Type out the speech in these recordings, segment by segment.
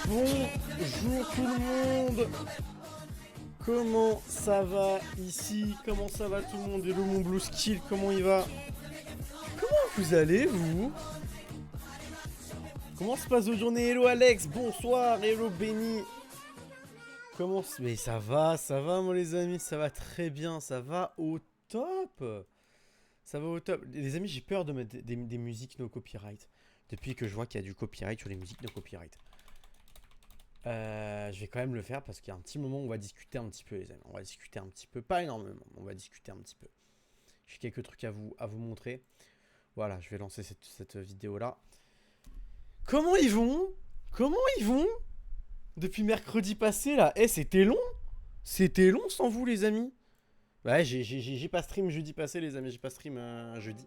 Bonjour tout le monde. Comment ça va ici? Comment ça va tout le monde? Hello mon Blue Skill, comment il va? Comment vous allez vous? Comment se passe votre journée? Hello Alex, bonsoir. Hello Benny. Comment... Mais ça va moi les amis, ça va très bien, ça va au top. Ça va au top. Les amis, j'ai peur de mettre des musiques no copyright. Depuis que je vois qu'il y a du copyright sur les musiques no copyright. Je vais quand même le faire parce qu'il y a un petit moment où on va discuter un petit peu les amis. On va discuter un petit peu, pas énormément, mais on va discuter un petit peu. J'ai quelques trucs à vous montrer. Voilà, je vais lancer cette vidéo là. Comment ils vont? Comment ils vont? Depuis mercredi passé là. Eh, c'était long. C'était long sans vous les amis. Ouais, j'ai pas stream jeudi passé les amis. J'ai pas stream jeudi.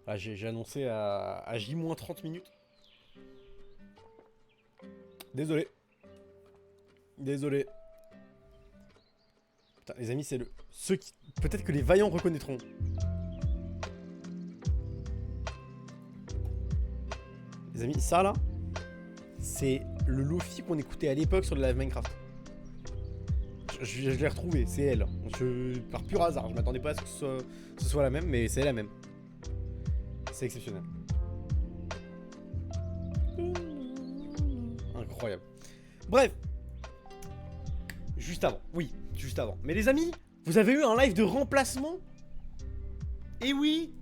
Voilà, j'ai annoncé à J-30 minutes. Désolé. Désolé. Putain, les amis, c'est le... Ceux qui... Peut-être que les vaillants reconnaîtront. Les amis, ça là, c'est le Lofi qu'on écoutait à l'époque sur le live Minecraft. Je l'ai retrouvé, c'est elle. Par pur hasard, je m'attendais pas à ce que ce soit la même, mais c'est la même. C'est exceptionnel. Incroyable. Bref. Juste avant, oui, juste avant. Mais les amis, vous avez eu un live de remplacement? Et oui,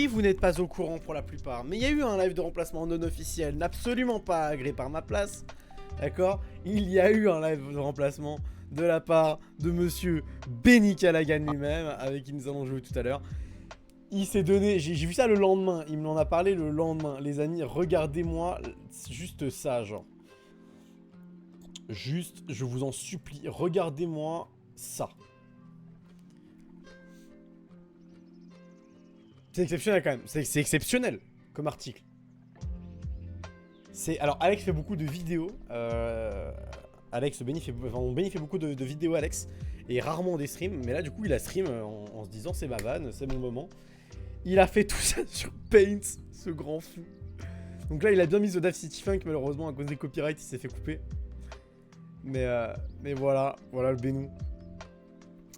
vous n'êtes pas au courant pour la plupart. Mais il y a eu un live de remplacement non officiel, absolument pas agréé par ma place. D'accord? Il y a eu un live de remplacement de la part de monsieur Benny Callaghan lui-même, avec qui nous allons jouer tout à l'heure. Il s'est donné, j'ai vu ça le lendemain, il m'en a parlé le lendemain. Les amis, regardez-moi juste ça, genre. Juste, je vous en supplie, regardez-moi ça. C'est exceptionnel quand même, c'est exceptionnel comme article. Alors Alex fait beaucoup de vidéos, Benny fait beaucoup de vidéos Alex, et rarement des streams, mais là du coup il a stream en se disant c'est ma vanne, c'est mon moment. Il a fait tout ça sur Paint, ce grand fou. Donc là il a bien mis Audacity Funk, malheureusement à cause des copyrights il s'est fait couper. Mais voilà le Benou.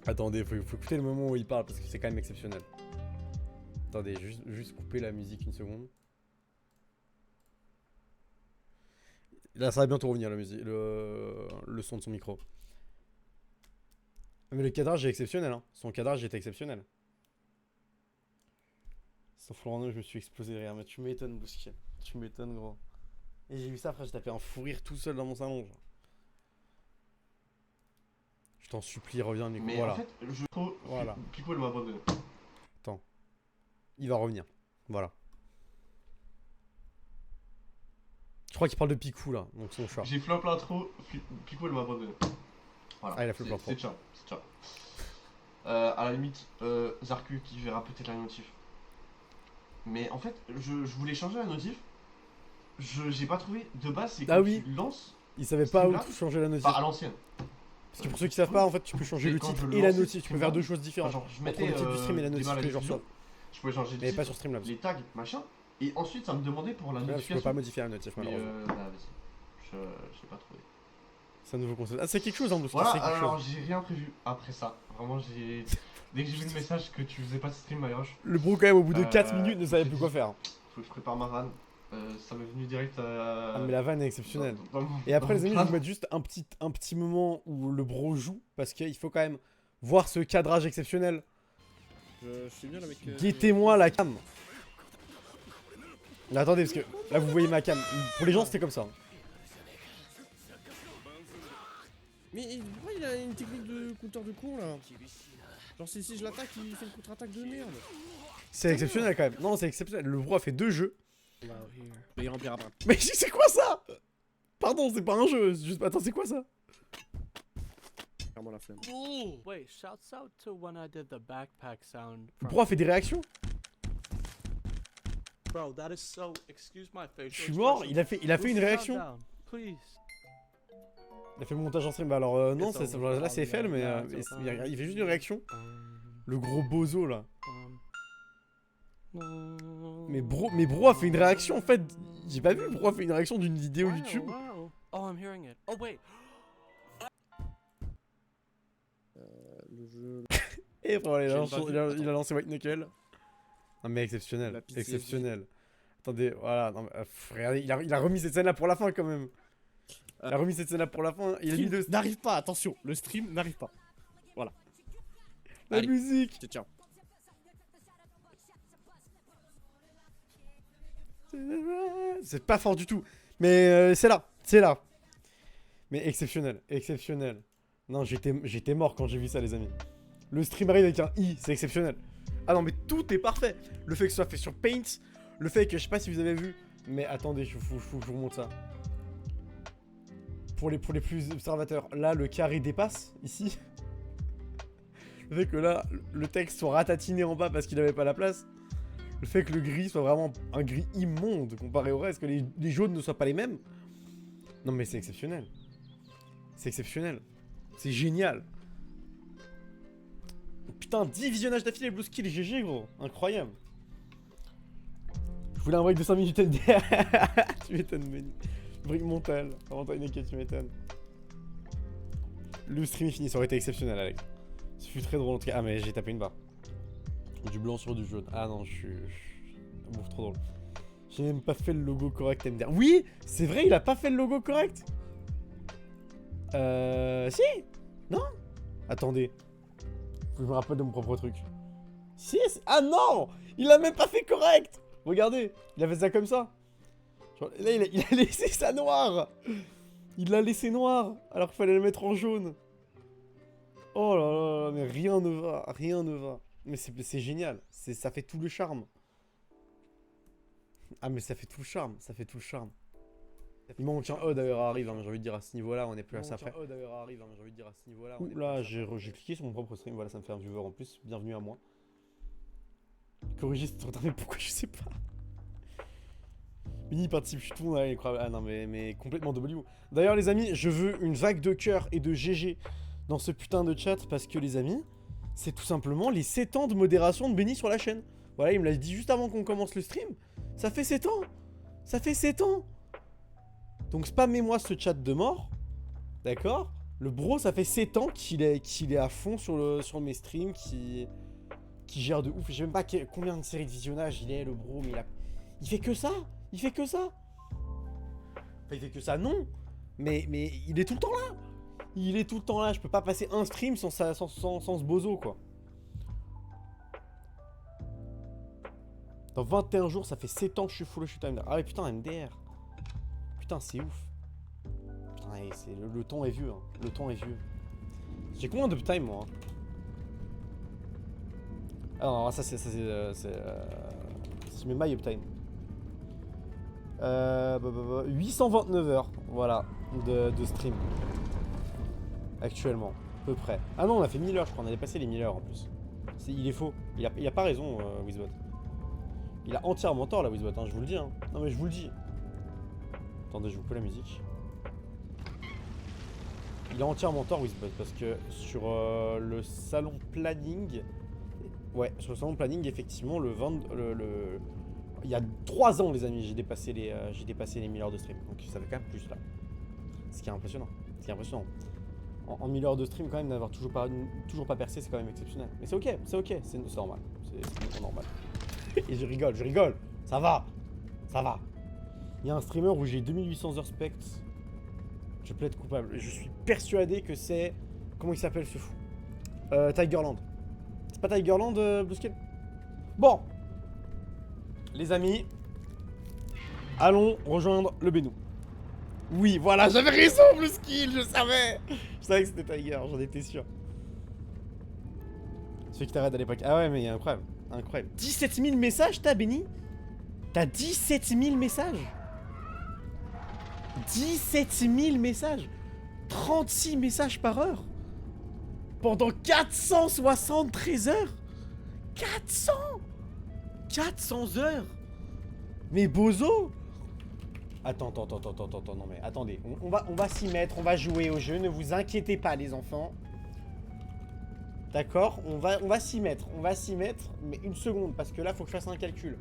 Attendez, faut écouter le moment où il parle parce que c'est quand même exceptionnel. Attendez, juste couper la musique une seconde. Là, ça va bientôt revenir la musique, le son de son micro. Mais le cadrage est exceptionnel, hein. Son cadrage est exceptionnel. Sauf Florent, je me suis explosé de rire. Mais tu m'étonnes, Bousquet. Tu m'étonnes, gros. Et j'ai vu ça, frère, j'ai tapé un fou rire tout seul dans mon salon, genre. Je t'en supplie, reviens, Nico. Mais voilà. En fait, je trouve... Voilà. Pipo, elle m'a abandonné. Attends. Il va revenir. Voilà. Je crois qu'il parle de Picou là, donc son chat. J'ai flop l'intro, Pipo elle m'a abandonné. Voilà. Ah, il a flop l'intro. C'est ciao, c'est ciao. À la limite, Zarku qui verra peut-être la notif. Mais en fait, je voulais changer la notif. J'ai pas trouvé. De base, c'est quand tu lances. Il savait pas où changer la notif. Enfin, à l'ancienne. Parce que pour ceux qui savent pas, en fait, tu peux changer le titre et la notif. Tu peux faire deux choses différentes. Genre, je mettais le titre du stream et la notif, genre ça. Je pouvais changer le mais titre, pas sur Streamlabs. les tags, machin. Et ensuite, ça me demandait pour la notification. Je peux pas modifier la notif, malheureusement. Bah, vas-y. Je pas trouvé. C'est un nouveau concept. Ah, c'est quelque chose en plus. Voilà, alors j'ai rien prévu après ça. Vraiment, dès que j'ai vu le message que tu faisais pas de stream, Mayoche. Le bro, quand même, au bout de 4 minutes, ne savait plus quoi faire. Faut que je prépare ma run. Ça m'est venu direct à. Ah, mais la vanne est exceptionnelle. Et après, les amis, je vous mets juste un petit moment où le bro joue. Parce qu'il faut quand même voir ce cadrage exceptionnel. Je suis bien avec. Guettez-moi la cam. Là, attendez, parce que là, vous voyez ma cam. Pour les gens, c'était comme ça. Mais pourquoi il a une technique de compteur de con là? Genre, si je l'attaque, il fait une contre-attaque de merde. C'est exceptionnel quand même. Non, c'est exceptionnel. Le bro a fait 2 jeux. Mais il remplira pas. Mais c'est quoi ça? Pardon, c'est pas un jeu. Juste... Attends, c'est quoi ça? Clairement la flemme. Ooh, wait, shouts out to when I did the backpack sound. Le bro a fait des réactions. Bro, that is so. Excuse my facial. Je suis mort. Il a fait une réaction. Please. Il a fait le montage en stream. Bah alors non, là c'est FL, mais il fait juste une réaction. Le gros bozo là. Mais bro a fait une réaction en fait. J'ai pas vu, bro a fait une réaction d'une vidéo Wow, YouTube. wow. Oh, I'm hearing it. Oh, wait. Le jeu. Et frérot, il a J'ai lancé- pas vu, il a lancé White Knuckle. Non mais exceptionnel, La piste exceptionnel. Attendez, voilà, non, mais, regardez, il a remis cette scène là pour la fin quand même. Il a remis cette scène là pour la fin. Il a mis de N'arrive pas, attention, le stream n'arrive pas. la Allez. musique. Tiens. C'est pas fort du tout. Mais c'est là, c'est là. Mais exceptionnel, exceptionnel. Non, j'étais mort quand j'ai vu ça, les amis. Le stream arrive avec un i, c'est exceptionnel. Ah non, mais tout est parfait. Le fait que ce soit fait sur Paint, le fait que, je sais pas si vous avez vu, mais attendez, je vous montre ça. Pour les plus observateurs, là, le carré dépasse, ici. Le fait que là, le texte soit ratatiné en bas parce qu'il avait pas la place. Le fait que le gris soit vraiment un gris immonde comparé au reste, que les jaunes ne soient pas les mêmes. Non mais c'est exceptionnel. C'est exceptionnel. C'est génial. Putain, 10 visionnages d'affilée, Blue Skill, GG gros. Incroyable. Je voulais un break de 5 minutes NDR. Tu m'étonnes, Benny. Break mental. Avantage naked, tu m'étonnes. Le stream est fini, ça aurait été exceptionnel, Alex. Ce fut très drôle en tout cas. Ah mais j'ai tapé une barre. Du blanc sur du jaune. Ah non, je suis... Bon, trop drôle. J'ai même pas fait le logo correct MDR. Oui, c'est vrai, il a pas fait le logo correct. Si. Non. Attendez. Faut que je me rappelle de mon propre truc. Si. Ah non, il a même pas fait correct. Regardez, il a fait ça comme ça. Genre, là, il a laissé ça noir. Il l'a laissé noir, alors qu'il fallait le mettre en jaune. Oh là là là, mais rien ne va, rien ne va. Mais c'est génial, ça fait tout le charme. Ah mais ça fait tout le charme, ça fait tout le charme. Il manque un E d'ailleurs arrive, hein, j'ai envie de dire à ce niveau là, on est plus à ça après. Ouh là, j'ai cliqué sur mon propre stream, voilà ça me fait un viewer en plus, bienvenue à moi. Corriger cette retard, mais pourquoi je sais pas. Mini participe, je suis tout, ouais, incroyable. Ah non mais complètement W. D'ailleurs les amis, je veux une vague de cœur et de GG dans ce putain de chat parce que les amis, c'est tout simplement les 7 ans de modération de Benny sur la chaîne. Voilà, il me l'a dit juste avant qu'on commence le stream. Ça fait 7 ans. Ça fait 7 ans. Donc spammez-moi ce chat de mort. D'accord? Le bro, ça fait 7 ans qu'il est à fond sur mes streams, qui gère de ouf. Je sais même pas combien de séries de visionnage il est, le bro, mais il fait que ça. Il fait que ça. Enfin, il fait que ça, non. Mais il est tout le temps là. Il est tout le temps là. Je peux pas passer un stream sans ce bozo, quoi. Dans 21 jours, ça fait 7 ans que je suis full shoot MDR. Ah ouais, putain, MDR. Putain, c'est ouf. Putain, le temps est vieux. Hein. Le temps est vieux. J'ai combien d'uptime, moi? Alors, ça, c'est je mets my uptime. 829 heures, voilà, de stream. Actuellement, à peu près. Ah non, on a fait 1000 heures, je crois. On a dépassé les 1000 heures en plus. Il est faux. Il a pas raison, Wizbot. Il a entièrement tort, là, Wizbot, hein, je vous le dis. Hein. Non, mais je vous le dis. Attendez, je vous coupe la musique. Il a entièrement tort, Wizbot, parce que sur le salon planning... Ouais, sur le salon planning, effectivement, il y a 3 ans, les amis, j'ai dépassé les 1000 heures de stream. Donc ça fait quand même plus, là. Ce qui est impressionnant. En 1000 heures de stream, quand même, d'avoir toujours pas percé, c'est quand même exceptionnel. Mais c'est ok, c'est normal. C'est normal. Et je rigole. Ça va. Il y a un streamer où j'ai 2800 heures spect. Je plaide coupable. Je suis persuadé que c'est... Comment il s'appelle ce fou? Tigerland. C'est pas Tigerland, Blueskin? Bon. Les amis. Allons rejoindre le Bénou. Oui, voilà, j'avais raison, Blueskin, je savais. Je savais que c'était Tiger, j'en étais sûr. Celui qui t'arrête à l'époque. Ah ouais, mais incroyable. 17 000 messages, t'as, Benny? T'as 17 000 messages? 17 000 messages? 36 messages par heure? Pendant 473 heures? 400 heures? Mais bozo? Attends, non mais attendez, on va s'y mettre, on va jouer au jeu, ne vous inquiétez pas les enfants. D'accord, on va s'y mettre. On va s'y mettre, mais une seconde, parce que là, faut que je fasse un calcul.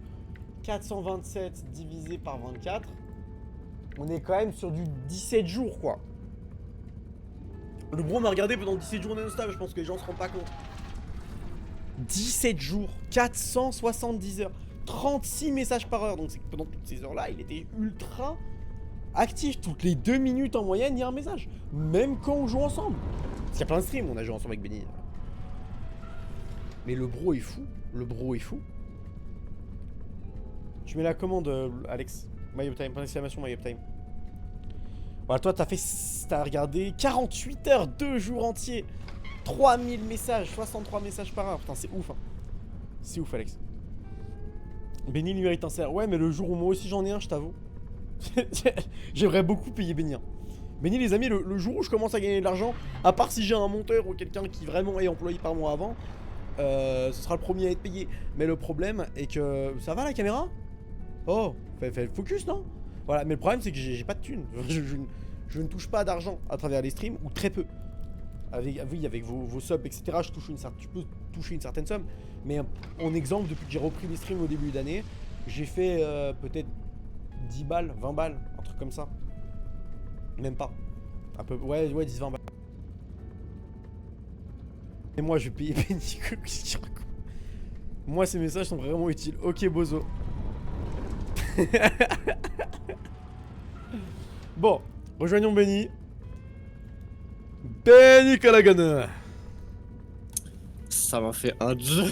427 divisé par 24. On est quand même sur du 17 jours, quoi. Le bro m'a regardé pendant 17 jours non-stop, je pense que les gens se rendent pas compte. 17 jours, 470 heures, 36 messages par heure. Donc c'est que pendant toutes ces heures-là, il était ultra actif. Toutes les 2 minutes en moyenne, il y a un message. Même quand on joue ensemble. Parce qu'il y a plein de streams, on a joué ensemble avec Benny. Mais le bro est fou. Le bro est fou. Tu mets la commande, Alex. My Uptime, point d'exclamation, My Uptime. Voilà, toi, t'as regardé 48 heures, 2 jours entiers. 3000 messages, 63 messages par heure. Putain, c'est ouf, hein. C'est ouf, Alex. Benny lui mérite un salaire. Ouais, mais le jour où moi aussi j'en ai un, je t'avoue. J'aimerais beaucoup payer Benny. Hein. Benny, les amis, le jour où je commence à gagner de l'argent, à part si j'ai un monteur ou quelqu'un qui vraiment est employé par moi avant, ce sera le premier à être payé. Mais le problème est que... Ça va la caméra? Oh, fait le focus, non? Voilà, mais le problème c'est que j'ai pas de thunes. Je ne touche pas d'argent à travers les streams, ou très peu. Oui, avec vos subs, etc., je peux toucher une certaine somme. Mais en exemple, depuis que j'ai repris les streams au début d'année, j'ai fait peut-être 10 balles, 20 balles, un truc comme ça. Même pas. Un peu, ouais, 10-20 balles. Et moi, je vais payer Benny. Moi, ces messages sont vraiment utiles. Ok, bozo. Bon, rejoignons Benny. Benny Callaghan. Ça m'a fait un job.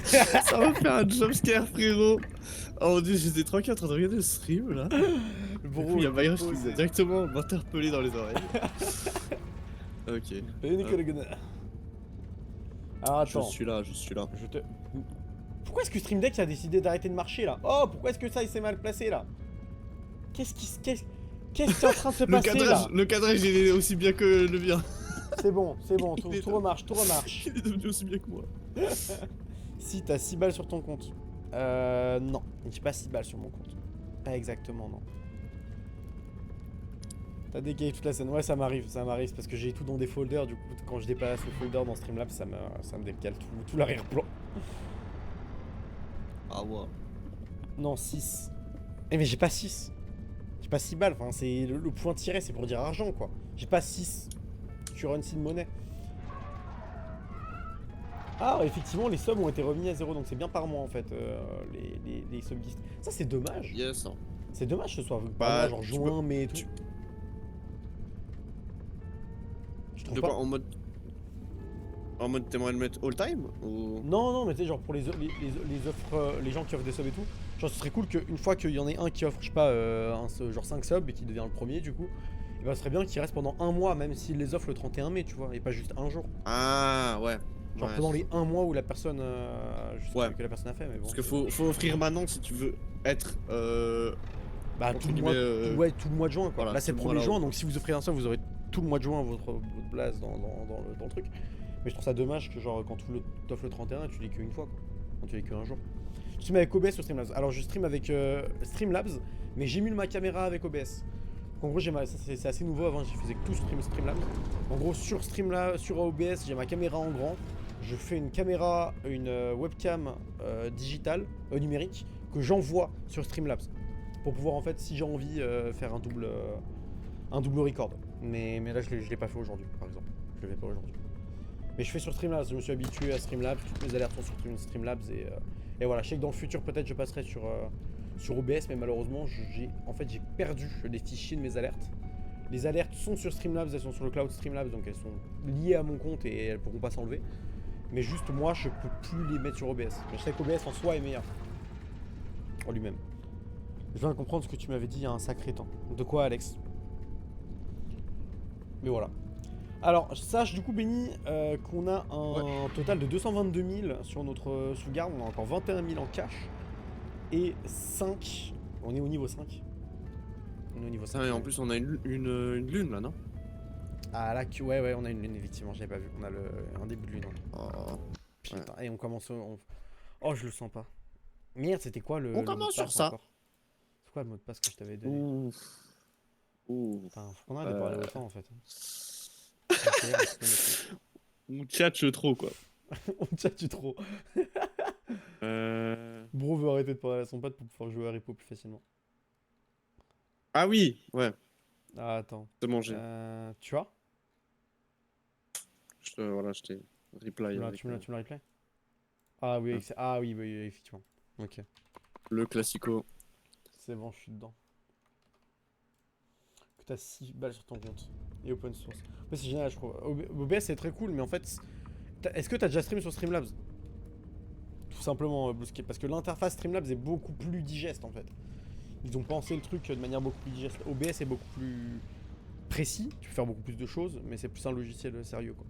Ça m'a fait un jumpscare, frérot. Oh mon dieu, j'étais tranquille en train de regarder le stream là. Bro, Il y a Byron qui bro, nous a directement m'interpellé dans les oreilles. Ok. Benny Callaghan. Alors attends. Je suis là. Je te... Pourquoi est-ce que Stream Deck a décidé d'arrêter de marcher là? Oh, pourquoi est-ce que ça il s'est mal placé là? Qu'est-ce qui est en train de se passer là? Le cadrage il est aussi bien que le mien. C'est bon, tout remarche. Il est devenu aussi bien que moi. Si, t'as 6 balles sur ton compte. Non, j'ai pas 6 balles sur mon compte. Pas exactement, non. T'as dégagé toute la scène. Ouais, ça m'arrive, parce que j'ai tout dans des folders. Du coup, quand je déplace le folder dans Streamlabs, ça me décale tout l'arrière-plan. Ah ouais. Non, 6. Eh, mais j'ai pas 6. J'ai pas 6 balles. Enfin, c'est le point tiré, c'est pour dire argent, quoi. J'ai pas 6 currency de monnaie. Ah, effectivement, les subs ont été remis à 0, donc c'est bien par mois en fait, les subgistes. Ça, c'est dommage. Yes. C'est dommage que ce soit Bah, genre juin, mai et tout. Je trouve De pas. quoi, en mode t'aimerais le mettre all time ou... Non, mais tu sais, genre pour les offres, les gens qui offrent des subs et tout, genre ce serait cool qu'une fois qu'il y en ait un qui offre, je sais pas, genre 5 subs et qui devient le premier du coup, et ben ce serait bien qu'il reste pendant un mois, même s'il les offre le 31 mai, tu vois, et pas juste un jour. Ah ouais. Genre Ouais, pendant les un mois où la personne, je sais Ouais. pas que la personne a fait, mais bon. Parce qu'il faut offrir maintenant si tu veux être Bah entre tout le guillemets, mois, ouais, tout le mois de juin quoi. voilà, Là c'est le tout le mois 1er là juin, où- donc si vous offrez un sub, vous aurez tout le mois de juin votre blase dans le truc. Mais je trouve ça dommage que genre quand tu t'offres le 31, tu l'es qu'une fois quoi. Quand tu l'es qu'un jour. Je stream avec OBS ou Streamlabs. Alors je stream avec Streamlabs, mais j'émule ma caméra avec OBS. Donc, en gros c'est assez nouveau, avant je faisais que tout Streamlabs. En gros sur Streamlabs, sur OBS, j'ai ma caméra en grand. Je fais une caméra, une webcam digitale, numérique, que j'envoie sur Streamlabs. Pour pouvoir en fait, si j'ai envie, faire un double record. Mais là je l'ai pas fait aujourd'hui, par exemple. Je le fais pas aujourd'hui. Mais je fais sur Streamlabs, je me suis habitué à Streamlabs, toutes mes alertes sont sur Streamlabs et voilà. Je sais que dans le futur peut-être je passerai sur OBS, mais malheureusement j'ai perdu les fichiers de mes alertes. Les alertes sont sur Streamlabs, elles sont sur le cloud Streamlabs, donc elles sont liées à mon compte et elles pourront pas s'enlever. Mais juste moi je peux plus les mettre sur OBS. Mais je sais qu'OBS en soi est meilleur. En lui-même. Je viens de comprendre ce que tu m'avais dit il y a un sacré temps. De quoi, Alex? Mais voilà. Alors, sache du coup, Benny, qu'on a un total de 222 000 sur notre sauvegarde. On a encore 21 000 en cash. Et 5. On est au niveau 5. On est au niveau 5. Ah, et en plus on a une lune là, non? Ah là, ouais, on a une lune, effectivement, j'avais pas vu. On a un début de lune. Hein. Oh. Putain, et on commence. Oh, je le sens pas. Merde, c'était quoi le. On commence sur ça. C'est quoi le mot de passe que je t'avais donné? Ouh. Putain, faut qu'on arrête de parler autant en fait. On tchatche trop, quoi. On tchatche trop. Euh... Bro veut arrêter de parler à son pote pour pouvoir jouer à Repo plus facilement. Ah oui, ouais, Ah, attends. de manger. Tu vois? Voilà, je t'ai reply avec Tu me l'as replay? Ah oui, oui, effectivement. Ok. le classico. C'est bon, je suis dedans. Que t'as 6 balles sur ton compte. Et open source. Ouais, c'est génial, je trouve. OBS c'est très cool, mais en fait, est-ce que t'as déjà stream sur Streamlabs? Tout simplement, Bluesky. Parce que l'interface Streamlabs est beaucoup plus digeste en fait. Ils ont pensé le truc de manière beaucoup plus digeste. OBS est beaucoup plus précis, tu peux faire beaucoup plus de choses, mais c'est plus un logiciel sérieux quoi.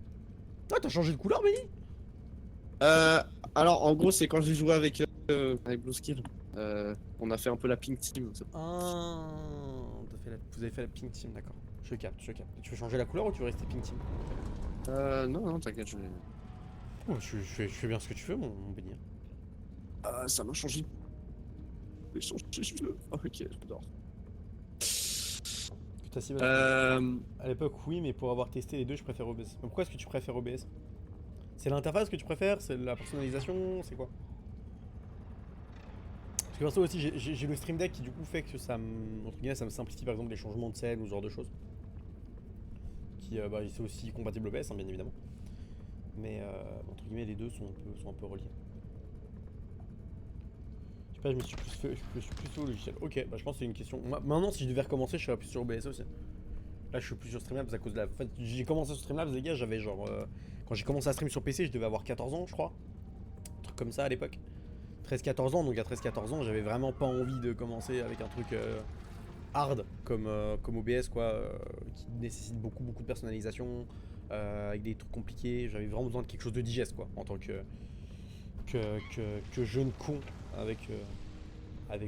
Ah, t'as changé de couleur, Benny? Alors, en gros, c'est quand j'ai joué avec Blueskill. On a fait un peu la pink team. Ah, vous avez fait la pink team, d'accord. Je capte, je capte. Tu veux changer la couleur ou tu veux rester pink team? Non, non, t'inquiète, je vais. Oh, je fais bien ce que tu veux, mon Benny. Ça m'a changé. J'ai changé de cheveux. Ok, je dors. Que t'as si mal. À l'époque, oui, mais pour avoir testé les deux, je préfère OBS. Mais pourquoi est-ce que tu préfères OBS? C'est l'interface que tu préfères? C'est la personnalisation? C'est quoi? Parce que perso aussi, j'ai le Stream Deck qui du coup fait que ça me simplifie par exemple les changements de scène ou ce genre de choses. Qui, c'est aussi compatible OBS, hein, bien évidemment. Mais entre guillemets, les deux sont un peu reliés. Je sais pas, je me suis plus fait au logiciel. Ok, bah je pense que c'est une question. Moi, maintenant, si je devais recommencer, je serais plus sur OBS aussi. Là, je suis plus sur Streamlabs à cause de la. En fait, j'ai commencé sur Streamlabs, les gars, j'avais genre. Quand j'ai commencé à stream sur PC, je devais avoir 14 ans, je crois. Un truc comme ça à l'époque. 13-14 ans, donc à 13-14 ans, j'avais vraiment pas envie de commencer avec un truc hard comme OBS, quoi, qui nécessite beaucoup de personnalisation, avec des trucs compliqués. J'avais vraiment besoin de quelque chose de digeste, quoi, en tant que jeune con avec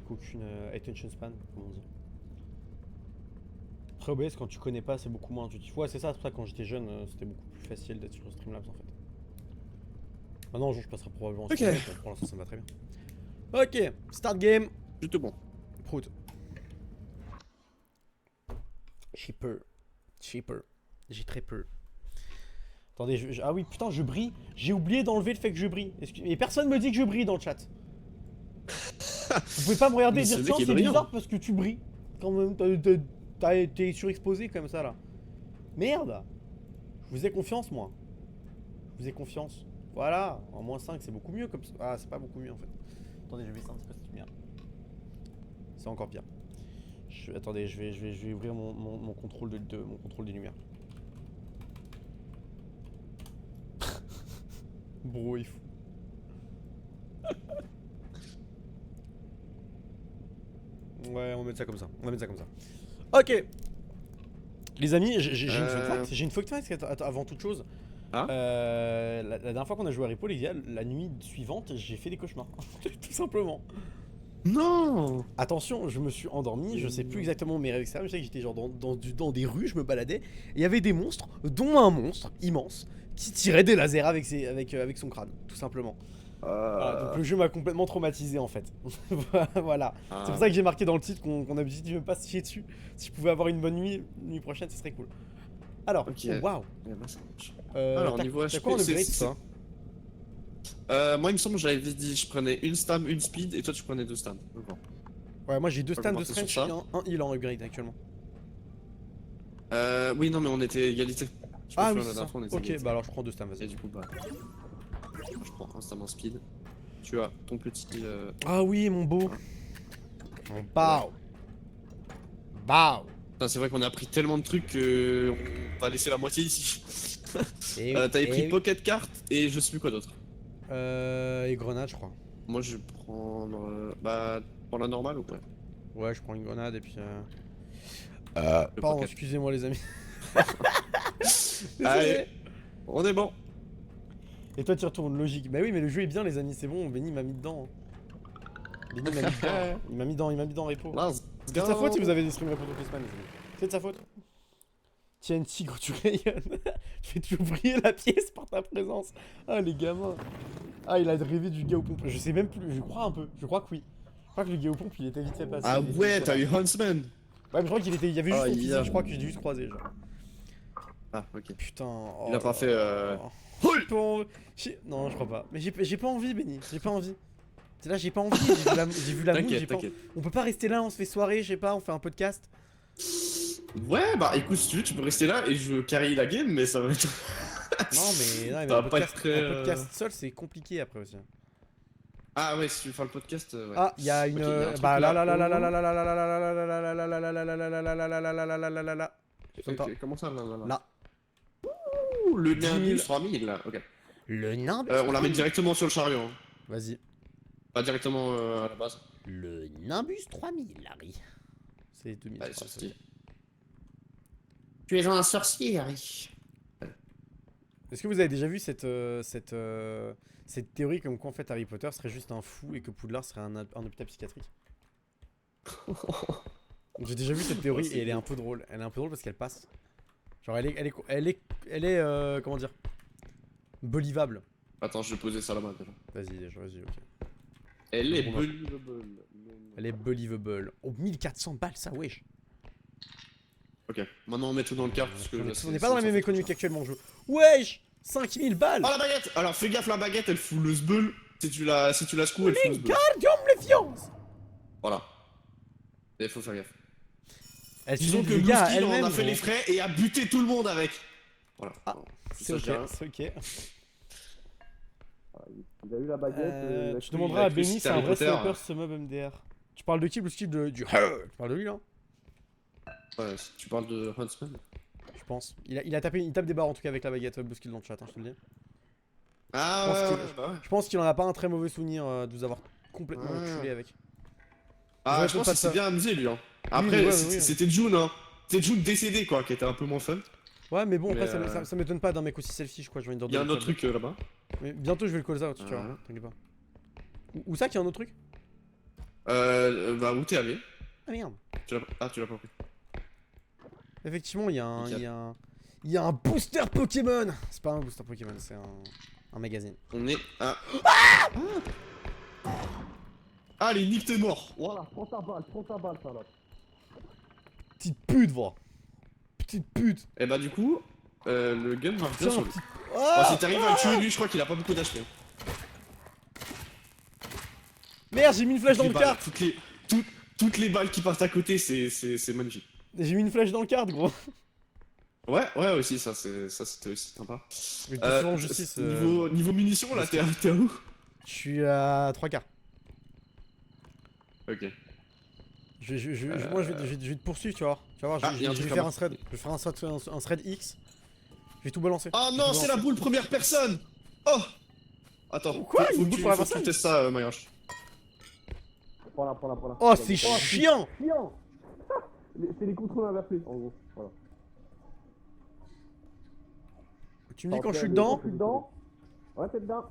aucune attention span, comme on dit. Après OBS, quand tu connais pas, c'est beaucoup moins intuitif. Ouais, c'est ça, quand j'étais jeune, c'était beaucoup plus facile d'être sur Streamlabs en fait. Maintenant, un jour, je passerai probablement sur Streamlabs, pour l'instant, ça me va très bien. Ok, start game. Plutôt bon. Prout. J'ai peur. J'ai très peur. Attendez, ah oui, putain, je brille. J'ai oublié d'enlever le fait que je brille. Et personne me dit que je brille dans le chat. Vous pouvez pas me regarder et dire tiens, c'est bizarre parce que tu brilles. Quand même, t'es surexposé comme ça là. Merde. Je vous ai confiance, moi. Je vous ai confiance. Voilà, en -5, c'est beaucoup mieux comme ça. Ah, c'est pas beaucoup mieux en fait. Attendez, je vais baisser un petit peu cette lumière. C'est encore pire. Attendez, je vais ouvrir mon contrôle mon contrôle des lumières. Bro, il faut. Ouais, on va mettre ça comme ça. Ok. Les amis, j'ai une fun fact. J'ai une fun fact avant toute chose. Ah la dernière fois qu'on a joué à Repo, les gars, la nuit suivante, j'ai fait des cauchemars. Tout simplement. Non. Attention, je me suis endormi, je sais plus exactement mes rêves, etc. Mais je sais que j'étais genre dans des rues, je me baladais. Et il y avait des monstres, dont un monstre immense, qui tirait des lasers avec son crâne, tout simplement. Voilà, donc le jeu m'a complètement traumatisé en fait. Voilà. C'est pour ça que j'ai marqué dans le titre qu'on a dit de ne pas se chier dessus. Si je pouvais avoir une bonne nuit prochaine, ce serait cool. Alors, waouh. Alors, niveau HP, quoi en upgrade ça? Moi, il me semble que j'avais dit je prenais une stam, une speed, et toi tu prenais 2 stams. Ouais, moi j'ai 2 stams de strength et un heal en upgrade actuellement. Oui, non, mais on était égalité. Ah oui, c'est ça. Ok, bah alors je prends 2 stams, vas-y. Et du coup, bah. Je prends un stam en speed. Tu as ton petit. Ah oui, mon beau. Mon bao. C'est vrai qu'on a pris tellement de trucs qu'on va laisser la moitié ici. T'avais pris Pocket Cart et je sais plus quoi d'autre. Et grenade, je crois. Moi, je vais prendre. Pour la normale ou quoi? Ouais, je prends une grenade et puis. Pardon, excusez-moi les amis. Allez, on est bon. Et toi, tu retournes, logique. Bah oui, mais le jeu est bien, les amis, c'est bon. Benny m'a mis dedans. Benny m'a mis dedans. Il m'a mis dans Repo. C'est de sa faute si vous avez des streams Repo toutes les semaines, les amis. C'est de sa faute. Tiens, tigre, tu rayonnes. Tu fais toujours briller la pièce par ta présence. Ah, les gamins. Ah, il a rêvé du gars aux pompes. Je sais même plus, je crois un peu. Je crois que oui. Je crois que le gars aux pompes, il était vite fait passé. Ah ouais, t'as eu Huntsman. Ouais, mais je crois qu'il était. Il y avait juste son physique, je crois que j'ai juste croisé, genre. Ah, ok. Putain. Il a pas fait. Non, je crois pas. Mais j'ai pas envie, Benny. J'ai pas envie. C'est là, j'ai pas envie. J'ai vu la mood. T'inquiète. On peut pas rester là, on se fait soirée, je sais pas, on fait un podcast. Ouais, bah écoute, si tu veux, tu peux rester là et je carry la game, mais ça va être. Non, mais Ça un va pas podcast, être très, un podcast seul, c'est compliqué après aussi. Ah ouais, si tu veux faire le podcast. Ouais. Ah, il y a une. Ok, y a un truc Bah là là. là là là là là là là là là là là là là là. Ok, comment ça là Là. Ouh, le 10 000. Nimbus 3000 là, ok. Le Nimbus. On la met directement sur le chariot. Hein. Vas-y. Pas directement à la base. Le Nimbus 3000, Harry. C'est 2000. Allez, sorti. Tu es un sorcier, Harry. Est-ce que vous avez déjà vu cette théorie comme quoi en fait Harry Potter serait juste un fou et que Poudlard serait un hôpital psychiatrique? J'ai déjà vu cette théorie et elle est un peu drôle. Elle est un peu drôle parce qu'elle passe. Genre elle est comment dire, believable. Attends, je vais poser ça là-bas déjà. Vas-y, ok. Elle est Bon, believable. Elle est believable. Oh, 1400 balles ça, wesh. Ok, maintenant on met tout dans le cart parce que là, On n'est pas dans la même économie qu'actuellement, je. Wesh, 5000 balles. Oh la baguette. Alors fais gaffe, la baguette elle fout le sbeul. Si tu la secoues, elle fout le sbeul. Gardium Léfiance. Voilà. Et faut faire gaffe. Elle Disons que gars, Bluesky en elle-même. a fait les frais et a buté tout le monde avec. Voilà. Ah, c'est ok, c'est ok. Il a eu la baguette. Tu demanderas à Benny, c'est un vrai sniper ce mob MDR. Tu parles de qui, Bluesky, du. Tu parles de lui là? Ouais, si tu parles de Huntsman. Je pense. Il tape des barres en tout cas avec la baguette Bluesky dans le chat, hein, je te le dis. Ah Je pense qu'il en a pas un très mauvais souvenir de vous avoir complètement enculé avec. Ah, je pense qu'il s'est bien amusé lui. Hein. Après, c'était June, hein. C'était June décédé quoi, qui était un peu moins fun. Ouais, mais bon, après, ça m'étonne pas d'un mec aussi selfish quoi. Il y a un autre truc là-bas. Mais bientôt, je vais le call out, tu vois, t'inquiète pas. Où ça qu'il y a un autre truc? Bah, où t'es allé? Ah merde. Tu l'as pas pris. Effectivement, il y a un booster Pokémon. C'est pas un booster Pokémon, c'est un magazine. On est à. Allez, nique t'es mort. Voilà, prends ta balle, ça là. Petite pute, va. Petite pute. Et bah, du coup, le gun marche bien sur lui. Ah, si t'arrives à le tuer, lui, je crois qu'il a pas beaucoup d'HP. merde, j'ai mis une flèche dans le cart. Toutes les balles qui passent à côté, c'est magnifique. J'ai mis une flèche dans le cart, gros. Ouais, aussi, ça c'était aussi sympa. Mais en justice. Niveau munitions, là, t'es à où? Je suis à 3 quarts. Ok. Moi, je vais te poursuivre, tu vois. Tu vas voir, je vais faire un thread. Je vais faire un thread X. Je vais tout balancer. Oh non, c'est la boule première personne. Oh. Attends. Quoi? Faut que tu testes ça, Mayoche. Prends-la. Oh, c'est chiant. C'est les contrôles inversés, en gros. Voilà. Tu me dis quand je suis dedans? Ouais, t'es dedans.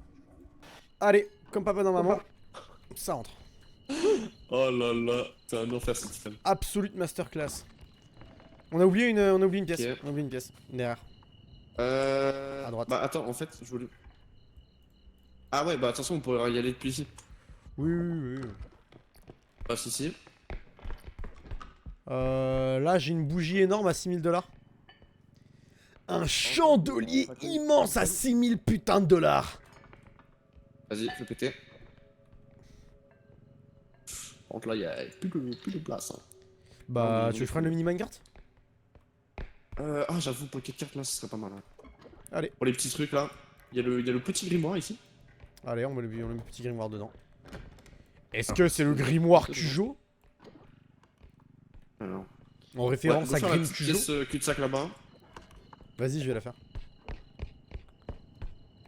Allez, comme papa dans maman, ça entre. Oh là là, c'est un enfer cette système. Absolute masterclass. On a oublié une pièce. Okay. On a oublié une pièce. Derrière. À droite. Bah attends, en fait, je voulais. Ah ouais, bah attention, on pourrait y aller depuis ici. Oui. Passe ici. Là, j'ai une bougie énorme à 6000 $. Un chandelier immense à 6000 putains de $. Vas-y, fais péter. Donc là, il y a plus de place. Hein. Bah, tu veux que je prenne le mini minecart? Ah, j'avoue, Pocket Cart là, ce serait pas mal. Hein. Allez. Pour les petits trucs là, il y a le petit grimoire ici. Allez, on met le petit grimoire dedans. Est-ce que c'est le grimoire Cujo? Non. En référence à Grim Cujo. Pièce cul-de-sac là-bas. Vas-y, je vais la faire.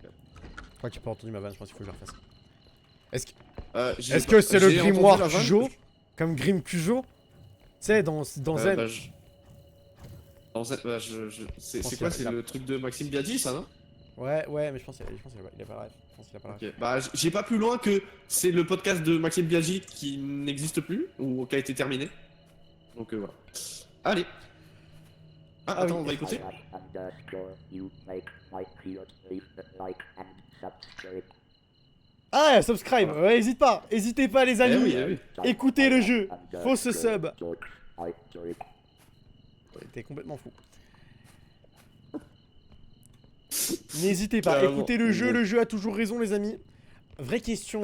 Je crois qu'il n'a pas entendu ma vanne, je pense qu'il faut que je la refasse. Est-ce que c'est le grimoire Cujo? Comme Grim Cujo? Tu sais, dans Zen. Dans Zen, c'est quoi? C'est le truc de Maxime Biaggi, ça, non? Ouais, mais je pense qu'il a pas la ref. Je pense qu'il a pas la ref. Ok, bah j'ai pas plus loin que c'est le podcast de Maxime Biaggi qui n'existe plus, ou qui a été terminé. Donc voilà. Allez. Ah, attends, on va écouter. Ah, subscribe, ouais, hésitez pas les amis. Oui. Écoutez le jeu, faut ce sub. T'es complètement fou. N'hésitez pas, Carrément. écoutez le jeu a toujours raison les amis. Vraie question,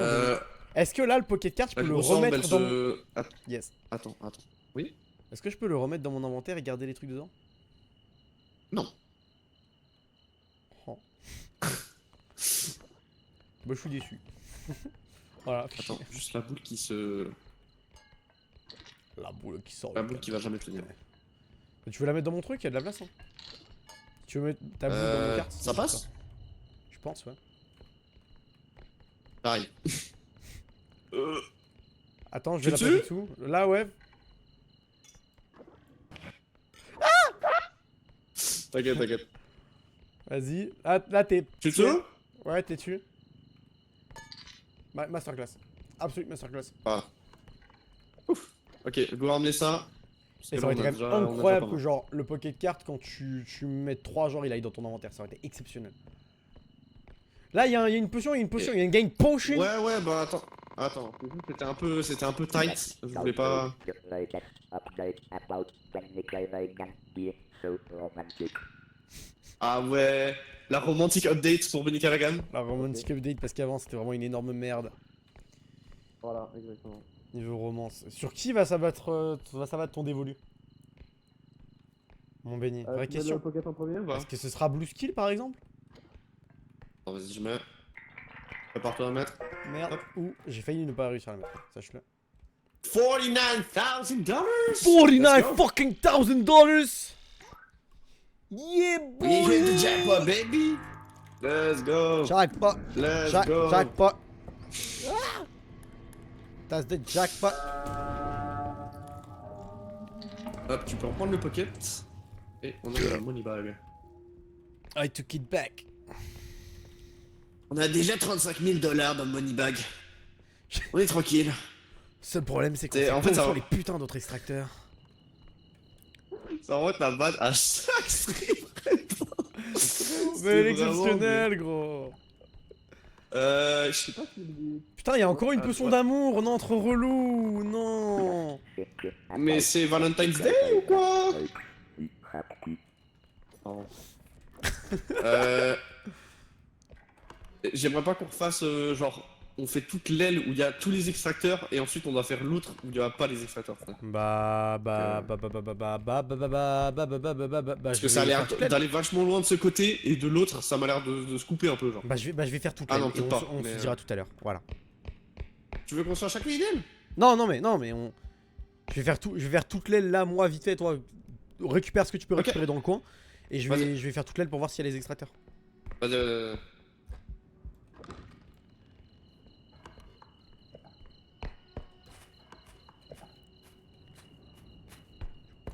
est-ce que là le Pocket Card je peux La le grosse orbe, remettre elle dans mon... se... Yes. Attends. Oui? Est-ce que je peux le remettre dans mon inventaire et garder les trucs dedans? Non. Oh. Bah je suis déçu. Voilà. Attends, juste la boule qui se... La boule qui sort. La boule qui va jamais tenir. Tu veux la mettre dans mon truc? Il y a de la place hein. Tu veux mettre ta boule dans mon carte? Ça passe? Je pense ouais. Pareil. Attends, je Tu vais la dessus passer tout. Là ouais. T'inquiète. Vas-y. Là t'es... Tu es dessus? Ouais t'es dessus. Masterclass. Absolute masterclass. Ah. Ouf. Ok, go ramener ça. Parce Et que ça aurait là, été on a quand même déjà- on a déjà incroyable pas que mal. genre le Pocket Card quand tu mets 3 genre il aille dans ton inventaire. Ça aurait été exceptionnel. Là il y a une potion, il y a une game potion. Ouais, bah attends. C'était un peu tight. Je voulais pas... Ah ouais, la romantic update pour Benny Callaghan. La romantic update parce qu'avant c'était vraiment une énorme merde. Voilà, exactement. Niveau romance. Sur qui va s'abattre ton dévolu? Mon Benny, vraie question. Pocket en premier, Est-ce que ce sera Blue Skill par exemple? Attends, vas-y, je mets. Prépare-toi à mettre. Merde. Hop. Ou j'ai failli ne pas réussir à la mettre, sache-le. $49,000. 49 fucking $1,000. Yeah We hit the boy! jackpot, baby. Let's go. Jackpot! Let's go. Jackpot! Ah! That's the jackpot! Hop, tu peux reprendre le pocket. Et on a la money bag. I took it back. On a déjà $35,000 dans le money bag. On est tranquille. Seul problème c'est qu'on C'est- fait en fait, pas ça sur va. les putains d'autres extracteurs. Ça va être la balle à chaque stream. Mais vraiment, l'exceptionnel gros! Je sais pas qui le dit. Putain y'a encore une Ah, potion ouais. d'amour, non trop relou, non! Mais c'est Valentine's Day ou quoi? J'aimerais pas qu'on refasse genre on fait toute l'aile où il y a tous les extracteurs et ensuite on doit faire l'autre où il y aura pas les extracteurs. Parce que ça a l'air d'aller vachement loin de ce côté et de l'autre ça m'a l'air de se couper un peu genre. Bah je vais faire toute Ah l'aile non, et peut-être on, pas, se- on mais, se dira tout à l'heure, voilà. Tu veux qu'on soit chacune une aile? Non mais on... Je vais faire toute l'aile là, moi vite fait, toi récupère ce que tu peux Ok. récupérer dans le coin. Et je Vas-y. vais faire toute l'aile pour voir s'il y a les extracteurs. Vas-y,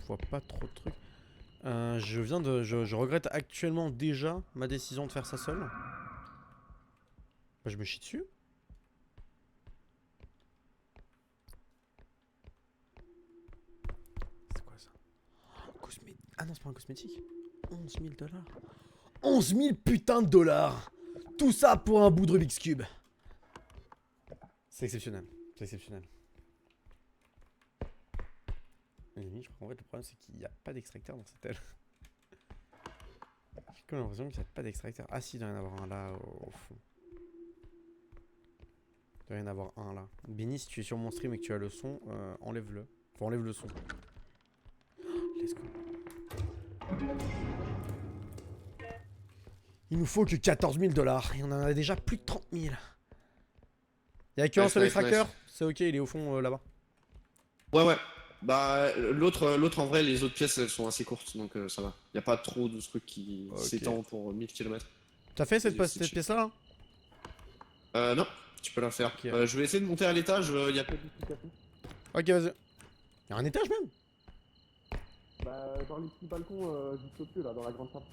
Je vois pas trop de trucs. Je regrette actuellement déjà ma décision de faire ça seul. Bah, je me chie dessus. C'est quoi ça? Ah non, c'est pas un cosmétique. 11 000 $. 11 000 putains de dollars. Tout ça pour un bout de Rubik's Cube. C'est exceptionnel. C'est exceptionnel. Les amis, je crois qu'en fait le problème c'est qu'il n'y a pas d'extracteur dans cette aile. J'ai comme l'impression qu'il n'y a pas d'extracteur. Ah si, il doit y en avoir un là au fond. Il doit y en avoir un là. Benny, si tu es sur mon stream et que tu as le son, enlève-le. Enfin, enlève le son. Let's go. Il nous faut que 14 000 $. Et on en a déjà plus de 30 000. Il y a qu'un Nice, seul nice, extracteur. C'est ok, il est au fond là-bas. Ouais. Bah l'autre en vrai les autres pièces elles sont assez courtes donc ça va. Y a pas trop de trucs qui Ok. s'étendent pour 1000 km. T'as fait cette C'est chill. pièce là? Non, tu peux la faire. Ok. Je vais essayer de monter à l'étage, y a pas de trucs à faire. Ok, vas-y. Y'a un étage même? Bah dans les petits balcons juste au-dessus là, dans la grande salle.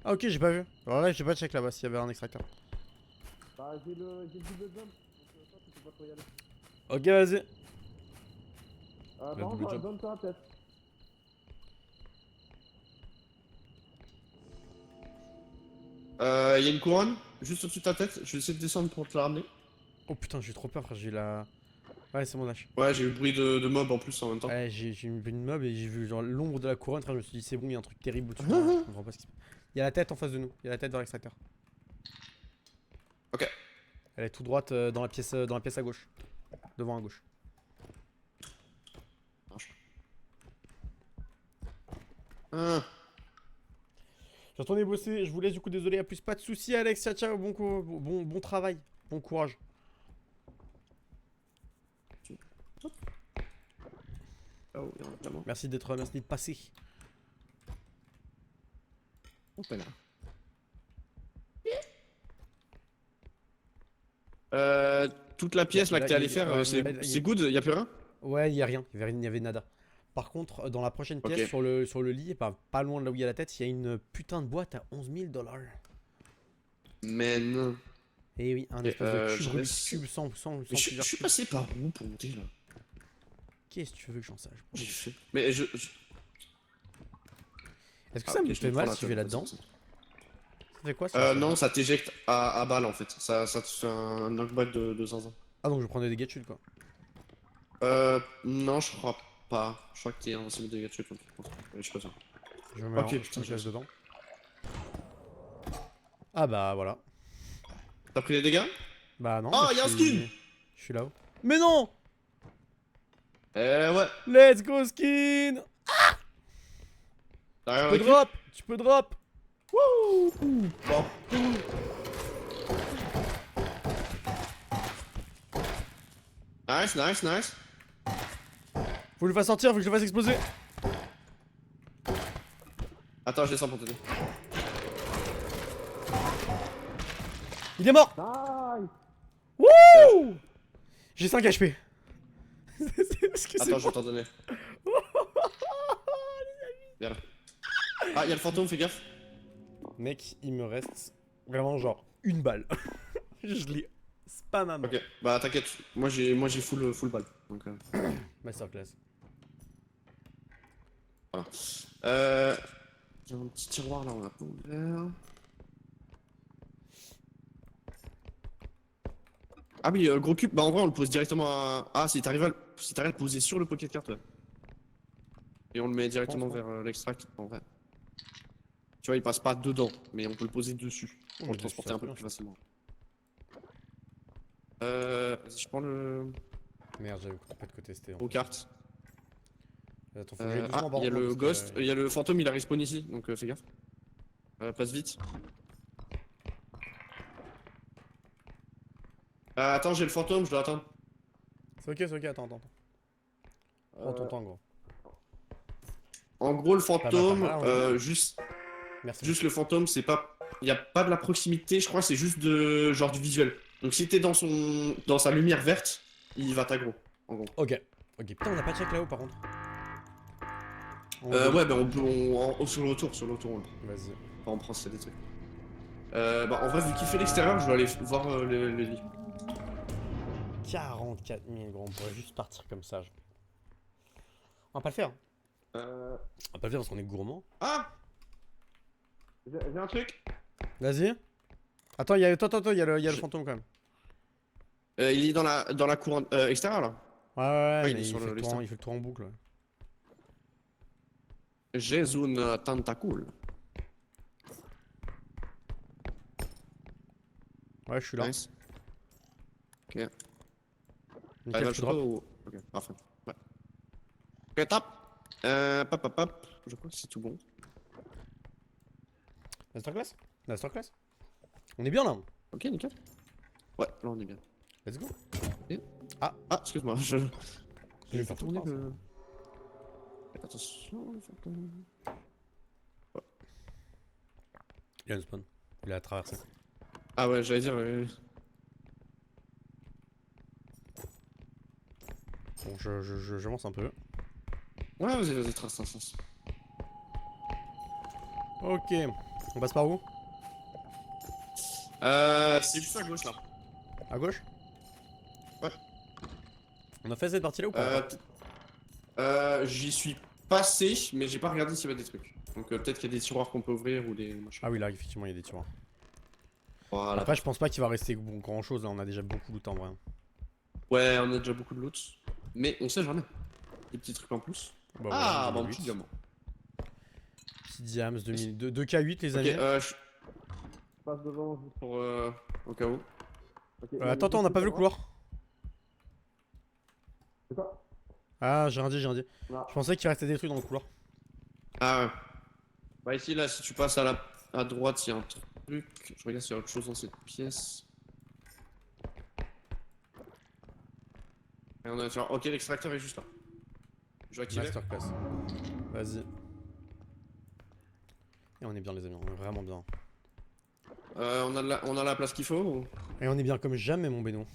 Ah ok, j'ai pas vu. Alors là, j'ai pas check là-bas s'il y avait un extracteur. Bah j'ai le double jump, donc ça tu peux pas trop y aller. Ok, vas-y. Par double contre, jump. donne ça peut-être. Y a une couronne juste au-dessus de ta tête, je vais essayer de descendre pour te la ramener. Oh putain, j'ai eu trop peur frère, j'ai eu la... Ouais, c'est mon lâche. Ouais, j'ai eu le bruit de mob en plus en même temps. Ouais, j'ai eu une mob et j'ai vu genre l'ombre de la couronne, frère, je me suis dit c'est bon, il y a un truc terrible au-dessus. Je comprends pas ce qui se passe. Il y a la tête en face de nous, il y a la tête dans l'extracteur. Ok. Elle est tout droite dans la pièce à gauche. Devant à gauche. Ah. Je retourne bosser, je vous laisse du coup, désolé, à plus, pas de soucis Alex, ciao ciao, bon travail, bon courage. Oh, il y en a tellement. Merci d'être passé. Hop là. Toute la pièce là que t'es allé faire, c'est good, y'a plus rien? Ouais, il y a rien, il y avait nada. Par contre, dans la prochaine pièce, Ok. sur le lit, pas loin de là où il y a la tête, il y a une putain de boîte à 11 000 $. Mais non. Et oui, un Et, espèce de je cube Rubik's reste- Cube sans Mais je plusieurs suis cubes. passé par où pour monter là? Qu'est-ce que tu veux que j'en sache? J'ai fait. Mais je. Est-ce que Ah, ça ok, me je fait me prends mal la si je vais tête, là-dedans? vas-y. Ça fait quoi ça? Non, ça t'éjecte à balle en fait. Ça te fait un knockback de zinzin. Ah donc je prends des dégâts de chute quoi. Non, je crois pas. Je crois que t'es invincible de dégâts de chute. Je suis pas sûr. Je me mets Ok, je putain, me casse je- dedans. Ah bah voilà. T'as pris des dégâts? Bah non. Oh, mais y'a un je suis- skin! Je suis là-haut. Mais non! Ouais. Let's go skin! T'as rien Tu peux récup? drop! Tu peux drop! Bon. Nice. Faut que je le fasse sortir, faut que je le fasse exploser! Attends, je descends pour t'aider. Il est mort! Wouh! J'ai 5 HP. Est-ce que c'est Attends, je bon? vais t'en donner. Viens là. Ah, y'a le fantôme, fais gaffe. Mec, il me reste vraiment genre une balle. Je l'ai spam à mort. Ok, bah t'inquiète, moi j'ai full balle. Donc, Masterclass. voilà. J'ai un petit tiroir là, on a pas ouvert. Ah oui, gros cube, bah en vrai on le pose directement à. Ah, si t'arrives à le poser sur le pocket card, ouais. Et on le met directement vers l'extract, en vrai. Tu vois, il passe pas dedans, mais on peut le poser dessus. Pour le transporter un peu plus facilement. Vas-y, je prends le. Merde, j'avais coupé de côté, c'était. Aux cartes. Attends, faut que j'aille doucement Ah, par il y a contre, le parce ghost, que, il y a le fantôme, il a respawn ici, donc fais gaffe. Passe vite. Attends, j'ai le fantôme, je dois attendre. c'est ok, attends. Prends ton temps, gros. En gros, le fantôme, pas mal, juste Merci. le fantôme, c'est pas. Il y a pas de la proximité, je crois, c'est juste de genre du visuel. Donc si t'es dans sa lumière verte, il va t'aggro, en gros. Ok. Putain, on a pas de check là-haut par contre. Ouais, bah on peut. Sur le retour, on le. Vas-y. Enfin, on prend c'est des trucs. Bah en vrai, vu qu'il fait l'extérieur, je vais aller voir les lits. 44 000, gros. On pourrait juste partir comme ça. On va pas le faire. On va pas le faire parce qu'on est gourmand. Ah! J'ai un truc. Vas-y. Attends, il y a le fantôme quand même. Il est dans la cour extérieure là. Ouais, Ouais, il mais est sur le il fait le tour en boucle. Ouais. J'ai une tentacule. Ouais, je suis là. Nice. Ok. Nickel, Là, je je drop. ou... Ok, parfait. Ouais. Ok, top. Pop. Je crois que c'est tout bon. Masterclass. On est bien là. Ok, nickel. Ouais, là on est bien. Let's go. Ah, excuse-moi, Je vais j'ai faire tourner tout le. Attention, le fantôme. Il a un spawn. Il a traversé. Ah ouais, j'allais dire. Bon, j'avance un peu. Ouais, vas-y, trace. Ok. On passe par où? C'est juste à gauche là. À gauche? Ouais. On a fait cette partie là ou pas? J'y suis passé, mais j'ai pas regardé s'il y avait des trucs. Donc peut-être qu'il y a des tiroirs qu'on peut ouvrir ou des machins. Ah oui, là, effectivement, il y a des tiroirs. Voilà. Après, je pense pas qu'il va rester grand chose. Là, on a déjà beaucoup de loot en vrai. Ouais, on a déjà beaucoup de loot. Mais on sait jamais. Des petits trucs en plus. Bah, Ah, voilà, bah un 2008. petit diamant. Petit diams 2002. 2K8, les amis. Ok, je passe devant juste pour au cas où. Attends, on n'a pas vu le couloir. C'est quoi? Ah, j'ai rien dit, j'ai rien dit. Non. Je pensais qu'il restait des trucs dans le couloir. Ah ouais. Bah ici, là, si tu passes à droite, il y a un truc. Je regarde s'il y a autre chose dans cette pièce. Et on a genre, ok, l'extracteur est juste là. Je vais activer. Masterclass. Vas-y. Et on est bien, les amis, on est vraiment bien. On a la place qu'il faut ou... Et on est bien comme jamais, mon Beno.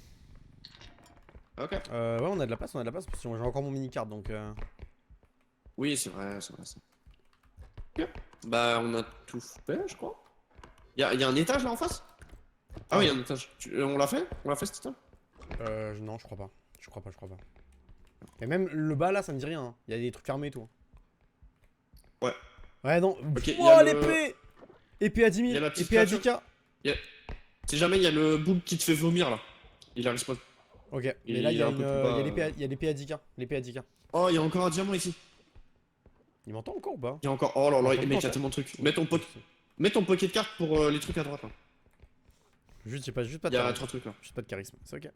Ok. Ouais, on a de la place, parce que j'ai encore mon mini-carte, donc... Oui, c'est vrai, c'est vrai. Ok. Bah, on a tout fait, je crois. Y a un étage là en face? Ah oui, y a un étage. On l'a fait? On l'a fait cet étage? Non, je crois pas. Je crois pas. Et même le bas, là, ça me dit rien. Il y a des trucs fermés et tout. Ouais. Ouais, non. Ok, Oh, y a l'épée! Épée à 10 Y a 000, la petite épée à créature. 10K. Si jamais il y a le bouc qui te fait vomir là. Il a respawn. Ok, mais Il là, il y est a un peu plus bas, l'épée à 10K. L'épée à 10K. Oh, il y a encore un diamant ici. Il m'entend encore ou pas? Il y a encore. Oh là là, Attends, mec, il y a attends. tellement de trucs. Mets ton pocket card pour les trucs à droite là. Juste, j'ai pas, juste pas Il de y a charisme. 3 trucs là. Juste pas de charisme, c'est ok.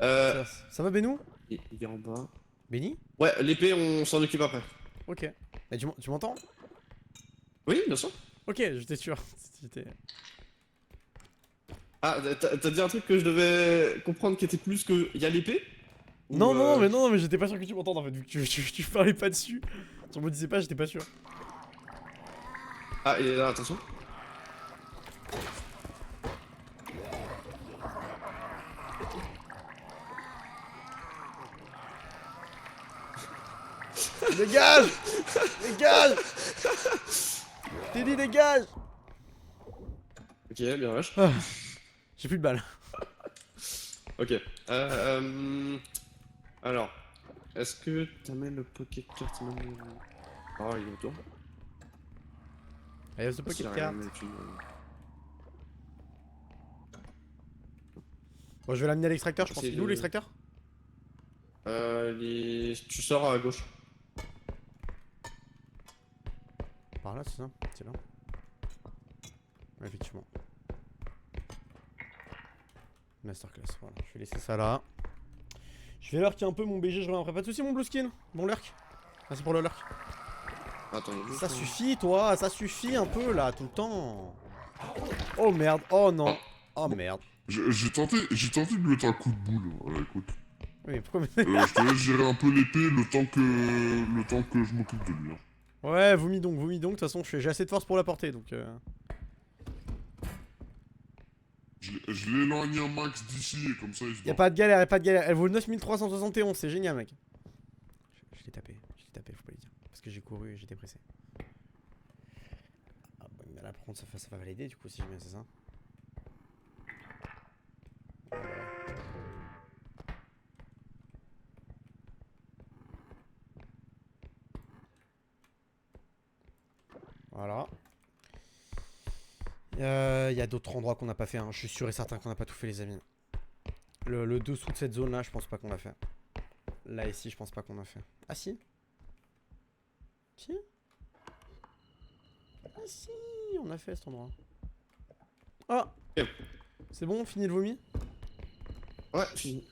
Euh. Ça va, Benou? Il est en bas. Benny? Ouais, l'épée, on s'en occupe après. Ok. Mais tu m'entends? Oui, bien sûr. Ok, j'étais sûr. Ah, t'as dit un truc que je devais comprendre qui était plus que. Il y a l'épée? Non, Ou, non, mais j'étais pas sûr que tu m'entendes en fait, vu que tu parlais pas dessus. Tu me disais pas, j'étais pas sûr. Ah, il est là, attention. Dégage! Dégage! T'es dit dégage! Ok, bien vache. Ah, j'ai plus de balles. Ok. Alors, est-ce que t'amènes le pocket card maintenant? Oh, il est autour. Allez, ce pocket card. Bon, je vais l'amener à l'extracteur, je pense. Il est où l'extracteur? Tu sors à gauche. Par là, c'est ça? C'est là. Ouais, effectivement. Masterclass, voilà. Je vais laisser ça là. Je vais lurk un peu mon BG, je reviens après. Pas de soucis, mon blue skin. Bon lurk. Merci pour le lurk. Attends, Ça suffit, toi. Ça suffit un peu là, tout le temps. Oh merde. Oh non. Oh merde. J'ai tenté de lui mettre un coup de boule. Écoute. Oui, mais pourquoi... Je te laisse gérer un peu l'épée le temps que je m'occupe de lui. Hein. Ouais, vomis donc. De toute façon, j'ai assez de force pour la porter, donc... Je l'éloigne un max d'ici et comme ça il se Y'a bat. pas de galère, Elle vaut 9371, c'est génial, mec. Je l'ai tapé, faut pas lui dire. Parce que j'ai couru et j'étais pressé. Ah bon, mais là, par contre, ça va valider, du coup, si jamais c'est ça. Voilà. Il y a d'autres endroits qu'on n'a pas fait, hein. Je suis sûr et certain qu'on n'a pas tout fait, les amis. Le dessous de cette zone là, je pense pas qu'on l'a fait. Là, ici, je pense pas qu'on a fait. Ah si? Si? Ah si, on a fait cet endroit. Ah! C'est bon, fini le vomi? Ouais, fini.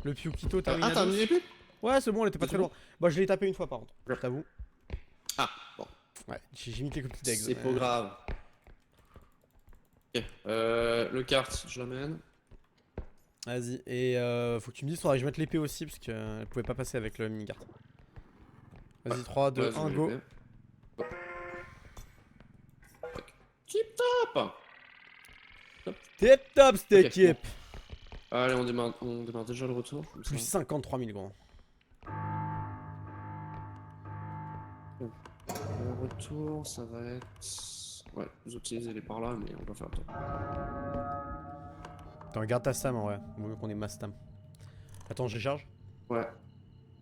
Le Piukito Ah, terminé. t'as amené l'épée? Ouais, c'est bon, elle était pas C'est très bon loin. Bah, je l'ai tapé une fois par contre, je Ouais. t'avoue. Ah, bon. Ouais, j'ai mis quelques petits degs. C'est pas grave. Ok, le kart, je l'amène. Vas-y, et faut que tu me dises, faudrait que je mette l'épée aussi, parce qu'elle pouvait pas passer avec le mini-carte. Vas-y, 3, 2, Ouais, 1, go. Tip top. Tip top, cette Ok, équipe! Allez, on démarre déjà le retour. comme Plus ça. 53 000 gros. Le retour, ça va être. Ouais, vous utilisez les par là, mais on va faire le tour. Attends, garde ta stam en vrai, vaut mieux qu'on ait ma stam. Attends, je recharge. Ouais.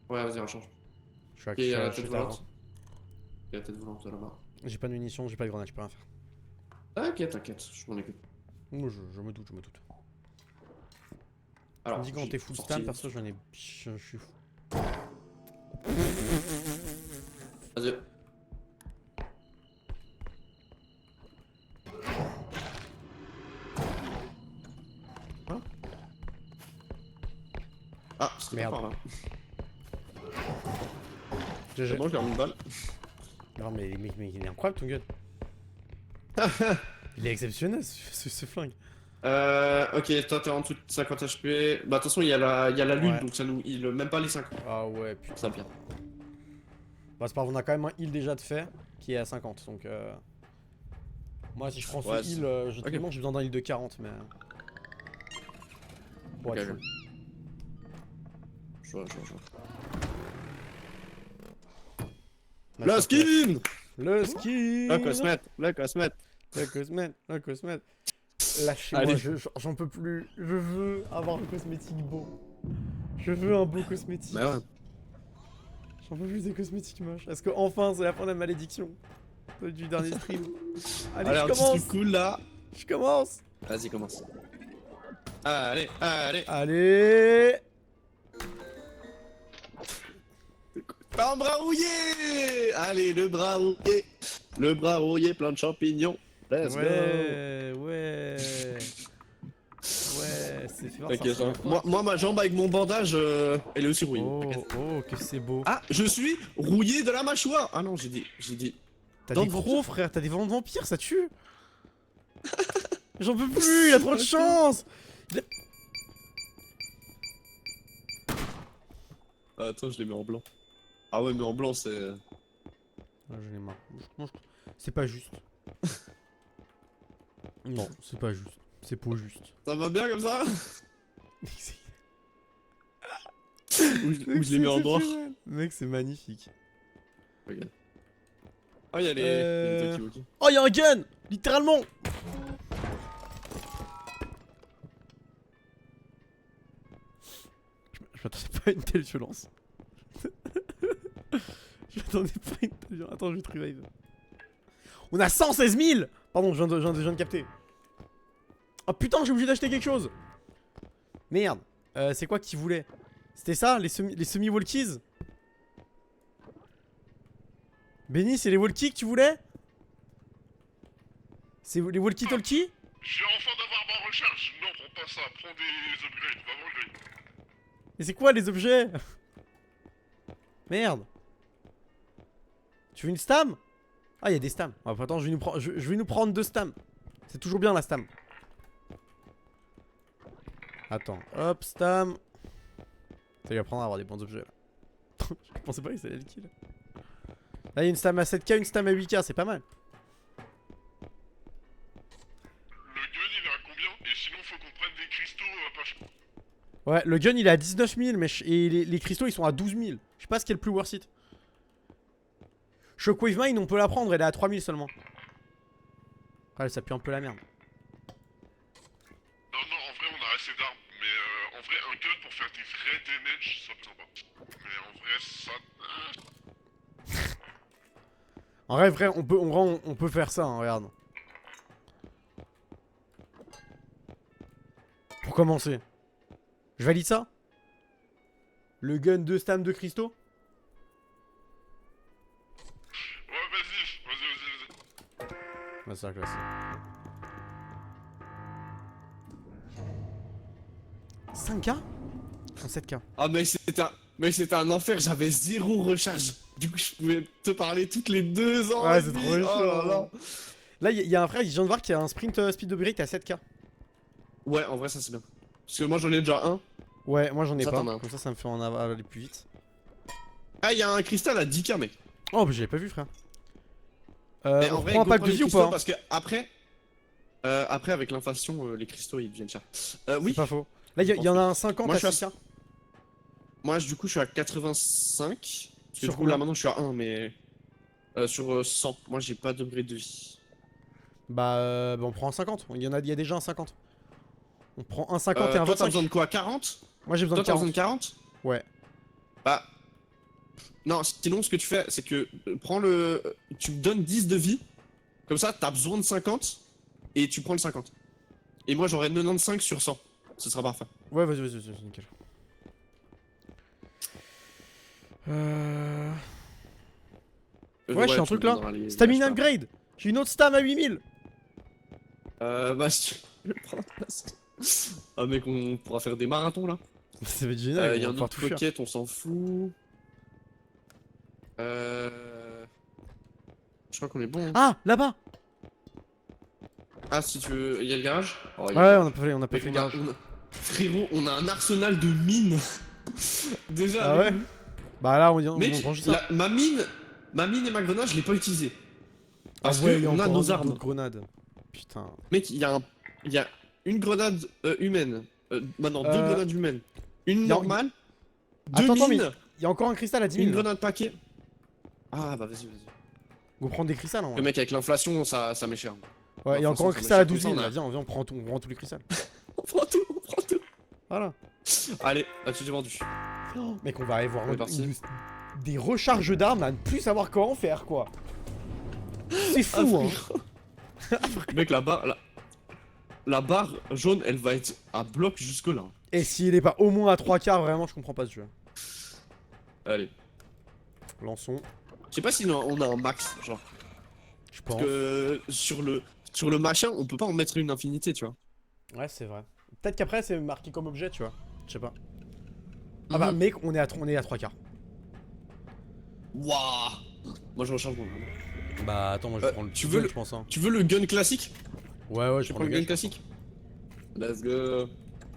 Ouais, vas-y, rechange. Je suis à Ok, il y a la je suis tête à- volante. Il y a la tête volante là-bas. J'ai pas de munitions, j'ai pas de grenade, je peux rien faire. T'inquiète, je m'en occupe. Moi, je me doute. Je Alors, me dis quand j'ai t'es full sorti- stam, perso, je suis fou. Vas-y. Ah, c'était Merde. pas par là. GG. C'est bon, je lui ai remis une balle. Non mais mec, il est incroyable ton gun. Il est exceptionnel ce flingue. Ok, toi t'es en dessous de 50 HP. Bah, de toute façon, il y a la lune, Ouais. donc ça nous heal même pas les 5. Ah ouais, putain. Ça vient. Bah c'est pas grave, on a quand même un heal déjà de fait qui est à 50 donc moi si je prends ce Ouais, heal, j'ai ok. besoin d'un heal de 40 mais... Pour être Ok, full. Je vois. Bah, Le ça fait- skin! Le skin. Le cosmète! Le cosmète. Lâchez-moi, Allez. j'en peux plus. Je veux avoir un cosmétique beau. Je veux un beau cosmétique. Bah ouais. J'en peux plus des cosmétiques moches. Est-ce que enfin c'est la fin de la malédiction du dernier stream? Allez, Allez, un je petit commence. truc cool là. Je commence. Vas-y, commence. Allez. Allez. Pas un bras rouillé! Allez, le bras rouillé! Le bras rouillé, plein de champignons. Let's go! Ouais, c'est fait voir, Ok, ça ça ressemble va. à quoi? Moi, ma jambe avec mon bandage, elle est aussi rouillée. Oh, que c'est beau. Ah, je suis rouillé de la mâchoire! Ah non, j'ai dit. T'as dans des le crocs, vampire. frère, t'as des vents de vampires, ça tue. J'en peux plus, il a trop de chance. Ah, attends, je les mets en blanc. Ah ouais, mais en blanc, c'est. Ah, j'en ai marre. C'est pas juste. Non, c'est pas juste. C'est pas juste. Ça va bien comme ça? Ou je les mets en noir. Mec, c'est magnifique. Regarde. Ah, y'a les talkie-walkie. Oh, y'a un gun. Littéralement. Je m'attendais pas à une telle violence. Je m'attendais pas à une telle violence. Attends, je vais te revive. On a 116 000. Pardon, je viens de capter. Oh putain, j'ai obligé d'acheter quelque chose. Merde. C'est quoi qu'il voulait? C'était ça, les semi-walkies? Benny, c'est les walkies que tu voulais? C'est les walkie-talkie? Je viens enfin d'avoir ma recharge. Non, prends pas ça. Prends des upgrades. Va voir le grade. Et c'est quoi les objets? Merde. Tu veux une stam? Ah, il y a des stams. Ah, attends, je vais nous prendre 2 stams. C'est toujours bien la stam. Attends, hop, stam. Ça lui apprendra à avoir des bons objets là. Je pensais pas que c'était le kill. Là, il y a une stam à 7k, une stam à 8k, c'est pas mal. Le gun, il est à combien? Et sinon, faut qu'on prenne des cristaux pas cher. Ouais, le gun il est à 19 000, mais et les cristaux ils sont à 12 000. Je sais pas ce qui est le plus worth it. Shockwave Mine, on peut la prendre, elle est à 3 000 seulement. Ah, ça pue un peu la merde. Non, en vrai, on a assez d'armes. Mais en vrai, un gun pour faire des vrais damage, ça me sympa. Mais en vrai, ça. En vrai, on peut faire ça, hein, regarde. Pour commencer. Je valide ça. Le gun 2 stam de cristaux. Ouais, vas-y. Ouais, c'est la classe. 5k? En 7k. Ah, mais c'était un enfer, j'avais 0 recharge. Du coup, je pouvais te parler toutes les 2 ans. Ouais, et c'est demi. trop Oh là chaud. là. Là, il y a un frère, je viens de voir qu'il y a un sprint speed upgrade à 7k. Ouais, en vrai, ça c'est bien. Parce que moi j'en ai déjà un. Ouais, moi j'en ai Ça, pas. t'en as un. Comme ça me fait en aller plus vite. Ah, il y a un cristal à 10k, mec. Oh, mais j'avais pas vu, frère. Mais On en vrai, prend un go pack prendre de les vie ou cristaux pas? Parce que après, avec l'inflation, les cristaux ils deviennent chers. Oui. C'est pas faux. Là, il y en a un 50 Moi, à je suis 6k. Moi, du coup, je suis à 85. Parce que Sur du coup, combien? là maintenant, je suis à 1, mais. Sur 100. Moi, j'ai pas d'upgrade de vie. Bah, on prend un 50. Il y a déjà un 50. On prend un 50 et un Toi, t'as 25. besoin de quoi? 40? Moi, j'ai besoin Toi, de t'as 40. besoin de 40? Ouais. Bah. Non, sinon, ce que tu fais, c'est que. Tu me donnes 10 de vie. Comme ça, t'as besoin de 50. Et tu prends le 50. Et moi, j'aurai 95 sur 100. Ce sera parfait. Ouais, vas-y, nickel. Ouais, j'ai un tu truc me là. donneras les Stamina achats. upgrade. J'ai une autre stam à 8000. Bah, si tu veux prendre la place. Ah, mec, on pourra faire des marathons là. Ça va être génial. Il y a on va un pouvoir autre tout faire. pocket, on s'en fout. Je crois qu'on est bon. Hein. Ah, là-bas. Ah, si tu veux. Il y a le garage. Oh, il y Ouais, a le on a pas fait, on a pas Mec, fait le garage. Frérot, on a un arsenal de mines. Déjà. Ah avec ouais. nous. Bah là, on Mec, prend juste ça. ma mine et ma grenade, je l'ai pas utilisée. Ah Parce ouais, que il y a on a encore nos un armes. d'autres grenades. Putain. Mec, il y a une grenade humaine. Maintenant, deux Euh, grenades humaines. Une y a- normale. Deux Attends, mais mines. il y a encore un cristal à 10 Une 000. là. grenade paquet. Ah bah vas-y. Go prendre des cristals. Hein, Le mec, avec l'inflation, ça m'est cher. ouais, il y a de encore un toute façon, cristal à ça 12 000. m'échappe, Là. Viens, on prend tout, on prend tous les cristals. On prend tout. Voilà. Allez, tu t'es vendu. Oh, mec, on va aller voir On est parti. des recharges d'armes à ne plus savoir comment faire, quoi. C'est fou, hein. Mec, la barre jaune, elle va être à bloc jusque là. Et s'il est pas au moins à 3/4, vraiment, je comprends pas ce jeu. Allez. Lançons. Je sais pas si on a un max, genre. Je pense. Parce que sur le machin, on peut pas en mettre une infinité, tu vois. Ouais, c'est vrai. Peut-être qu'après, c'est marqué comme objet, tu vois. Je sais pas. Ah bah, Mhm. mec, on est à 3/4. Waouh. Moi, je recharge mon. Bah, attends, moi, je vais prendre le tu petit veux gun, le- je pense. Hein. Tu veux le gun classique? Ouais, je Tu prends prends le gun gage. classique? Let's go.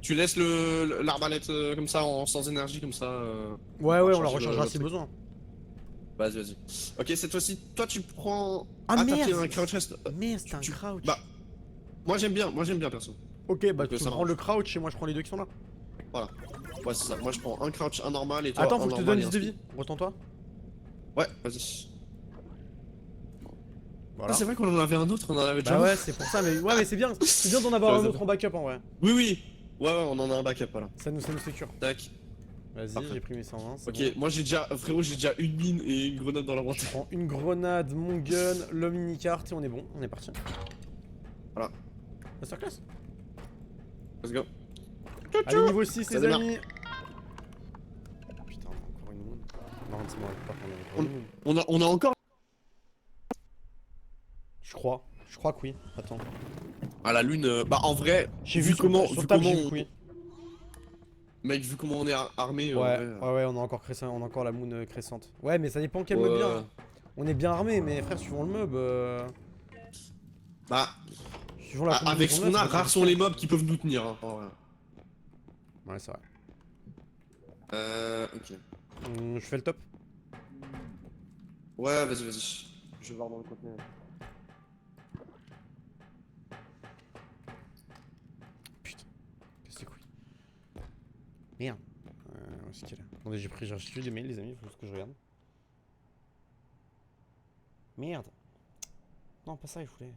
Tu laisses l'arbalète comme ça, sans énergie, comme ça. Ouais, on la changer rechargera le si truc. besoin. Vas-y. Ok, cette fois-ci, toi, tu prends. Ah, t'as merde. pris un crouch rest. Merde, c'est un tu- crouch. Bah, moi, j'aime bien, perso. Ok, bah, donc, tu ça prends marche. le crouch et moi, je prends les deux qui sont là. Ouais, c'est ça. Moi, je prends un crouch, un normal et toi. Attends, un faut que je te normal donne et 10 de un vie. Retends-toi. Ouais, vas-y. Voilà. Ah, c'est vrai qu'on en avait un autre, on en avait déjà Bah un. ouais, c'est pour ça, mais ouais, mais c'est bien d'en avoir un autre en backup en vrai. Oui. Ouais, on en a un backup, voilà. Ça nous sécure. Tac. Vas-y, Parfait. j'ai pris mes 120. c'est Ok, bon. moi j'ai déjà, frérot, j'ai déjà une mine et une grenade dans la Je boîte. prends une grenade, mon gun, le mini-cart et on est bon, on est parti. Voilà. Masterclass. Let's go. Allez, niveau 6, Ça les démarre. amis. Putain, encore une moon. Non, c'est bon, pas qu'on a encore une moon. On a encore. Je crois que oui. Attends. Ah, la lune, bah en vrai, J'ai vu comment, sur vu table, comment, j'ai vu que oui. mec, vu comment on est armé. Ouais, on a encore on a encore la moon crescente. Ouais, mais ça dépend quel mob Ouais. bien. On est bien armé, mais frère, suivant le mob. Bah, Suivant la avec ce qu'on combinaison, a, ça va rares être sont les mobs qui peuvent nous tenir. Hein, en vrai. Ouais, c'est vrai. Ok. Je fais le top. Ouais, vas-y. Je vais voir dans le contenu. Putain, casse les couilles. Merde. Où est-ce qu'il est? Attendez, j'ai reçu des mails, les amis, faut que je regarde. Merde. Non, pas ça, il voulait.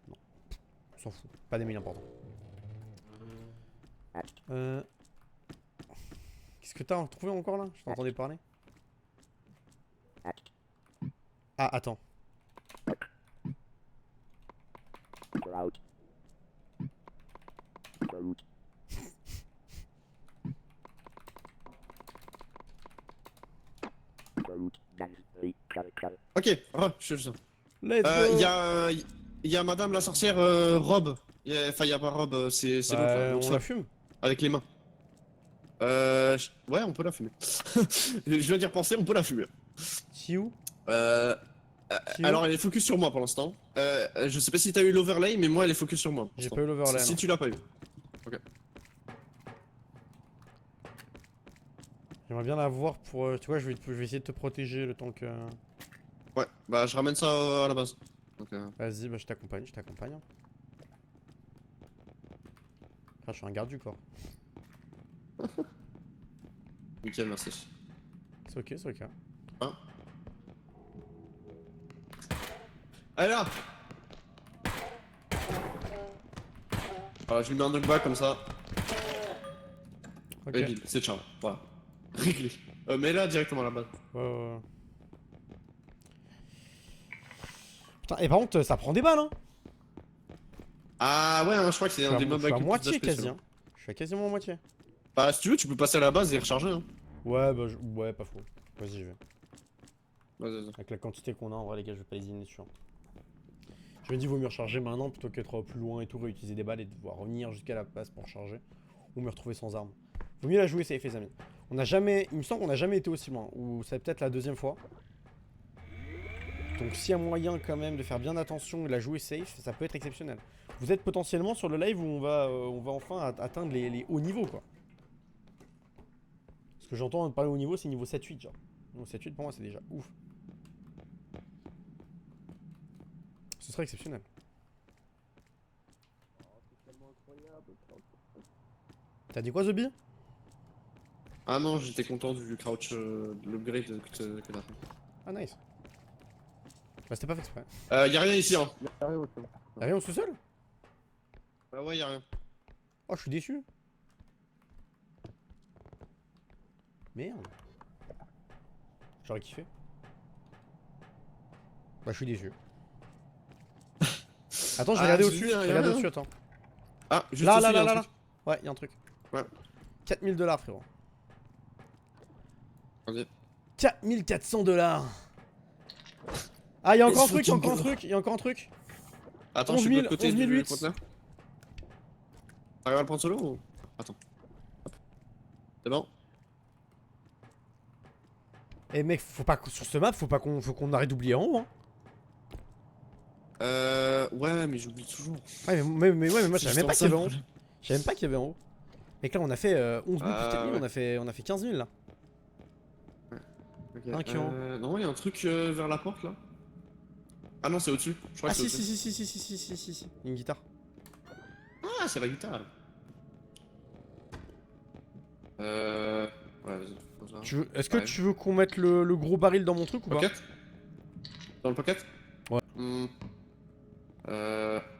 Non. On s'en fout. Pas des mails importants. Qu'est-ce que t'as trouvé encore là? Je t'entendais parler. Ah, attends. Ok, je suis ça. Let's go. Il y a Madame la sorcière Rob. Enfin, il y a pas Rob, c'est l'autre là. l'autre On femme, la fume. avec les mains. Ouais, on peut la fumer. Je viens d'y repenser, on peut la fumer. Chiou. Alors, elle est focus sur moi pour l'instant. Je sais pas si t'as eu l'overlay, mais moi, elle est focus sur moi. pour J'ai l'instant. pas eu l'overlay. Si non. tu l'as pas eu. J'aimerais bien la voir pour. Tu vois, je vais essayer de te protéger le temps que. Ouais, bah, je ramène ça à la base. Donc, Vas-y, bah je t'accompagne. Hein. Ah, je suis un garde du corps. nickel, merci. C'est ok. Allez là. Voilà, je lui mets un knockback comme ça. Ok. Et c'est ciao. Voilà. Réglé. Mais là, directement à la base. Ouais. Putain, et par contre, ça prend des balles, hein. Ah ouais, hein, je crois que c'est un des mobs Je suis avec à le plus moitié d'HP, quasi, celui-là. hein. Je suis à quasiment à moitié. Bah, si tu veux, tu peux passer à la base et recharger. Hein. Ouais, bah ouais, pas faux. Vas-y, je vais. Vas-y. Avec la quantité qu'on a, en vrai, les gars, je vais pas hésiter dessus. Je me dis, vaut mieux recharger maintenant plutôt qu'être plus loin et tout, réutiliser des balles et devoir revenir jusqu'à la base pour recharger. ou me retrouver sans arme. Vaut mieux la jouer safe, les amis. On a jamais, il me semble qu'on n'a jamais été aussi loin, ou c'est peut-être la deuxième fois. Donc s'il y a moyen quand même de faire bien attention et de la jouer safe, ça peut être exceptionnel. Vous êtes potentiellement sur le live où on va enfin atteindre les hauts niveaux, quoi. Ce que j'entends parler haut niveau, c'est niveau 7-8, genre. Niveau 7-8 pour moi c'est déjà ouf. Ce serait exceptionnel. T'as dit quoi, The Bee? Ah non, j'étais content du crouch, l'upgrade que t'as fait. Ah nice. Bah c'était pas fait exprès. Y'a rien ici, hein. Y'a rien au sous-sol? Ah ouais, y'a rien. Oh, je suis déçu. Merde. J'aurais kiffé. Bah, je suis déçu. Attends, je vais regarder au-dessus. Je vais regarder au-dessus, attends. Ah, juste Là, aussi, là, y'a là, un là, truc. là. Ouais, y'a un truc. Ouais. 4000 $, frérot. Ok. 4400 $. Ah, y'a encore un Ils truc, sont y'a encore un tous truc, y'a encore un truc. Attends, 11 je 000, suis de l'autre côté 11 du 008. conteneur. T'arrives à le prendre solo ou... Attends. Hop. C'est bon? Eh mec, faut pas sur ce map, faut qu'on arrête d'oublier en haut, hein. Ouais, mais j'oublie toujours. Ouais, mais moi, je savais même pas qu'il y avait en haut. haut. Je savais même pas qu'il y avait en haut. Mec, là, on a fait 11 000 plus 4000, ouais. on a fait 15 000 là. Ok. Incurant. Non, y'a un truc vers la porte là. Ah non, c'est au-dessus. Je crois Ah que c'est si, au-dessus. si. Une guitare. Ah, c'est la guitare. Ouais, vas-y. Comme ça. Est-ce que Ouais. tu veux qu'on mette le gros baril dans mon truc ou pas? Pocket? Dans le pocket? Ouais.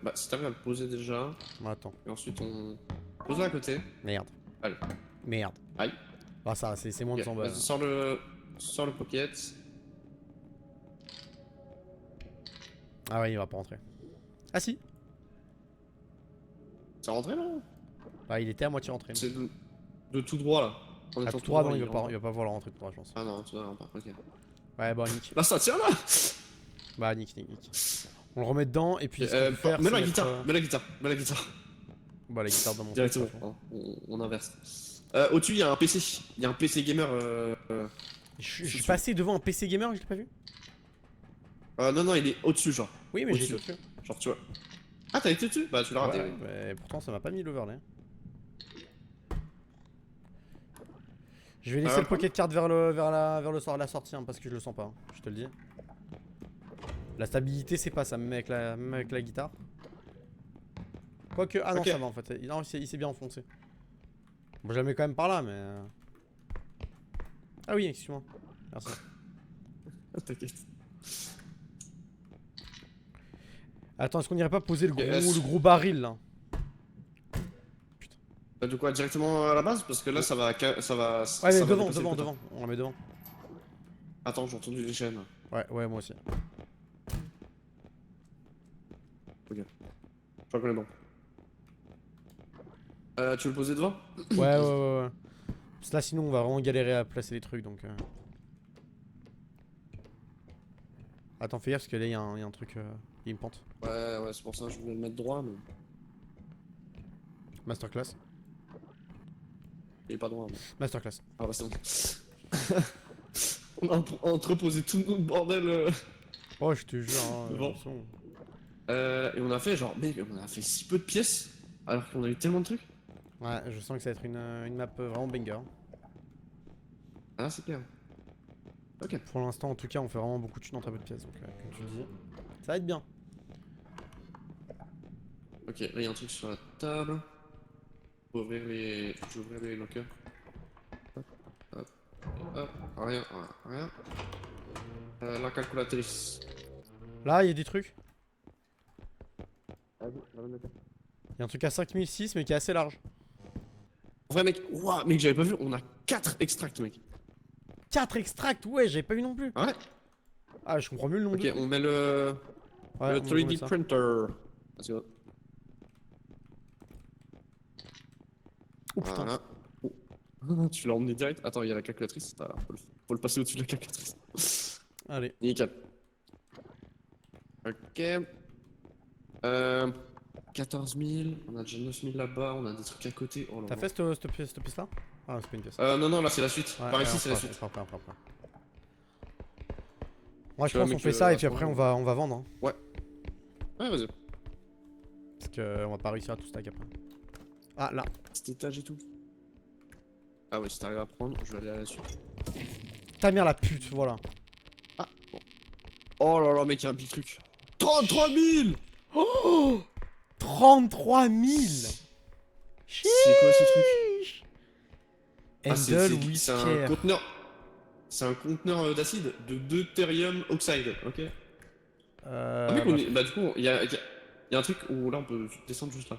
Bah, si t'arrives à le poser déjà, Attends. et ensuite on pose à côté. Merde. Allez. Merde. Aïe. Ah ça, c'est moins de Ok, 100 balles. vas-y, sors le pocket. Ah ouais, il va pas rentrer. Ah si. C'est rentré là? Bah il était à moitié rentré. C'est de tout droit là. En Ah, étant tout droit, non, il il va pas voir la rentrée tout droit, je pense. Ah non, tout droit, pas. Ok. Ouais, bah nick. Là, ça tient là! Bah nick. On le remet dedans et puis ce qu'on peut faire, Mets c'est la mettre, guitare, mets la guitare. Bah la guitare dans mon truc. Directement, de toute façon. on inverse. Au-dessus, il y a un PC. Il y a un PC gamer. Je suis passé devant un PC gamer, je l'ai pas vu. Non, il est au-dessus, genre. Oui, mais j'ai Au-dessus. dessus. Genre, tu vois. Ah, t'as été dessus? Bah, tu l'as raté. Ouais, mais pourtant ça m'a pas mis l'overlay. Je vais laisser le pocket card vers la sortie hein, parce que je le sens pas, hein, je te le dis. La stabilité c'est pas ça, même avec la guitare. Quoique, ah non Ok. ça va en fait, non, il s'est bien enfoncé. Bon je la mets quand même par là mais... Ah oui, excuse-moi, merci. T'inquiète. Attends, est-ce qu'on irait pas poser Yes. le gros baril là? Bah, de quoi directement à la base? Parce que là, ça va. Ouais mais ça va devant, dépasser le quota. on la met devant. Attends, j'ai entendu les chaînes. Ouais, moi aussi. Je crois qu'on est bon. Tu veux le poser devant? Ouais. Parce que là sinon on va vraiment galérer à placer les trucs donc... Attends, fais gaffe parce que là il y a un truc, il y a une pente. Ouais, c'est pour ça que je voulais le mettre droit, mais. Masterclass. Il est pas droit. Mais... Masterclass. Ah, bah, c'est bon. On a entreposé tout notre bordel. Oh, je te jure. Hein, Bon. c'est bon. Et on a fait genre, mec, on a fait si peu de pièces alors qu'on a eu tellement de trucs. Ouais, je sens que ça va être une map vraiment banger. Ah, c'est clair. Ok. Pour l'instant, en tout cas, on fait vraiment beaucoup de thunes dans très peu de pièces. Donc, comme tu le dis, ça va être bien. Ok, là il y a un truc sur la table. Faut ouvrir les. Je vais ouvrir les lockers. Hop, rien. La calculatrice. Là, il y a des trucs. Il y a un truc à 5006, mais qui est assez large. En vrai, mec, ouah, mec, j'avais pas vu, on a 4 extracts, mec. 4 extracts, ouais, j'avais pas vu non plus. Ouais. Ah, je comprends mieux le nom Ok, de... on met le Ouais, on met 3D ça. printer. Let's go. Oh putain. Voilà. Oh. Tu l'as emmené direct. Attends, il y a la calculatrice. Faut le passer au-dessus de la calculatrice. Allez. Nickel. Ok. 14 000, on a déjà 9 000 là-bas, on a des trucs à côté. Oh là T'as là. fait cette pièce là? Ah, c'est pas une pièce. Non, non, là c'est la suite. Ouais, Par ouais, ici, on c'est la fera- suite. on fera après. Moi, je Tu vois, pense qu'on mec, fait ça et à puis ce après, moment-là. on va vendre. Hein, Ouais, vas-y. parce qu'on va pas réussir à tout stack après. Ah, là. Cet étage et tout. Ah ouais, si t'arrives à prendre, je vais aller à la suite. Ta mère la pute, voilà. Ah, bon. Oh là là, mec, il y a un petit truc. 33 000. Oh 33 000. C'est quoi ce truc? Handle C'est un Whisker. conteneur. C'est un conteneur d'acide de 2 Therium oxide, ok? Ah mec, bah du coup, il y a un truc où là on peut descendre juste là.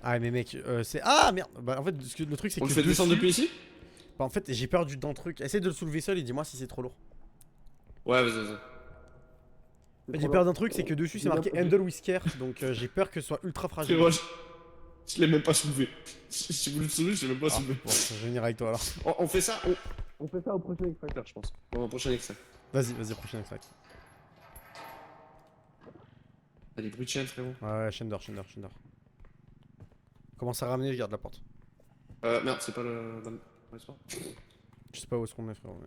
Ah mais mec, c'est... Ah merde. Bah en fait, le truc c'est On que le fait descendre dessus- depuis ici? Bah en fait, j'ai perdu dans le truc. Essaye de le soulever seul et dis-moi si c'est trop lourd. Ouais, vas-y. J'ai peur d'un truc, c'est que dessus c'est marqué Handle Whisker, donc j'ai peur que ce soit ultra fragile. Frérot, je l'ai même pas soulevé. Si vous voulez le soulever, je l'ai même pas Ah, soulevé. bon, je vais venir avec toi alors. On fait ça, on fait ça au prochain extracteur, je pense. Au prochain extrait. Vas-y, prochain extract. T'as des bruits de chaîne, frérot. Ouais, Shender. Commence à ramener, je garde la porte. Merde, c'est pas le. Ouais, c'est pas. Je sais pas où est-ce qu'on est frérot.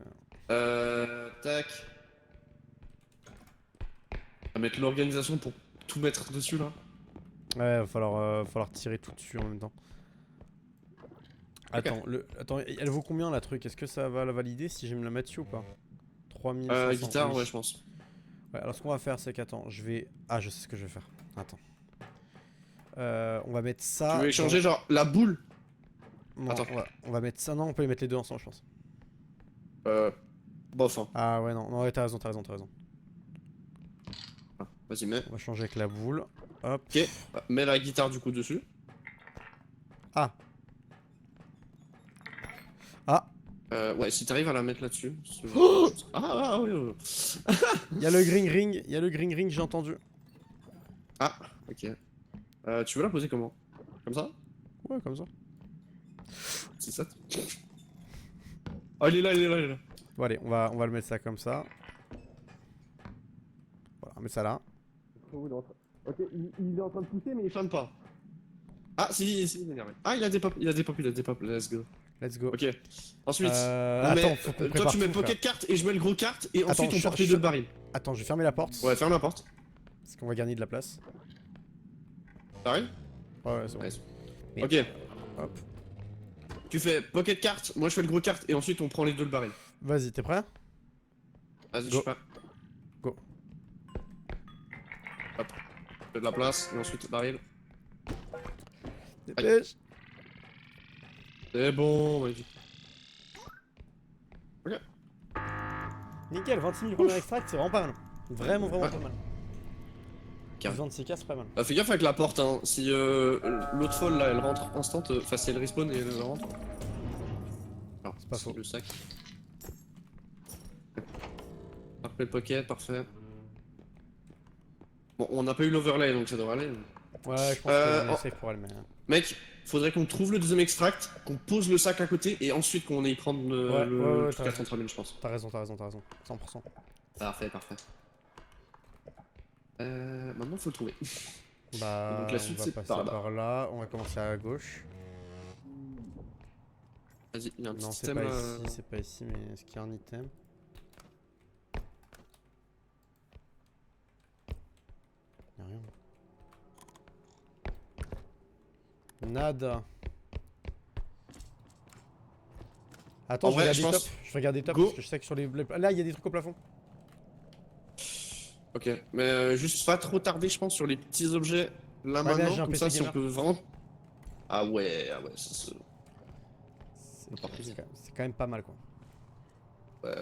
Tac. On va mettre l'organisation pour tout mettre dessus là. Ouais, va falloir tirer tout dessus en même temps. Attends, attends, elle vaut combien la truc? Est-ce que ça va la valider si je vais me la mettre dessus ou pas? 3500. Guitare, oui. ouais, je pense. Ouais, alors ce qu'on va faire, c'est qu'attends, je vais... Ah, je sais ce que je vais faire. Attends. On va mettre ça... Tu veux échanger genre la boule? Non, Attends. on va mettre ça... Non, on peut les mettre les deux ensemble, je pense. Bof, hein. Ah ouais, non, ouais, t'as raison. Ah, vas-y, mets. On va changer avec la boule. Hop. Ok, mets la guitare du coup dessus. Ah. Ouais, si t'arrives à la mettre là-dessus. Oh Oui. Il y a le green ring, j'ai entendu. Ah, ok. Tu veux la poser comment? Comme ça? Ouais, comme ça. C'est ça? Oh, il est là. Bon allez, on va le mettre ça comme ça. Voilà, on met ça là. Ok, il est en train de pousser, mais il ferme pas. Ah, si, il est énervé. Ah, il a des pop, let's go. Let's go. Ok. Ensuite, attends, faut qu'on toi prépare tu mets tout, pocket carte et je mets le gros carte et ensuite Attends, on porte les deux barils. Attends, je vais fermer la porte. Ouais, ferme la porte. Parce qu'on va gagner de la place. T'arrives? Ouais, c'est bon. Ouais. Merde. Ok. Hop. Tu fais pocket carte, moi je fais le gros carte et ensuite on prend les deux le baril. Vas-y, t'es prêt? Vas-y, je Go. sais pas. Go. Hop. Fais de la place et ensuite le baril. Dépêche. C'est bon, vas-y. Nickel, 26 000 premiers extracts, c'est vraiment pas mal. Vraiment Ouais. pas mal. Carré. 26 cas, c'est pas mal. Fais gaffe avec la porte, hein. Si l'autre folle là elle rentre instant, enfin si elle respawn et elle rentre. Alors, C'est pas faux. Le sac. Parfait, le pocket, parfait. Bon, on n'a pas eu l'overlay donc ça devrait aller. Ouais, je pense qu'on est oh. safe pour elle, mais... Mec, faudrait qu'on trouve le deuxième extract, qu'on pose le sac à côté et ensuite qu'on aille prendre le truc à 33 000, je pense. T'as raison. 100%. Parfait. Maintenant faut le trouver. Bah, Donc la suite, on va c'est passer par là-bas. par là, on va commencer à gauche. Vas-y, il y a un petit Non, c'est système. pas ici, mais est-ce qu'il y a un item? Y'a rien. Nada. Attends, En je vais vrai, regarder je pense- top. Je vais regarder top Go. parce que je sais que sur les... Là, il y a des trucs au plafond. Ok, mais juste pas trop tarder, je pense, sur les petits objets là Ouais, là, j'ai maintenant. un Comme PC ça, si on gamer. peut vraiment. Ah ouais, ça se. C'est quand même pas mal, quoi. Ouais.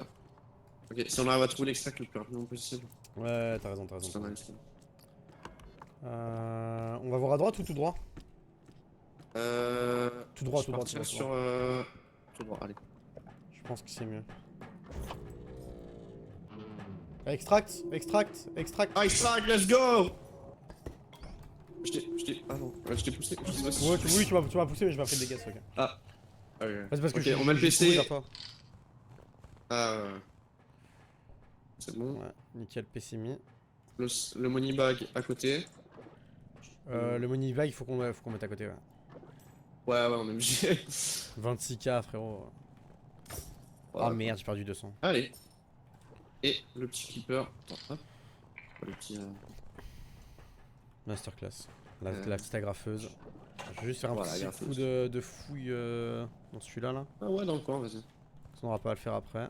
Ok, si on arrive à trouver l'extract le plus rapidement possible. Ouais, t'as raison. C'est pas mal, ça. On va voir à droite ou tout droit? Tout droit, je tout droit, partirais tout droit. sur. Tout droit, allez. Je pense que c'est mieux. Extract. Ah, extract, let's go! Ah non, je t'ai poussé. Je sais pas si- Ouais, oui, tu m'as poussé, mais je m'ai fait des dégâts, ok. Ah. Ah ouais. C'est parce que Ok, on met le j'ai PC. couru vers toi. Ah. C'est bon. Ouais, nickel, PC mis. le money bag à côté. Le money bag, faut qu'on mette à côté. Ouais. Ouais, on est obligé. 26K, frérot. Voilà. Ah merde, j'ai perdu 200. Allez. Et le petit clipper. Attends, hop. Le petit. Masterclass. La petite agrafeuse. Je vais juste faire un Voilà, petit agrafeuse. coup de fouille dans celui-là. Là. Ah ouais, dans le coin, vas-y. Ça, on aura pas à le faire après.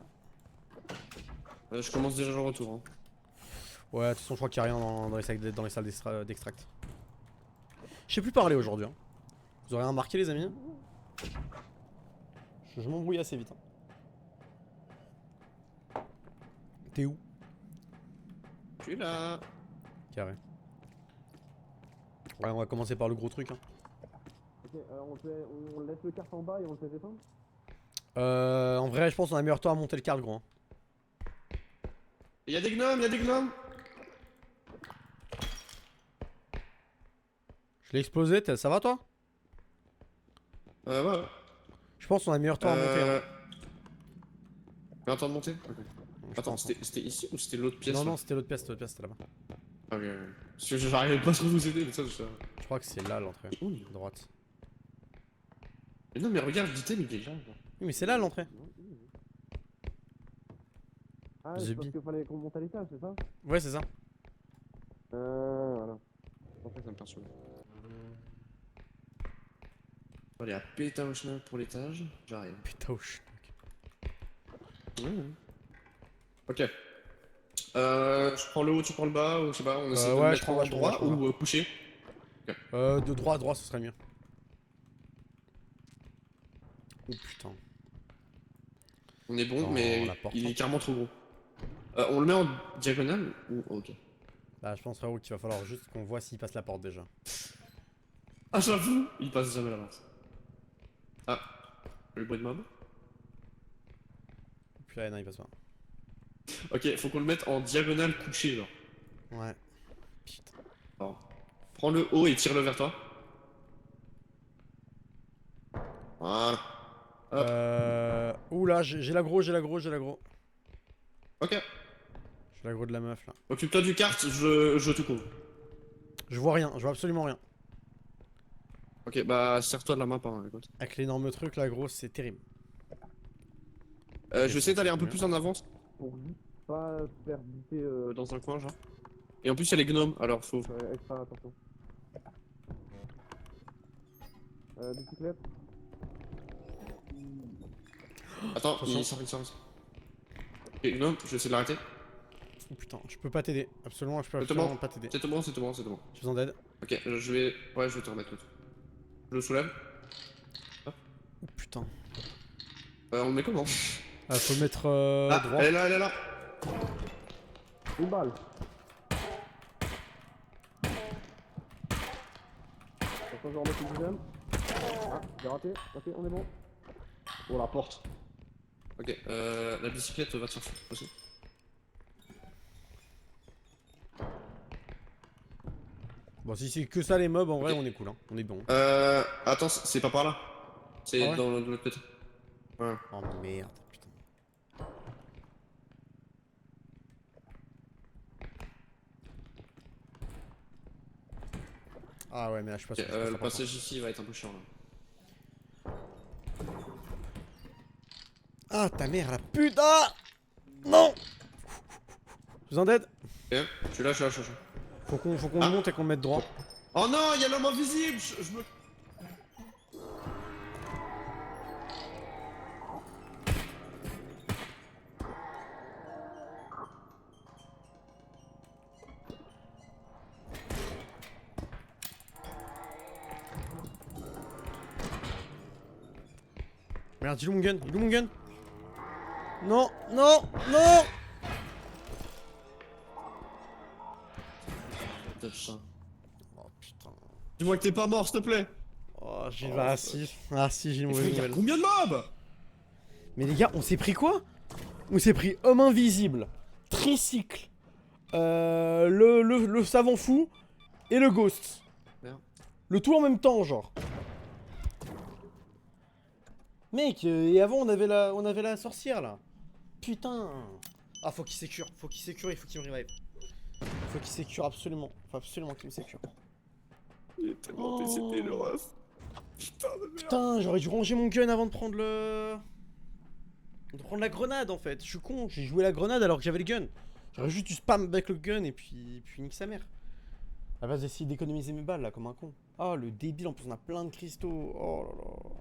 Je commence déjà le retour. Hein. Ouais, de toute façon, je crois qu'il n'y a rien dans les salles d'extract. Je sais plus parler aujourd'hui. Hein. Vous aurez remarqué, les amis? Je m'embrouille assez vite. Hein. T'es où? Je suis là. Carré. Ouais, on va commencer par le gros truc. Hein. Ok, alors on laisse le carte en bas et on le fait descendre. En vrai, je pense qu'on a meilleur temps à monter le cart, gros. Hein. Y'a des gnomes, Je l'ai explosé, ça va toi? Ouais. Je pense qu'on a meilleur temps à monter. Hein. Mais attends de monter. Ok. Je Attends, pense, hein. c'était ici ou c'était l'autre pièce? Non, là non, c'était l'autre pièce, c'était là-bas. Ok. Parce que j'arrivais pas trop à vous aider, mais ça, je. Je crois que c'est là l'entrée. Oui. Droite. Mais non, mais regarde, dit-elle, il est là. Oui, mais c'est là l'entrée. Ah, The c'est parce Bee. qu'il fallait qu'on monte à l'étage, c'est ça? Ouais, c'est ça. Voilà. En fait, ça me perturbe. Allez, à Pétaouchna pour l'étage, j'arrive. Putain, oh, chut. Ok. Je prends le haut, tu prends le bas, ou je sais pas, on essaie de ouais, le je mettre prends en là, je prends droit là, je prends ou couché. De droit, ce serait mieux. Oh putain. On est bon, Dans mais la porte, il hein. est carrément trop gros. On le met en diagonale ou ok. Bah, je pense, frérot, qu'il va falloir juste qu'on voit s'il passe la porte déjà. Ah, j'avoue, il passe jamais la porte. Ah, le bruit de mob. Puis là, non, il passe pas. Ok, faut qu'on le mette en diagonale couché, genre. Ouais. Putain. Alors, prends le haut et tire-le vers toi. Voilà. Hop. Oula, j'ai l'aggro. Ok. J'ai l'aggro de la meuf là. Occupe-toi du kart, je te couvre. Je vois rien, je vois absolument rien. Ok, bah serre-toi de la main par un écoute. Avec l'énorme truc là, gros, c'est terrible. Je vais essayer d'aller un peu mieux. plus en avance pour pas se faire buter dans un coin, genre. Et en plus, il y a les gnomes, alors faut faire extra attention. Bicyclette. Attends, Attention. il sort. Ok, gnome, je vais essayer de l'arrêter. Oh putain, je peux pas t'aider. Absolument, je peux C'est absolument bon. pas t'aider. C'est bon. J'ai besoin d'aide. Ok, je vais te remettre l'autre. Je le soulève. Oh putain. On le met comment? Faut le mettre Ah, droit. elle est là. Une balle. Attends, je vais remettre une deuxième. Ah, j'ai raté. Ok, on est bon. Oh, la porte. Ok, la bicyclette va te faire foutre aussi. Bon, si c'est que ça les mobs, en vrai, Ok. on est cool. Hein. On est bon. Attends, c'est pas par là. C'est Ah ouais dans l'autre côté. Ouais. Oh merde, putain. Ah ouais, mais là, je suis pas Ok, sûr. que je passe le la porte, hein. passage ici va être un peu chiant là. Ah, ta mère, la putain. Non. Besoin d'aide. Ok, je suis là. Faut qu'on Ah. monte et qu'on le mette droit. Oh non, il y a l'homme invisible. Je me. Merde, il est où mon gun? Non. Putain. Oh putain. Dis-moi que t'es pas mort, s'il te plaît. Oh, j'ai ah si, j'ai une mauvaise Il y a nouvelle. combien de mobs? Mais les gars, on s'est pris quoi? On s'est pris homme invisible, tricycle, le savant fou et le ghost. Merde. Le tout en même temps, genre. Mec, et avant on avait la sorcière là. Putain. Ah, faut qu'il sécure, il faut qu'il me revive. Faut qu'il sécure absolument. Faut absolument qu'il me sécure. Il est tellement décédé, le ref. Putain de merde. Putain, j'aurais dû ranger mon gun avant de prendre de prendre la grenade en fait. Je suis con, j'ai joué la grenade alors que j'avais le gun. J'aurais juste dû spam avec le gun et puis nique sa mère. À la base d'essayer d'économiser mes balles là comme un con. Oh le débile, en plus on a plein de cristaux. Oh là là.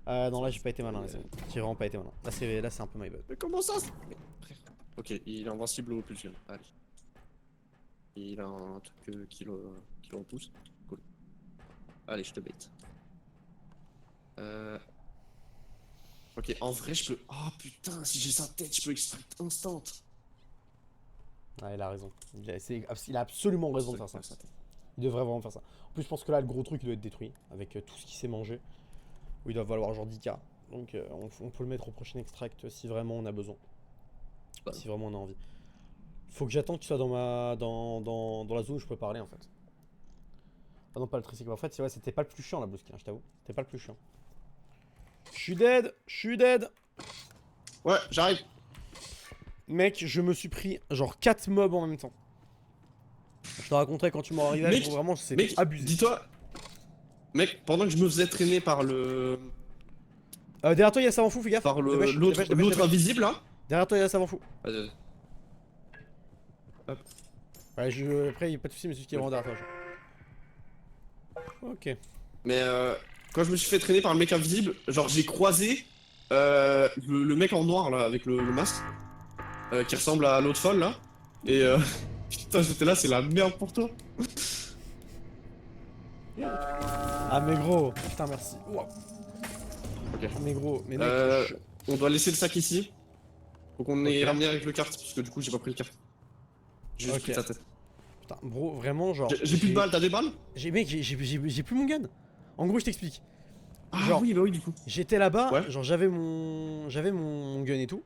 Ah non, là j'ai pas été malin les amis. J'ai vraiment pas été malin. Là c'est un peu my bad. Mais comment ça Ok, il est invincible au pulsion. Allez. Il a un truc qui le repousse. Cool. Allez, je te bait. Ok, en vrai, je peux. Oh putain, si j'ai sa tête, je peux extract instant. Ah, il a raison. Il a absolument raison de faire ça. Il devrait vraiment faire ça. En plus, je pense que là, le gros truc il doit être détruit avec tout ce qui s'est mangé. Où il doit valoir genre 10k. Donc, on peut le mettre au prochain extract si vraiment on a besoin. Ouais. Si vraiment on a envie. Faut que j'attende qu'il soit dans la zone où je peux parler en fait. Ah non, pas le tricycle. En fait, ouais, c'était pas le plus chiant la blouse, je t'avoue. C'était pas le plus chiant. Je suis dead. Je suis dead. Ouais, j'arrive. Mec, je me suis pris genre 4 mobs en même temps. Je te raconterai quand tu m'auras arrivé. Mec, Vraiment, c'est Mec, abusé. dis-toi. Mec, pendant que je me faisais traîner par le. Derrière toi, il y a savant fou, fais gaffe. Par Dépêche, l'autre dépêche. invisible là. Derrière toi, il y a savant fou. Vas-y. Ouais, après, il y a pas de soucis, mais c'est ce qui est vraiment derrière toi. Ok. Mais quand je me suis fait traîner par le mec invisible, genre j'ai croisé le mec en noir là avec le masque qui ressemble à l'autre folle là. Et putain, j'étais là, c'est la merde pour toi. Ah, mais gros, putain, merci. Wow. Ok. Ah, mais gros, mais mec. On doit laisser le sac ici. Faut qu'on ait Ok. ramené avec le carte parce que du coup j'ai pas pris le carte. J'ai juste Ok. pris ta tête. Putain, bro, vraiment, genre. J'ai plus de balles, t'as des balles? Mec, j'ai plus mon gun. En gros, je t'explique. Ah Genre, oui, bah oui, du coup. J'étais là-bas, Ouais. genre j'avais mon gun et tout.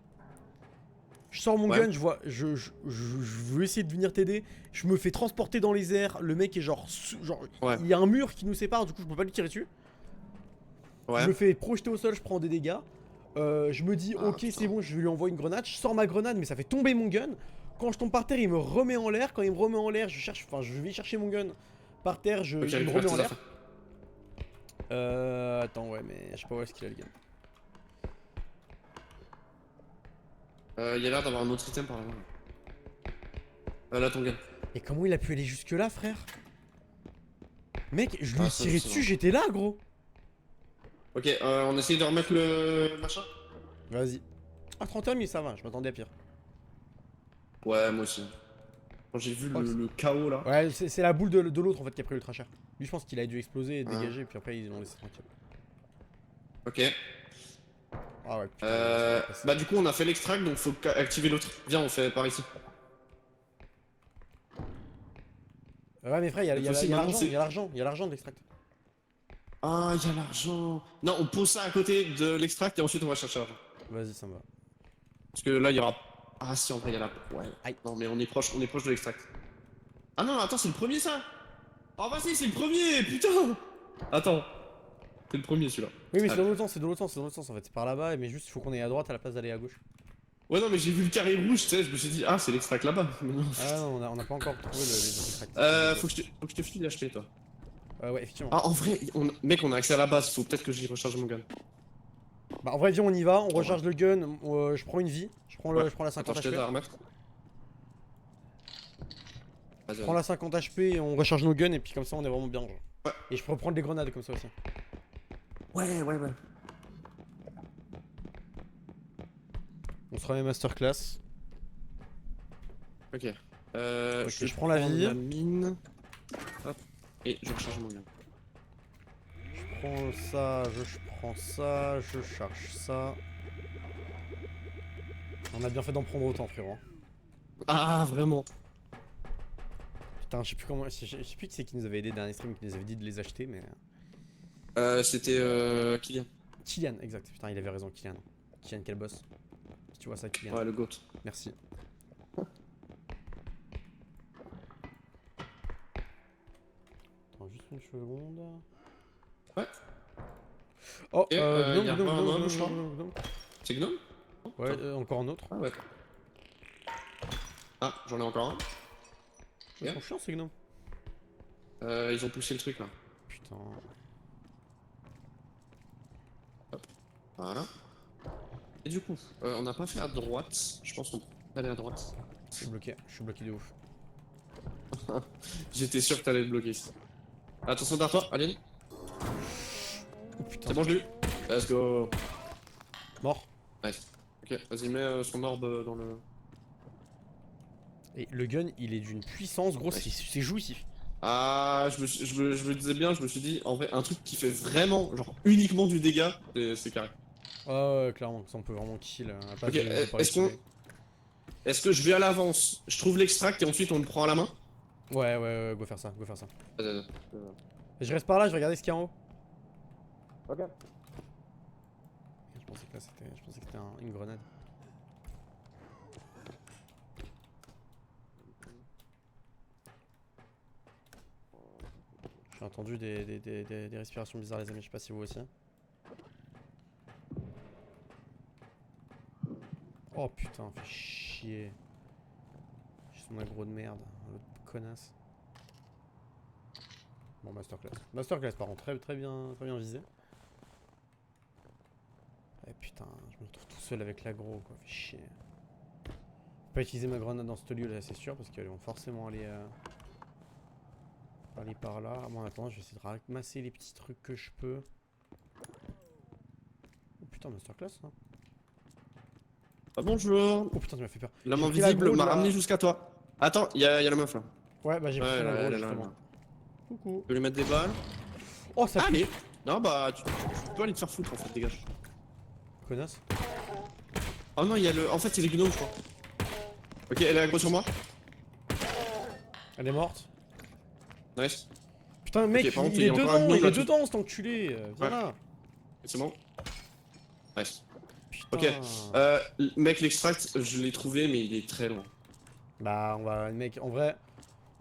Je sors mon Ouais. gun, je vois, je veux essayer de venir t'aider. Je me fais transporter dans les airs. Le mec est genre, Ouais. il y a un mur qui nous sépare, du coup je peux pas lui tirer dessus. Ouais. Je me fais projeter au sol, je prends des dégâts. Je me dis, Ah, ok, putain. c'est bon, je lui envoie une grenade. Je sors ma grenade, mais ça fait tomber mon gun. Quand je tombe par terre, il me remet en l'air. Quand il me remet en l'air, je vais chercher mon gun par terre. Ok, Il me récupère remet en tes l'air. affaires. Attends, ouais, mais je sais pas où est-ce qu'il a le gun. Il y a l'air d'avoir un autre item par là. Là, ton gun. Et comment il a pu aller jusque là, frère? Mec, je lui ai Ah, ça, tiré je sais dessus, pas. j'étais là, gros. Ok, on essaye de remettre le machin. Vas-y. Ah, 31 000, ça va, je m'attendais à pire. Ouais, moi aussi. Quand j'ai vu Oh, le chaos là. Ouais, c'est la boule de l'autre en fait qui a pris ultra cher. Lui, je pense qu'il a dû exploser et Ah. dégager, et puis après, ils l'ont laissé tranquille. Ok. Ah ouais, putain. ça va passer. Bah du coup on a fait l'extract donc faut activer l'autre. Viens on fait par ici. Ouais, mais frère, il y a Faut aussi, maintenant, l'argent, c'est- il y a l'argent, il y a l'argent de l'extract. Ah il y a l'argent. Non on pose ça à côté de l'extract et ensuite on va chercher l'argent. Vas-y, ça me va. Parce que là il y aura. Ah si en vrai il y a la. Ouais. Aïe. Non mais on est proche de l'extract. Ah non attends c'est le premier ça. Oh vas-y c'est le premier putain. Attends. C'est le premier celui-là. Oui, mais c'est Ah. dans l'autre sens, c'est dans l'autre sens, c'est dans l'autre sens en fait. C'est par là-bas, mais juste il faut qu'on aille à droite à la place d'aller à gauche. Ouais non mais j'ai vu le carré rouge tu sais je me suis dit ah c'est l'extract là-bas. Mais non. Ah non, on a pas encore trouvé les extracts. Faut que je te file acheter toi. Ouais, effectivement. Ah en vrai mec on a accès à la base faut peut-être que j'y recharge mon gun. Bah, en vrai, viens, on y va, on recharge le gun, je prends une vie, je prends la Attends 50 je t'aide HP. à remettre. Vas-y, Je prends la 50 HP et on recharge nos guns, et puis comme ça, on est vraiment bien. Genre. Ouais. Et je peux reprendre des grenades comme ça aussi. ouais. On se remet masterclass. Ok. Ok, Je je prends la vie. La mine. Hop. Et je recharge mon gun. Je prends ça, je prends ça, je charge ça. On a bien fait d'en prendre autant, frérot. Ah, vraiment. Putain, je sais plus comment. Je sais plus qui c'est qui nous avait aidé dernier stream, qui nous avait dit de les acheter, mais. C'était Kylian. Kylian, exact. Putain, il avait raison, Kylian. Kylian, quel boss. Si tu vois ça, Kylian. Ouais, le GOAT. Merci. Attends, juste une seconde. Ouais. Oh, Et, y a pas un homme, je crois. gnome. C'est Gnome? Ouais, encore un autre. Ah, ouais. Ah, j'en ai encore un. Ils sont chiants ces gnomes. Ils ont poussé le truc là. Putain. Voilà. Et du coup, on n'a pas fait à droite. Je pense qu'on peut aller à droite. Je suis bloqué de ouf. J'étais sûr que t'allais le bloquer. Attention derrière toi, allez. Oh putain. C'est bon, je l'ai eu. Let's go. Mort. Nice. Ok, vas-y, mets son orbe dans le. Et le gun, il est d'une puissance, gros, Ouais. c'est jouissif. Ah, je me disais bien, je me suis dit, en vrai, un truc qui fait vraiment, genre, uniquement du dégât, c'est carré. Ah ouais, clairement, ça on peut vraiment kill. Ok, est-ce que je vais à l'avance, je trouve l'extract et ensuite on le prend à la main? Ouais, go faire ça, go faire ça. Vas-y. Je reste par là, je vais regarder ce qu'il y a en haut. Ok. Je pensais que là c'était une grenade. J'ai entendu des respirations bizarres les amis, je sais pas si vous aussi. Oh putain, fait chier. J'ai son aggro de merde, l'autre connasse. Bon, masterclass. Masterclass par contre, très bien visé. Eh putain, je me retrouve tout seul avec l'aggro quoi, fait chier. Faut pas utiliser ma grenade dans ce lieu là, c'est sûr, parce qu'elles vont forcément aller par là. Bon, attends, je vais essayer de ramasser les petits trucs que je peux. Oh putain, masterclass hein. Ah, bonjour. Oh putain, tu m'as fait peur. L'homme J'ai pris invisible l'aggro de m'a la- ramené jusqu'à toi. Attends, y a la meuf là. Ouais, bah j'ai pris Ouais, l'aggro elle est là, justement. là. Coucou. Tu peux lui mettre des balles. Oh, ça Allez. Non, bah, tu peux aller te faire foutre en fait, dégage. connasse. Oh non, il y a le. En fait, c'est les gnomes, je crois. Ok, elle est aggro sur moi. Elle est morte. Nice. Putain, mec, Ok, par contre, il il y est a encore un dedans, gnome il est là-dessus. dedans cet enculé. Viens Ouais. là. C'est bon. Nice. Putain. Ok. Mec, l'extract, je l'ai trouvé, mais il est très loin. Bah, on va, mec, en vrai,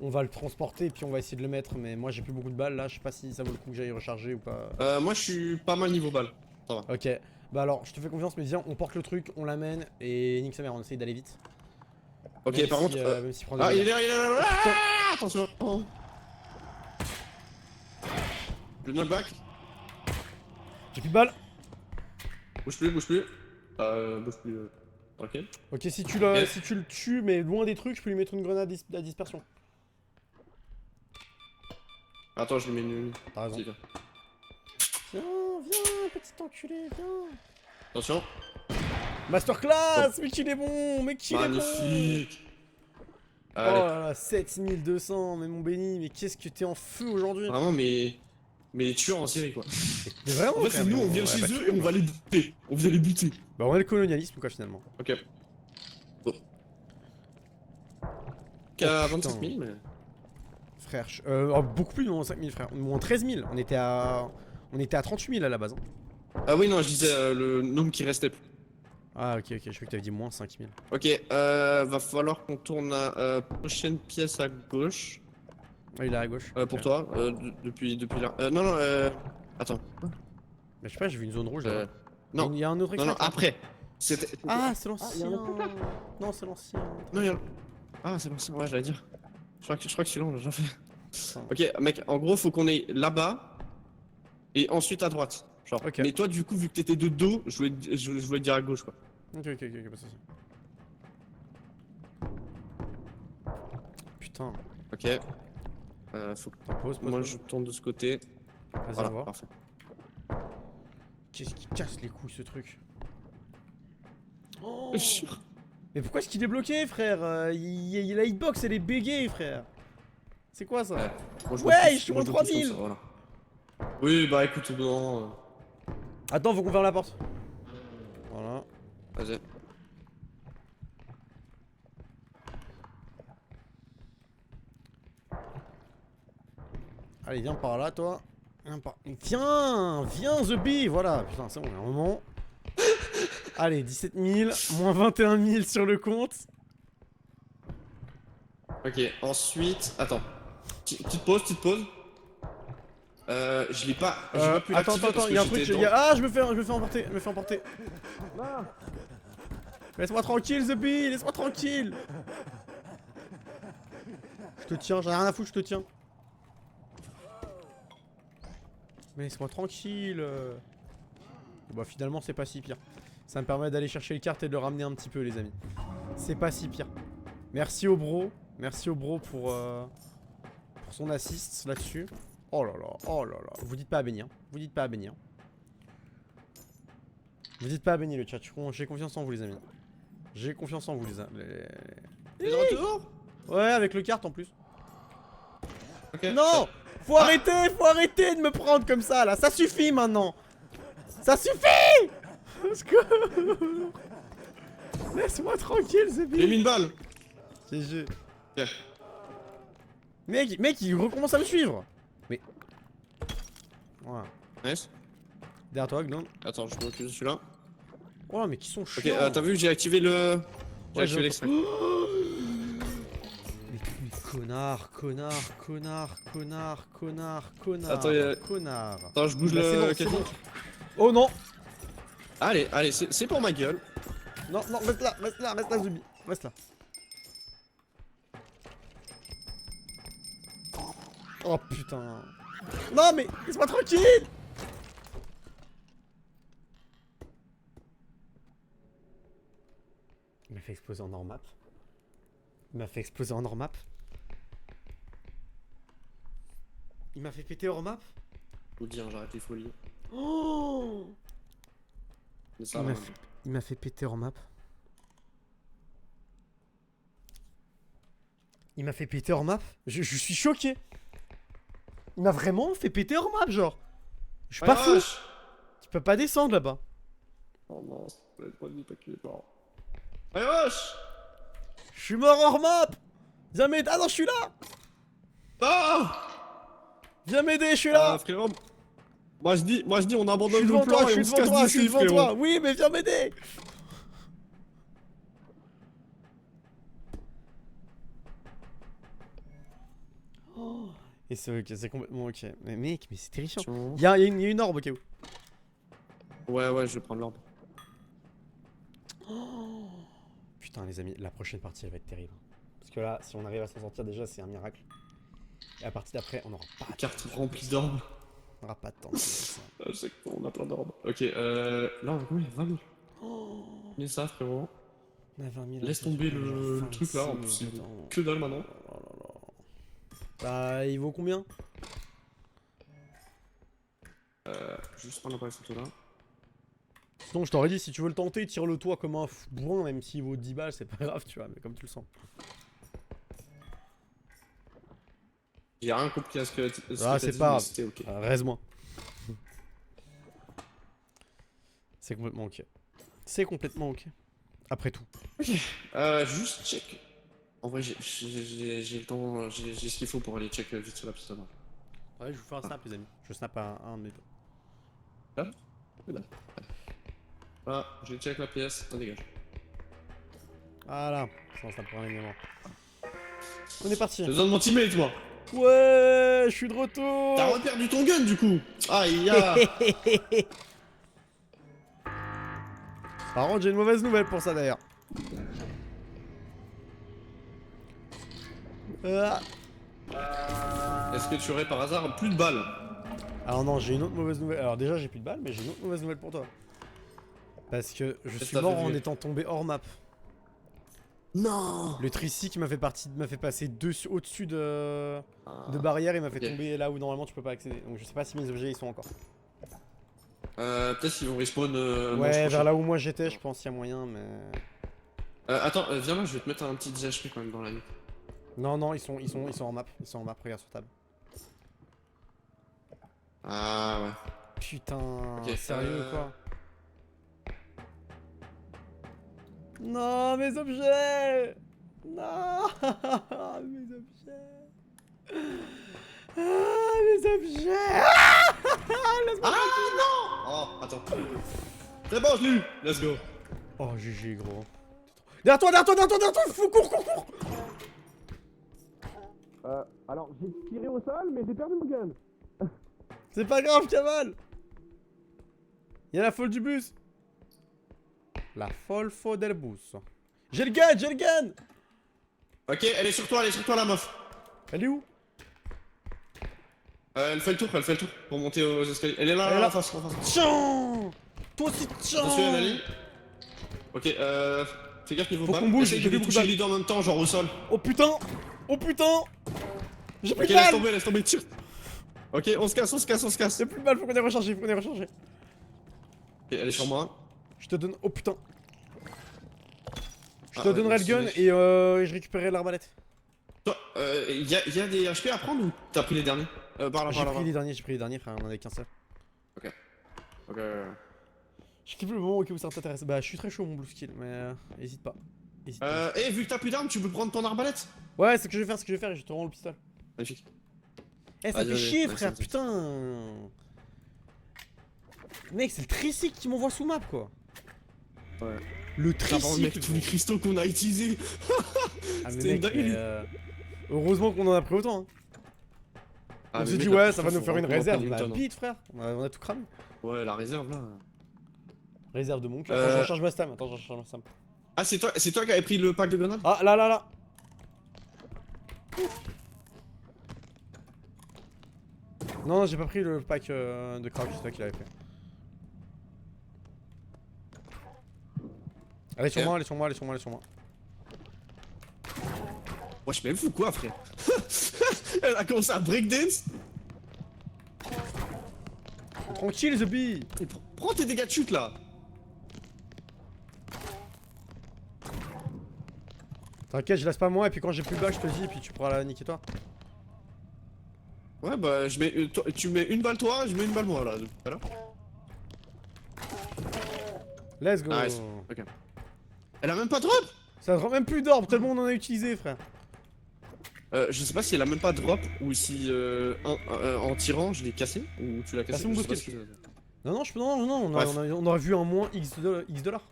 on va le transporter puis on va essayer de le mettre. Mais moi, j'ai plus beaucoup de balles là. Je sais pas si ça vaut le coup que j'aille recharger ou pas. Moi, je suis pas mal niveau balle. Ça va. Ok. Bah alors, je te fais confiance, mais viens, on porte le truc, on l'amène et nique sa mère, on essaye d'aller vite. Ok, Même par si, contre. même s'il prend des Ah, il est dégâts. là, il est là. Ah, attention. Le knockback. J'ai plus de balles. Bouge plus. Bouge plus. Ok. Ok, si tu Yes. le tues, mais loin des trucs, je peux lui mettre une grenade à dispersion. Attends, je lui mets une. T'as raison. Si, viens. Viens, petit enculé, viens. Attention. Masterclass, mais qu'il est bon, mais qu'il est bon. Magnifique. Oh Allez. là là, 7200, mais mon béni, mais qu'est-ce que t'es en feu aujourd'hui. Vraiment, mais les tueurs en série, quoi. Mais vraiment, En fait, frère, c'est nous, mais on vient ouais, chez bah, eux et on va les buter. On vient les buter. Bah, on est le colonialisme, quoi, finalement. Ok. Bon. Qu'à putain. 27 000, mais. Frère, beaucoup plus de moins 5000, frère. Moins 13 000. On était à 38 000 à la base. Hein. Ah oui, non, je disais le nombre qui restait. Ah, ok, je croyais que t'avais dit moins 5000. Ok, va falloir qu'on tourne à prochaine pièce à gauche. Ah, il est à gauche. Pour Ok. toi, depuis là. Non, attends. Mais je sais pas, j'ai vu une zone rouge là. Non. Il y a un autre Non, extrait. après. C'était. Ah, c'est l'ancien. il y en a Non, c'est l'ancien. Non, il y a. Ah, c'est bon, ouais, j'allais dire. Je crois que celui-là, on l'a déjà fait. Ok, mec, en gros, faut qu'on aille là-bas et ensuite à droite. Genre. Ok. Mais toi, du coup, vu que t'étais de dos, je voulais te dire à gauche, quoi. Ok, pas de soucis. Putain. Ok. Faut que. Pause. Moi, je tourne de ce côté. Vas-y, Voilà, on va voir. parfait. Qu'est-ce qui casse les couilles ce truc? Oh. Je suis sûr. Mais pourquoi est-ce qu'il est bloqué, frère? La hitbox, elle est bégayée, frère. C'est quoi ça? Ouais. Moi, Ouais, pousse- je suis moi, au le pousse 3000. comme ça, voilà. Oui, bah écoute, non. Attends, faut qu'on ferme la porte. Voilà. Vas-y. Allez, viens par là, toi. Viens, The Bee. Voilà, putain, c'est bon, il y a un moment. Allez, 17 000, moins 21 000 sur le compte. Ok, ensuite. Attends. Petite pause. Je l'ai pas. J'ai pas pu Attends, l'activer parce il y a un que truc. j'étais Ah, je me fais emporter. Laisse-moi tranquille, The Bee, laisse-moi tranquille. Je te tiens, j'en ai rien à foutre, je te tiens. Mais laisse-moi tranquille. Bah finalement c'est pas si pire. Ça me permet d'aller chercher les cartes et de le ramener un petit peu les amis. C'est pas si pire. Merci au bro. Merci au bro pour son assist là-dessus. Oh là là, oh là là. Vous dites pas à bénir. Vous dites pas à bénir. Vous dites pas à bénir le chat. J'ai confiance en vous les amis. J'ai confiance en vous les amis. T'es de retour? Ouais avec le kart en plus. Ok. Non! Faut arrêter de me prendre comme ça là, ça suffit maintenant! Ça suffit! Laisse-moi tranquille, c'est J'ai mis une balle. GG. Ok. Mec, il recommence à me suivre! Mais. Voilà. Nice. Derrière toi, Gnome. Attends, je m'occupe de celui-là. Oh mais qui sont Ok, chiants! t'as vu, j'ai activé le. J'ai Ouais, activé l'extrait. Mais connard. Attends, Connard. Attends, je bouge Bah, le. c'est bon. Oh non! Allez, c'est pour ma gueule. Non, reste là, Zubi. Reste là. Oh putain. Non mais, laisse-moi tranquille! Il m'a fait exploser en hors map. Il m'a fait péter hors map. Faut le dire, j'arrête les folies. Oh! C'est ça, Il m'a fait péter hors map. Il m'a fait péter hors map. Je suis choqué. Il m'a vraiment fait péter hors map, genre. Je suis pas fou. Tu peux pas descendre là-bas. Oh non, c'est pas qu'il est mort. Allez, wesh! Je suis mort hors map. Viens m'aider. Ah non, je suis là. Ah! Viens m'aider, je suis là. Frérot. Moi je dis, on Je suis abandonne devant le plan toi, et on se casse d'ici, frérot. Oui, mais viens m'aider. Oh. Et c'est ok, c'est complètement ok. Mais mec, mais c'est terrifiant. Il y a une orbe au cas où. Ouais, je vais prendre l'orbe. Oh. Putain les amis, la prochaine partie elle va être terrible. Parce que là, si on arrive à s'en sortir déjà, c'est un miracle. Et à partir d'après, on n'aura pas de Carte remplie d'orbes. On n'aura pas de temps. Je sais qu'on a plein d'orbes. Ok, là on va combien? 20 000. Oh. Mais ça, frérot. On a 20 000. Laisse tomber le truc là, en plus, il vaut que dalle maintenant. Oh là là. Bah, il vaut combien? Juste prendre l'appareil photo là. Sinon, je t'aurais dit, si tu veux le tenter, tire-le toi comme un bourrin, même s'il vaut 10 balles, c'est pas grave, tu vois, mais comme tu le sens. J'ai rien compris à ce que Ah, c'est pas grave. c'était ok. Reste-moi. C'est complètement ok. C'est complètement ok. Après tout. Juste check. En vrai, j'ai le temps, j'ai ce qu'il faut pour aller check vite sur la piste. Ouais, je vous fais un snap, les amis. Je snap à un de mes potes. Voilà, je check la pièce, ça dégage. Voilà. Ça, ça prend un élément. On est parti. J'ai besoin de mon teammate, moi. Ouais, je suis de retour. T'as reperdu ton gun, du coup. Ah, il y a. Par contre, j'ai une mauvaise nouvelle pour ça d'ailleurs. Est-ce que tu aurais par hasard plus de balles? Alors non, j'ai une autre mauvaise nouvelle. Alors déjà, j'ai plus de balles, mais j'ai une autre mauvaise nouvelle pour toi. Parce que je suis mort en étant tombé hors map. Non. Le tricycle m'a fait passer au-dessus de barrière et m'a fait tomber là où normalement tu peux pas accéder. Donc je sais pas si mes objets ils sont encore. Peut-être qu'ils vont respawn. Ouais, vers là où moi j'étais, je pense qu'il y a moyen, mais. Attends, viens là, je vais te mettre un petit HP quand même dans la nuit. Non, ils sont en map. Ils sont en map, regarde sur table. Ah ouais. Putain, Ok, sérieux quoi? Non, mes objets! Non! Mes objets! Ah, mes objets! Laisse-moi tranquille! Non! Oh, attends. C'est bon, je l'ai eu! Let's go! Oh, GG, gros. Derrière toi! Fou, cours! Alors, j'ai tiré au sol, mais j'ai perdu mon gun. C'est pas grave, Kamal! Y'a la folle du bus! La folle faux del bus. J'ai le gun! Ok, elle est sur toi la meuf. Elle est où? Elle fait le tour pour monter aux escaliers. Elle est là, Elle est là. en face, en face. Tiens! Toi aussi, tiens! Attention, Nali. Ok, fais gaffe niveau Faut balle. qu'on bouge, Essaye j'ai de vu les beaucoup de toucher balles. les deux en même temps, genre au sol. Oh putain! Oh putain! J'ai plus Ok, de balles! laisse tomber, tire. Ok, on se casse. J'ai plus de balles, faut qu'on ait rechargé, Ok, Elle est sur moi. je te donne. Oh putain! Je Ah, te ouais, donnerai le donc gun c'est- et je récupérerai l'arbalète. Toi, y a des HP à prendre ou t'as pris les derniers? Par là, J'ai par là. pris les derniers, frère, on en avait qu'un seul. Ok. Je kiffe le moment où ça t'intéresse. Bah, je suis très chaud mon blue skill, mais hésite pas. Hésite pas. Vu que t'as plus d'armes, tu peux prendre ton arbalète? Ouais, c'est ce que je vais faire, et je te rends le pistolet. Magnifique. Eh, ça Vas-y, fait vas-y, chier, vas-y, frère, vas-y. putain! Mec, c'est le tricycle qui m'envoie sous map, quoi. Ouais. Le Putain, par contre, mec, tricycle! tous les cristaux qu'on a utilisés. Ah, mais c'était mec, une dinguerie. heureusement qu'on en a pris autant. Hein. Ah, On mais s'est mec, dit, là, ouais, putain, ça va nous faut faire une vraiment réserve. prendre Bah, une tonne, hein. bite, frère. On a tout cramé. Ouais, la réserve là. Réserve de mon cœur. Attends, je recharge ma stam. Ah, c'est toi qui avais pris le pack de grenades? Ah, là. Non, j'ai pas pris le pack de crack, c'est toi qui l'avais pris. Allez sur moi. Wesh, mais elle fout quoi, frère? Elle a commencé à breakdance. Tranquille, The Bee. Prends tes dégâts de chute là. T'inquiète, je laisse pas moi, et puis quand j'ai plus de balles, je te le dis, et puis tu pourras la niquer toi. Ouais, bah, tu mets une balle toi, je mets une balle moi là. Voilà. Let's go. Nice. Ok. Elle a même pas de drop? Ça te rend même plus d'orbe, tellement on en a utilisé, frère. Je sais pas si elle a même pas de drop ou si en tirant je l'ai cassé ou tu l'as cassé. Casse mon je sais pas boosted. si- Non, on Bref. on aurait vu un moins X dollars.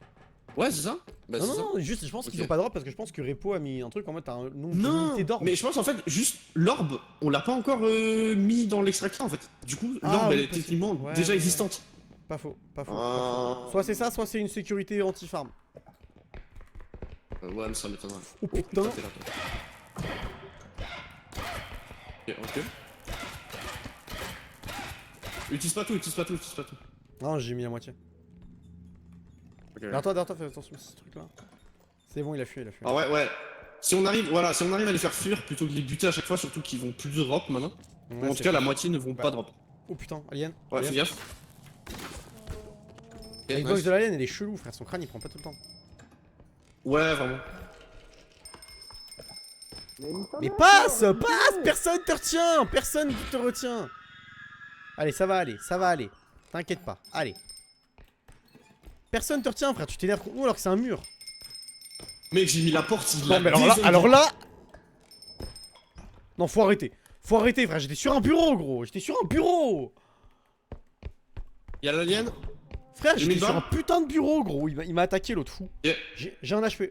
Ouais, c'est ça. Bah, Non, c'est ça. non, juste, je pense qu'ils Ok. ont pas de drop parce que je pense que Repo a mis un truc en mode t'as un nombre Non, limité d'orbe. mais je pense en fait juste l'orbe, on l'a pas encore mis dans l'extracteur en fait. Du coup, Ah, l'orbe oui, elle est possible. techniquement Ouais, déjà ouais. existante. Pas faux, pas faux. Ah. Soit c'est ça, soit c'est une sécurité anti-farm. Ouais, mais ça m'étonnerait. Oh putain. T'es là, toi. Ok. Utilise pas tout. Non, j'ai mis la moitié. Ok. Derrière toi, fais attention à ce truc là. C'est bon, il a fui. Ah ouais. Si on arrive à les faire fuir plutôt que de les buter à chaque fois, surtout qu'ils vont plus drop maintenant. Ouais, Ou en tout c'est cas, la fait. moitié ne vont pas drop. Oh putain, alien. Ouais, Alien. fais gaffe. Ok, La nice. hitbox de l'alien, elle est chelou, frère. Son crâne, il prend pas tout le temps. Ouais, vraiment. Mais passe. Personne te retient. Allez, ça va aller. T'inquiète pas, allez. Personne te retient, frère. Tu t'énerves contre nous alors que c'est un mur. Mec, j'ai mis la porte, il Non, l'a mais désolé. alors là. Non, faut arrêter, frère. J'étais sur un bureau, gros. Y'a l'alien. Frère, J'ai mis j'étais une sur un balle. putain de bureau, gros. Il m'a attaqué, l'autre fou. Yeah. J'ai un HP.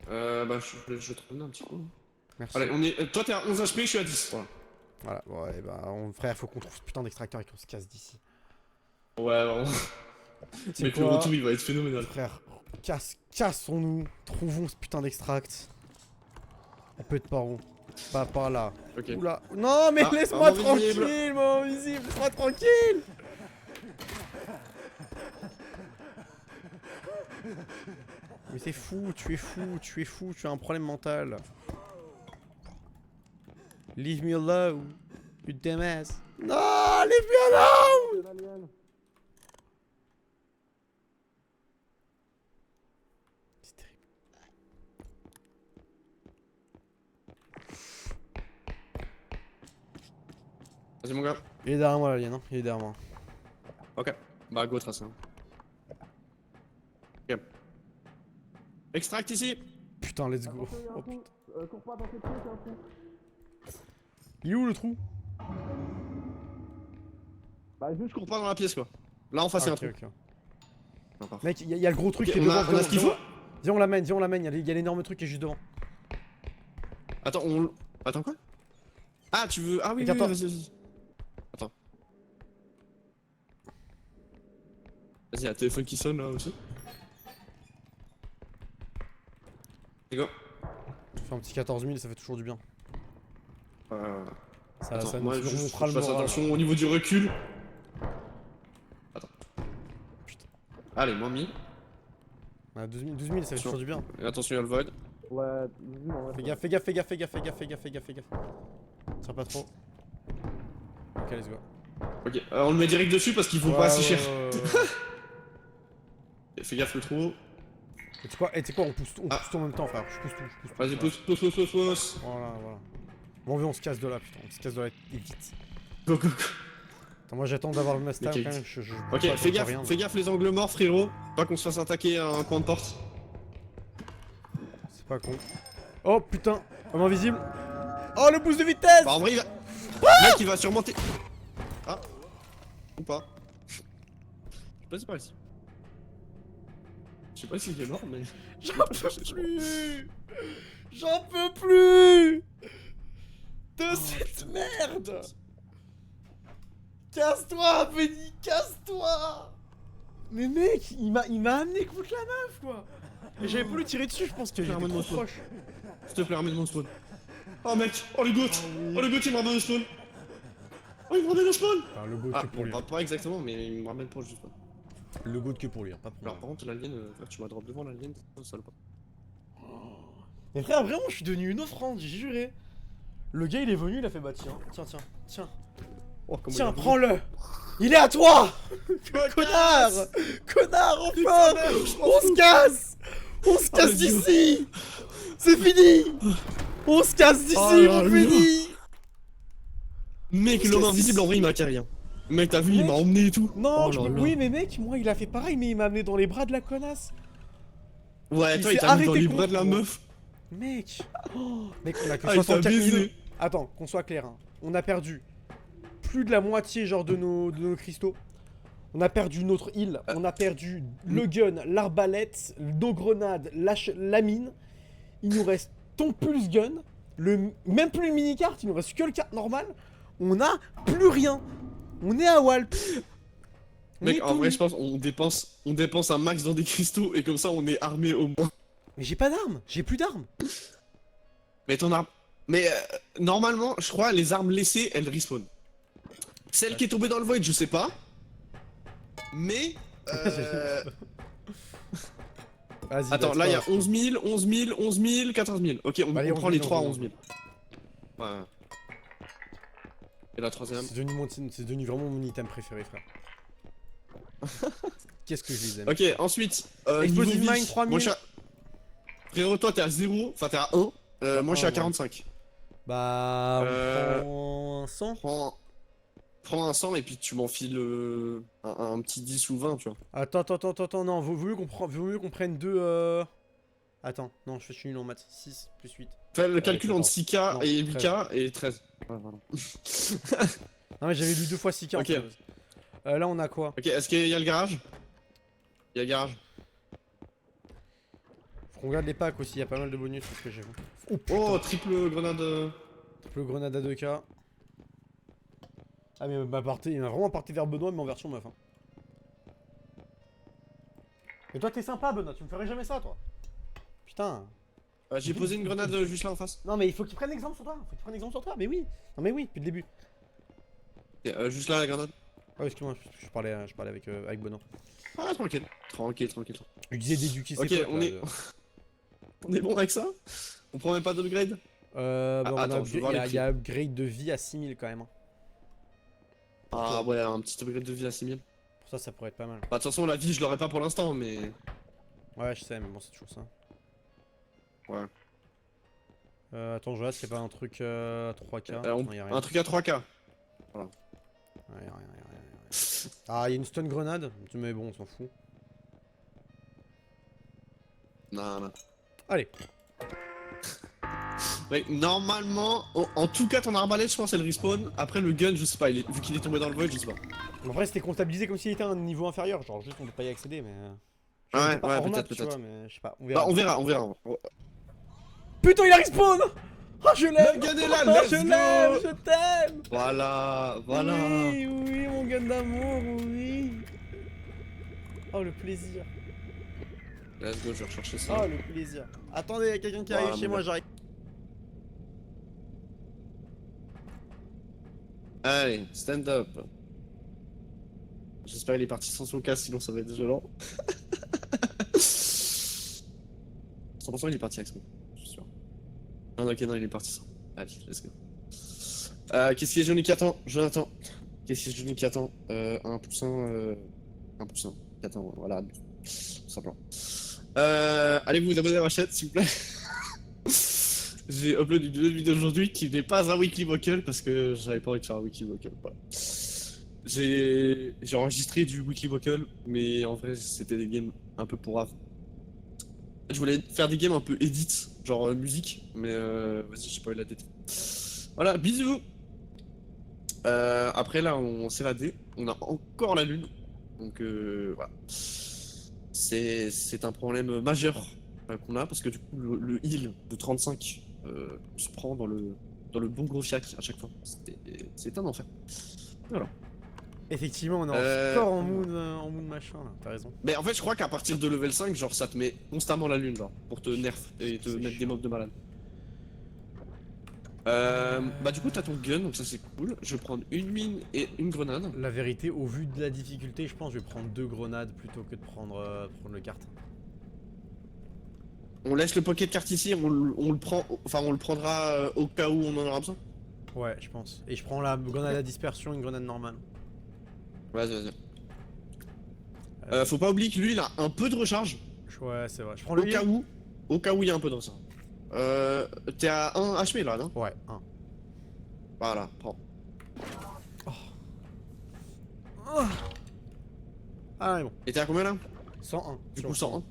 Bah, je te redonne un petit peu. Merci. Allez, on est. Toi, t'es à 11 HP, je suis à 10. Voilà. Voilà, ouais, bah, frère, faut qu'on trouve ce putain d'extracteur et qu'on se casse d'ici. Ouais, vraiment. C'est Mec, le quoi, retour, il va être phénoménal. frère, cassons-nous, trouvons ce putain d'extract. On peut être par où? Pas par là. Ok. Oula. Non, mais Ah, laisse-moi un moment visible. tranquille, mon invisible, laisse-moi tranquille. Mais c'est fou, tu as un problème mental. Leave me alone, you dumbass. Non, leave me alone. C'est terrible. Vas-y, mon gars. Il est derrière moi, l'alien, hein. Il est derrière moi. Ok. Bah, go, trace. Ok. Extract ici. Putain, let's go. Oh, putain. Il est où le trou? Bah, juste, je cours pas dans la pièce, quoi. Là, en face, il y a un Ok, truc. ok. Non, parfait. Mec, il y a le gros truc Ok, qui est on devant. a ce qu'il faut. Viens, on l'amène, il y a l'énorme truc qui est juste devant. Attends, Attends, quoi? Ah, tu veux. Ah oui, Regarde-toi. vas-y. Attends. Vas-y, il y a le téléphone qui sonne là aussi. C'est go. Fais un petit 14 000, ça fait toujours du bien. Ça Attends, nous moi, je remontera le fasse moral. attention au niveau du recul. Attends. Putain. Allez, moins 1000. Ouais, 12 000, ça fait toujours du bien. Et attention, il y a le void. Ouais, Fais gaffe, fais gaffe, fais gaffe, fais gaffe, fais gaffe, fais gaffe, fais gaffe, fais gaffe. Tire pas trop. Ok, let's go. Ok, on le met direct dessus parce qu'il faut pas assez cher. Fais gaffe le trou. Et tu sais quoi, on pousse tout en même temps, frère. Je pousse tout. Vas-y, Voilà. pousse. Voilà. Bon, on se casse de là, putain. On se casse de là et vite. Go. Attends, moi j'attends d'avoir le master Ok. quand même. Ok, fais gaffe les angles morts, frérot. Pas qu'on se fasse attaquer à un coin de porte. C'est pas con. Oh putain, homme invisible. Oh le boost de vitesse. Bah, en vrai, le mec, il va surmonter. Ah. Ou pas. Je sais pas si par ici. Je sais pas s'il est mort, mais. J'en peux plus de cette merde. Casse-toi, Benny, casse-toi. Mais mec, il m'a amené contre la meuf, quoi. Et j'avais pas lui tirer dessus, je pense que j'étais trop proche. S'il te plaît, ramène-moi le spawn. Oh mec, oh le goat. Oh le goat, il me ramène le spawn. Oh, il me ramène le spawn. Enfin, le goût Ah, que pour lui. pas exactement, mais il me ramène proche du spawn. Le goût que pour lui, hein, pas pour Alors moi. par contre, l'alien, tu m'as drop devant l'alien, ça le pas. Mais frère, vraiment, je suis devenu une offrande, j'ai juré. Le gars, il est venu, il a fait bah tiens. Oh, comment Tiens, il a prends-le. Il est à toi. Connard. Connard, enfin. On se casse. On se casse let's go. d'ici. C'est fini. On se casse d'ici, Oh là on là. finit. Mec, l'homme invisible, en vrai, il m'a carré. Mec, t'as vu, il m'a emmené et tout. Non, Oh là là. oui, mais mec, moi, il a fait pareil, mais il m'a amené dans les bras de la connasse. Ouais, Il toi, il s'est t'a mis dans arrêté les bras de la contre moi. meuf. Mec, mec, on a que Ah, il t'a 64 000. baisé. Attends, qu'on soit clair, hein. On a perdu plus de la moitié genre de nos cristaux. On a perdu notre heal, on a perdu le gun, l'arbalète, nos grenades, la mine. Il nous reste ton pulse gun, même plus le mini-carte, il nous reste que le carte normal. On a plus rien. On est à Walp. On Mec, est en tout vrai, nu. je pense on dépense un max dans des cristaux et comme ça, on est armé au moins. Mais j'ai pas d'armes, j'ai plus d'armes. Mais ton arme. Mais normalement, je crois, les armes laissées, elles respawn. Celle qui est tombée dans le void, je sais pas. Mais. Vas-y, Attends, bah, là, il y c'est a pas grave. 11 000, 11 000, 11 000, 14 000. Ok, on Allez, prend 11 les 000, 3 à 11 11 000. Ouais. Et la troisième. C'est devenu vraiment mon item préféré, frère. Qu'est-ce que je les aime. Ok, ensuite. Explosive niveau vie. Mine, 3000. Moi, je suis à... Frérot, toi, t'es à 0. Enfin, t'es à 1. Moi, je suis à ouais. 45. Bah, Euh, on prend un 100. Prends un 100 et puis tu m'enfiles un petit 10 ou 20, tu vois. Attends, non, vaut mieux qu'on prenne deux. Attends, non, je suis nul en maths. 6 plus 8. Fais le calcul entre 14. 6K Non, et 8K et 13. Ouais, voilà. Non, mais j'avais lu 2 fois 6K. Ok. En fait. Là, on a quoi? Ok, est-ce qu'il y a le garage? Il y a le garage. Faut qu'on regarde les packs aussi, il y a pas mal de bonus parce que j'ai vu. Oh putain, Oh, triple grenade. triple grenade à 2K. Ah, mais il m'a vraiment parti vers Benoît, mais en version meuf. Hein. Et toi, t'es sympa, Benoît, tu me ferais jamais ça, toi. Putain. J'ai posé une grenade juste là en face. Non, mais il faut qu'il prenne exemple sur toi. Mais oui. Non, mais oui, depuis le début. Ok, juste là la grenade. Ah, excuse-moi, je parlais avec Benoît. Ah, tranquille. Tranquille. Je lui disais d'éduquer ses Ok, potes, on là, est. On est bon avec ça? On prend même pas d'upgrade? Bah, Ah, on a attends, je vais voir les il y a upgrade de vie à 6000 quand même. Hein. Ah ouais, un petit upgrade de vie à 6000. Pour ça pourrait être pas mal. Bah, de toute façon, la vie, je l'aurais pas pour l'instant, mais. Ouais, je sais, mais bon, c'est toujours ça. Ouais. Attends, je regarde s'il y a pas un truc 3K. Non, y a rien. Un truc à 3K. Ouais, y a rien. Ah, il y a une stun grenade, mais bon, on s'en fout. Non. Allez. Ouais, normalement, en tout cas, ton arbalète, je pense, elle respawn. Après, le gun, je sais pas, vu qu'il est tombé dans le void, je sais pas. En vrai, c'était comptabilisé comme s'il était à un niveau inférieur. Genre, juste on peut pas y accéder, mais. Ouais, J'étais pas ouais, hors map, peut-être. tu vois, mais je sais pas. Bah, on verra. Putain, il a respawn! Oh, je l'aime! Le gun est là, Oh, let's je go! l'aime, je t'aime! Voilà. Oui, mon gun d'amour, oui! Oh, le plaisir! Let's go, je vais rechercher ça. Oh, le plaisir! Attendez, il y a quelqu'un qui arrive Voilà, chez mon moi, gars. j'arrive. Allez, stand up. J'espère qu'il est parti sans son casque, sinon ça va être violent. 100% il est parti avec son, je suis sûr. Ah non, ok, non, il est parti sans. Allez, let's go. Qu'est-ce qui est Johnny qui attend? Jonathan. Qu'est-ce qui est Johnny qui attend? 1%. 1%. Qui attend, voilà. Tout simplement. Allez vous abonner à ma chaîne, s'il vous plaît. J'ai uploadé une nouvelle vidéo aujourd'hui qui n'est pas un weekly vocal parce que j'avais pas envie de faire un weekly vocal. Voilà. J'ai enregistré du weekly vocal, mais en vrai c'était des games un peu pour rave. Je voulais faire des games un peu edit, genre musique, mais vas-y, j'ai pas eu la tête. Voilà, bisous. Après là, on s'est évadé, on a encore la lune, donc voilà. C'est un problème majeur qu'on a parce que du coup le heal de 35 se prend dans le bon gros fiac à chaque fois. C'est un enfer. Voilà. Effectivement, on est encore en mood machin là, t'as raison. Mais en fait, je crois qu'à partir de level 5, genre ça te met constamment la lune, genre pour te nerf et te mettre des mobs de malade. Bah du coup t'as ton gun, donc ça c'est cool. Je vais prendre une mine et une grenade. La vérité, au vu de la difficulté, je pense que je vais prendre 2 grenades plutôt que de prendre le kart. On laisse le pocket cart ici, on le prend, enfin on le prendra au cas où on en aura besoin. Ouais, je pense. Et je prends la grenade à dispersion, une grenade normale. Vas-y. Faut pas oublier que lui il a un peu de recharge. Ouais, c'est vrai. Je prends le heal. Au cas où il y a un peu de recharge. T'es à 1 HP là, non? Ouais, 1. Voilà, prends. Ah, ouais, bon. Et t'es à combien là? 101. Du coup 101.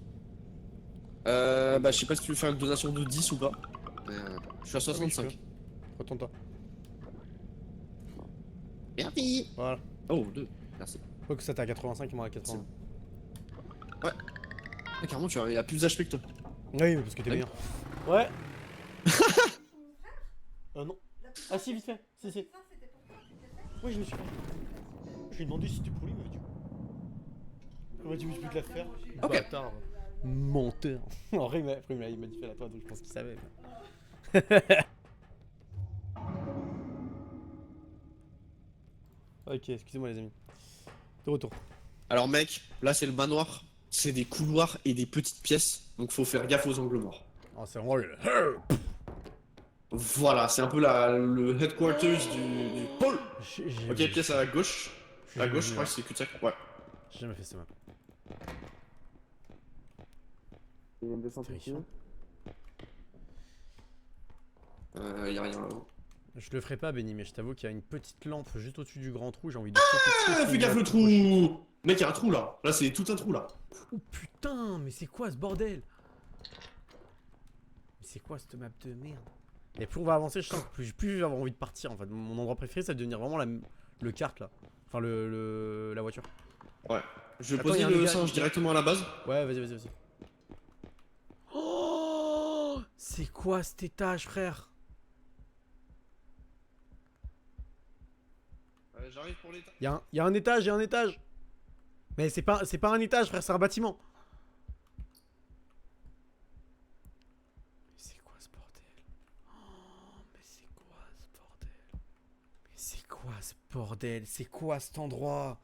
Bah je sais pas si tu veux faire une donation de 10 ou pas. Je suis à 65. Retourne-toi. Merci. Voilà. Oh, 2. Merci. Faut que ça t'es à 85 et moi à 80. Ouais. Ah, carrément, il a plus d'HP que toi. Oui, mais parce que t'es Ouais. meilleur. Ouais. Non. Ah si, vite fait. Si. Oui, je me suis fait. Je lui ai demandé si c'était pour lui, il m'a dit. Comment tu veux que je peux te la faire? Ok. Bâtard. Menteur. En vrai, il m'a dit fais la toi, donc je pense qu'il savait. Ok, excusez-moi les amis. De retour. Alors mec, là c'est le manoir. C'est des couloirs et des petites pièces. Donc faut faire gaffe aux angles morts. Oh, c'est vraiment le... Voilà, c'est un peu le headquarters du pôle. Ok, pièce à gauche. À gauche, je crois que c'est cul-de-sac. Ouais. J'ai jamais fait ça. Il y a une descente ici. Y'a rien là. Je le ferai pas, Benny, mais je t'avoue qu'il y a une petite lampe juste au-dessus du grand trou. J'ai envie de. Ah, fais gaffe le trou! Mec, y'a un trou là. Là, c'est tout un trou là. Oh putain, mais c'est quoi ce bordel? Mais c'est quoi cette map de merde? Et plus on va avancer, je sens que plus je vais avoir envie de partir en fait. Mon endroit préféré, ça va devenir vraiment le kart là. Enfin, la voiture. Ouais. Je vais Attends, poser y a un le gars- singe directement à la base. Ouais, vas-y. Oh, c'est quoi cet étage, frère? J'arrive pour l'étage. Y a un étage. Mais c'est pas un étage, frère, c'est un bâtiment. Mais c'est quoi ce bordel? Oh, mais c'est quoi ce bordel? Mais c'est quoi ce bordel? C'est quoi cet endroit?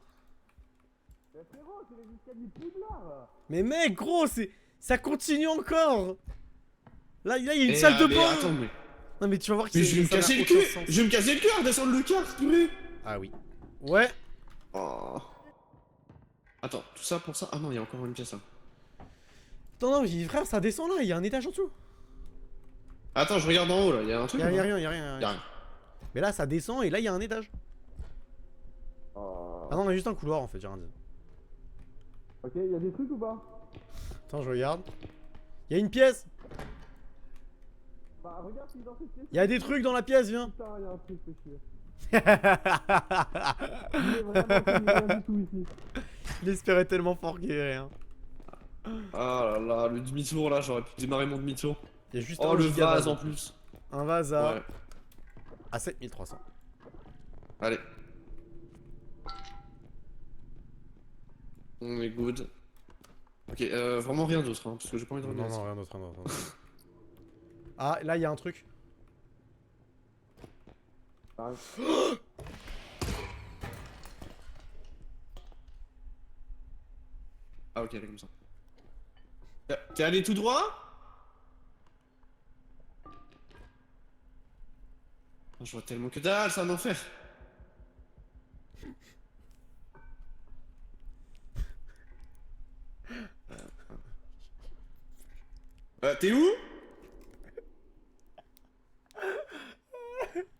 Mais frérot, c'est les escaliers Poudlard. Mais mec, gros, ça continue encore. Là, il y a une salle de bain. Attends, mais. Non, mais tu vas voir que Mais je vais me ça n'a casser le aucun cul! sens. Je vais me casser le cul à descendre le car, purée! Ah oui. Ouais. Oh. Attends, tout ça pour ça? Ah non, il y a encore une pièce là. Non, frère, ça descend là, il y a un étage en dessous. Attends, je regarde en haut là, il y a un truc. Y a ou pas rien. Y a rien. Mais là, ça descend et là, il y a un étage. Oh. Ah non, on a juste un couloir en fait, j'ai rien dit. Ok, il y a des trucs ou pas? Attends, je regarde. Il y a une pièce. Bah, regarde si dans cette pièce. Il y a des trucs dans la pièce, viens. Putain, il y a un truc, c'est chier. Il est vraiment qu'il y a rien du tout ici. Il espérait tellement fort qu'il y ait rien. Ah là là, le demi-tour là, j'aurais pu démarrer mon demi-tour. Il y a juste Oh, un le giga vase en plus. Un vase à, Ouais. à 7300. Allez. On est good. Ok, vraiment rien d'autre, hein, parce que j'ai pas envie de revenir. Non, rien d'autre. Ah, là, il y a un truc. Ah, ok, elle est comme ça. T'es allé tout droit? Je vois tellement que dalle, c'est un enfer. T'es où?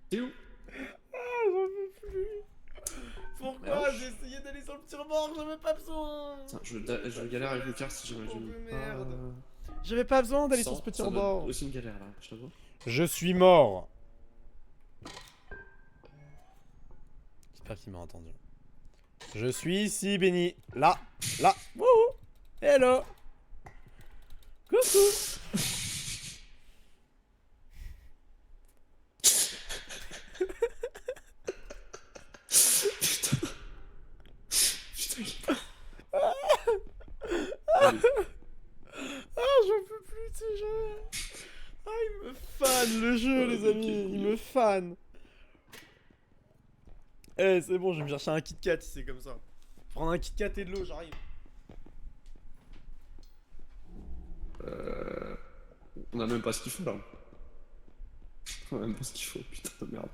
T'es où? Ah, j'en peux plus. Pourquoi Merde. j'ai essayé d'aller sur le petit rebord, j'avais pas besoin. Tiens, je galère avec le kart si Oh, j'imagine. de merde. J'avais pas besoin d'aller sur ce petit Ça doit rebord. être aussi une galère là, je t'avoue. Je suis mort. J'espère qu'il m'a entendu. Je suis ici, Benny. Là. Là. Wouhou. Hello. Coucou. Ah, j'en peux plus de ce jeu. Ah, il me fan le jeu, les amis. Il me fan. Eh, c'est bon, je vais me chercher un Kit Kat si c'est comme ça. Prendre un Kit Kat et de l'eau, j'arrive. On a même pas ce qu'il faut là. On a même pas ce qu'il faut, putain de merde.